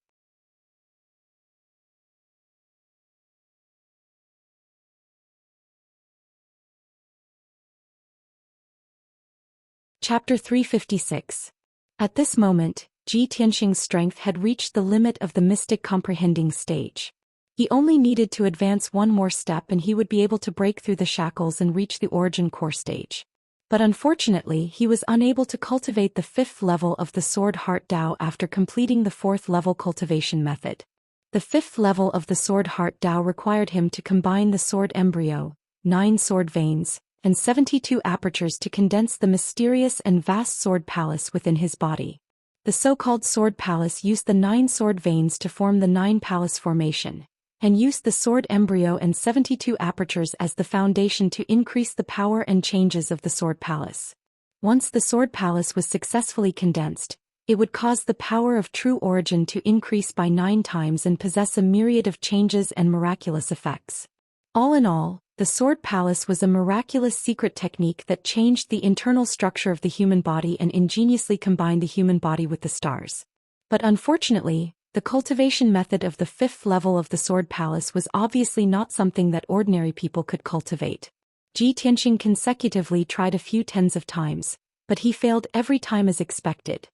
Chapter 356. At this moment, Ji Tianxing's strength had reached the limit of the mystic comprehending stage. He only needed to advance one more step and he would be able to break through the shackles and reach the origin core stage. But unfortunately, he was unable to cultivate the 5th level of the Sword Heart Dao after completing the 4th level cultivation method. The 5th level of the Sword Heart Dao required him to combine the sword embryo, 9 sword veins, and 72 apertures to condense the mysterious and vast sword palace within his body. The so-called sword palace used the 9 sword veins to form the 9 palace formation, and used the sword embryo and 72 apertures as the foundation to increase the power and changes of the sword palace. Once the sword palace was successfully condensed, it would cause the power of true origin to increase by 9 times and possess a myriad of changes and miraculous effects. All in all, the sword palace was a miraculous secret technique that changed the internal structure of the human body and ingeniously combined the human body with the stars. But unfortunately, the cultivation method of the 5th level of the Sword Palace was obviously not something that ordinary people could cultivate. Ji Tianxing consecutively tried a few tens of times, but he failed every time as expected.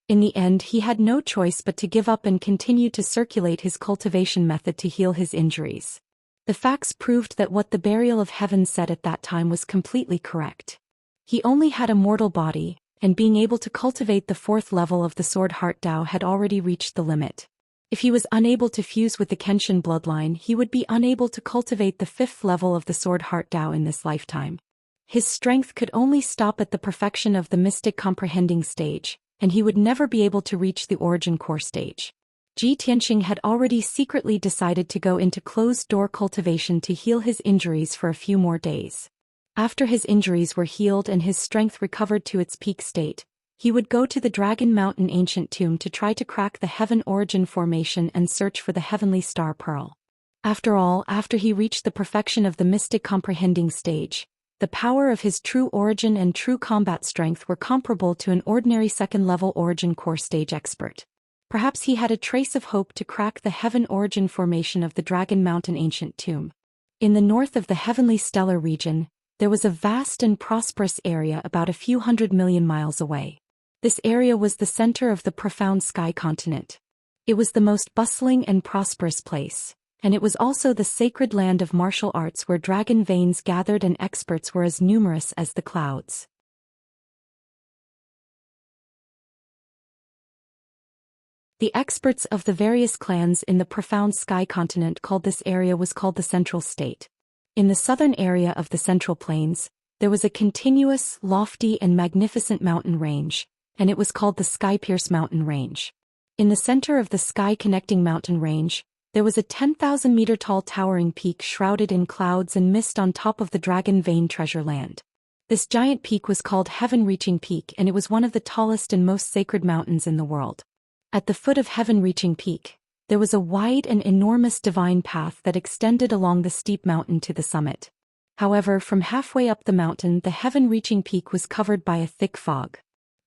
In the end, he had no choice but to give up and continue to circulate his cultivation method to heal his injuries. The facts proved that what the Burial of Heaven said at that time was completely correct. He only had a mortal body, and being able to cultivate the 4th level of the Sword Heart Dao had already reached the limit. If he was unable to fuse with the Kenshin bloodline, he would be unable to cultivate the 5th level of the Sword Heart Dao in this lifetime. His strength could only stop at the perfection of the mystic comprehending stage, and he would never be able to reach the origin core stage. Ji Tianxing had already secretly decided to go into closed-door cultivation to heal his injuries for a few more days. After his injuries were healed and his strength recovered to its peak state, he would go to the Dragon Mountain ancient tomb to try to crack the Heaven Origin formation and search for the Heavenly Star Pearl. After all, after he reached the perfection of the mystic comprehending stage, the power of his true origin and true combat strength were comparable to an ordinary 2nd level origin core stage expert. Perhaps he had a trace of hope to crack the Heaven Origin formation of the Dragon Mountain ancient tomb. In the north of the Heavenly Stellar region, there was a vast and prosperous area about a few 100 million miles away. This area was the center of the profound sky continent. It was the most bustling and prosperous place, and it was also the sacred land of martial arts where dragon veins gathered and experts were as numerous as the clouds. The experts of the various clans in the profound sky continent called this area was called the Central State. In the southern area of the Central Plains, there was a continuous, lofty and magnificent mountain range, and it was called the Sky-Pierce Mountain Range. In the center of the sky-connecting mountain range, there was a 10,000-meter-tall towering peak shrouded in clouds and mist on top of the Dragon Vein treasure land. This giant peak was called Heaven-Reaching Peak, and it was one of the tallest and most sacred mountains in the world. At the foot of Heaven-Reaching Peak, there was a wide and enormous divine path that extended along the steep mountain to the summit. However, from halfway up the mountain, the Heaven-Reaching Peak was covered by a thick fog.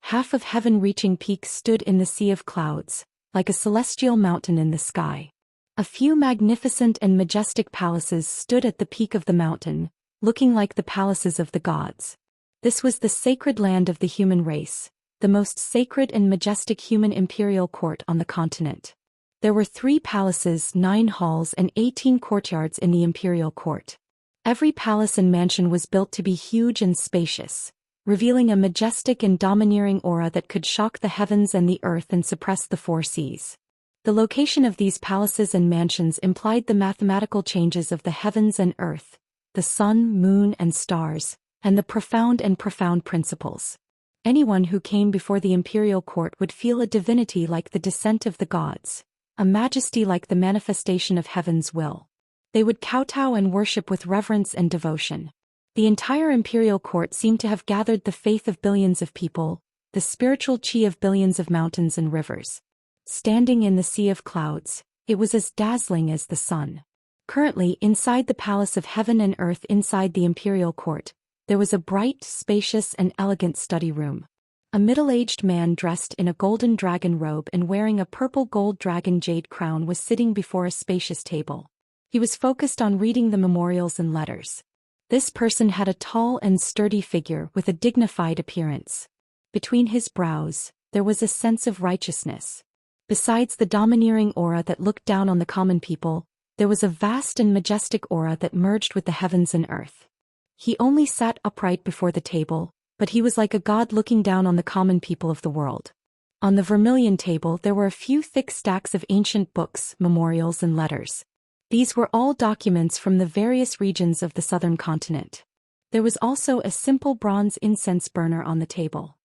Half of Heaven-Reaching Peak stood in the sea of clouds, like a celestial mountain in the sky. A few magnificent and majestic palaces stood at the peak of the mountain, looking like the palaces of the gods. This was the sacred land of the human race, the most sacred and majestic human imperial court on the continent. There were 3 palaces, 9 halls and 18 courtyards in the imperial court. Every palace and mansion was built to be huge and spacious, revealing a majestic and domineering aura that could shock the heavens and the earth and suppress the 4 seas. The location of these palaces and mansions implied the mathematical changes of the heavens and earth, the sun, moon and stars, and the profound principles. Anyone who came before the imperial court would feel a divinity like the descent of the gods, a majesty like the manifestation of heaven's will. They would kowtow and worship with reverence and devotion. The entire imperial court seemed to have gathered the faith of billions of people, the spiritual chi of billions of mountains and rivers. Standing in the sea of clouds, It was as dazzling as the sun. Currently, inside the palace of heaven and earth inside the imperial court, there was a bright, spacious and elegant study room. A middle-aged man dressed in a golden dragon robe and wearing a purple gold dragon jade crown was sitting before a spacious table. He was focused on reading the memorials and letters. This person had a tall and sturdy figure with a dignified appearance. Between his brows, there was a sense of righteousness. Besides the domineering aura that looked down on the common people, there was a vast and majestic aura that merged with the heavens and earth. He only sat upright before the table, but he was like a god looking down on the common people of the world. On the vermilion table there were a few thick stacks of ancient books, memorials and letters. These were all documents from the various regions of the southern continent. There was also a simple bronze incense burner on the table.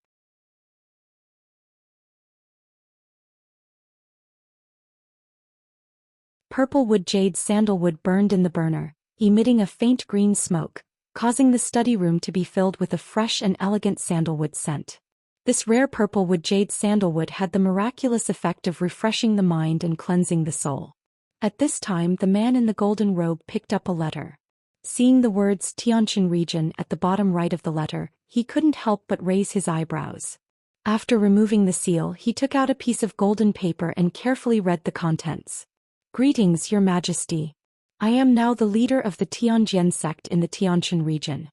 Purple wood jade sandalwood burned in the burner, emitting a faint green smoke, causing the study room to be filled with a fresh and elegant sandalwood scent. This rare purple wood jade sandalwood had the miraculous effect of refreshing the mind and cleansing the soul. At this time the man in the golden robe picked up a letter. Seeing the words Xianxia region at the bottom right of the letter, he couldn't help but raise his eyebrows. After removing the seal, he took out a piece of golden paper and carefully read the contents. Greetings, Your Majesty. I am now the leader of the Xianxia sect in the Xianxia region.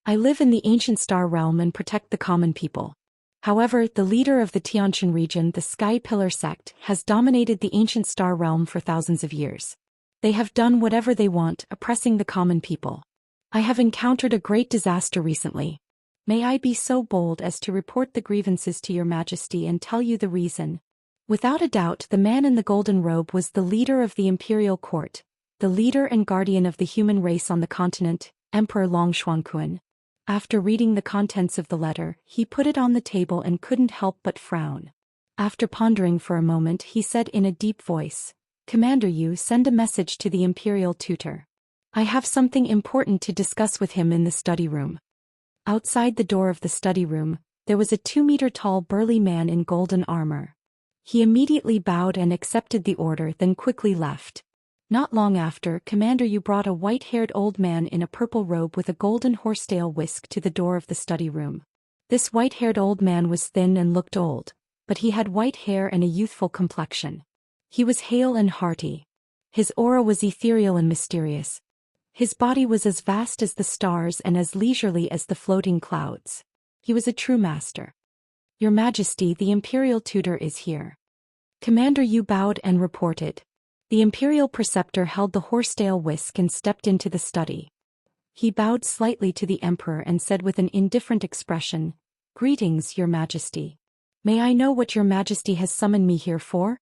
I live in the ancient star realm and protect the common people. However, the leader of the Xianxia region, the Sky Pillar sect, has dominated the ancient star realm for thousands of years. They have done whatever they want, oppressing the common people. I have encountered a great disaster recently. May I be so bold as to report the grievances to Your Majesty and tell you the reason? Without a doubt, the man in the golden robe was the leader of the imperial court, the leader and guardian of the human race on the continent, Emperor Longshuangquan. After reading the contents of the letter, he put it on the table and couldn't help but frown. After pondering for a moment, he said in a deep voice, "Commander Yu, send a message to the imperial tutor. I have something important to discuss with him in the study room." Outside the door of the study room, there was a 2-meter-tall burly man in golden armor. He immediately bowed and accepted the order, then quickly left. Not long after, Commander Yu brought a white-haired old man in a purple robe with a golden horsetail whisk to the door of the study room. This white-haired old man was thin and looked old, but he had white hair and a youthful complexion. He was hale and hearty. His aura was ethereal and mysterious. His body was as vast as the stars and as leisurely as the floating clouds. He was a true master. "Your Majesty, the imperial tutor is here." Commander Yu bowed and reported. The imperial preceptor held the horsetail whisk and stepped into the study. He bowed slightly to the emperor and said with an indifferent expression, "Greetings, Your Majesty. May I know what Your Majesty has summoned me here for?"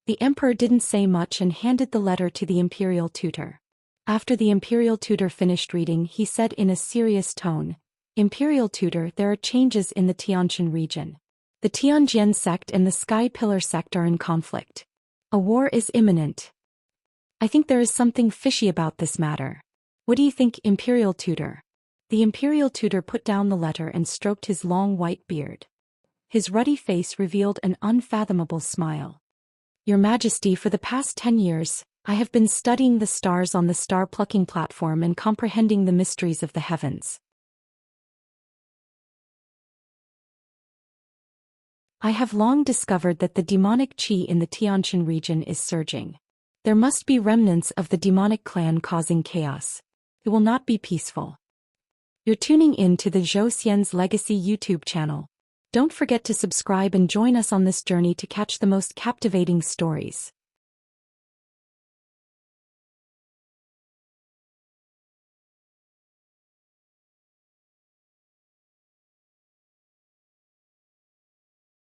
The emperor didn't say much and handed the letter to the imperial tutor. After the imperial tutor finished reading, he said in a serious tone, "Imperial tutor, there are changes in the Xianxia region. The Xianxia sect and the Sky Pillar sect are in conflict. A war is imminent. I think there is something fishy about this matter. What do you think, imperial tutor?" The imperial tutor put down the letter and stroked his long white beard. His ruddy face revealed an unfathomable smile. "Your Majesty, for the past 10 years, I have been studying the stars on the star-plucking platform and comprehending the mysteries of the heavens. I have long discovered that the demonic qi in the Xianxia region is surging. There must be remnants of the demonic clan causing chaos. It will not be peaceful. You're tuning in to the Zhou Xian's Legacy YouTube channel. Don't forget to subscribe and join us on this journey to catch the most captivating stories.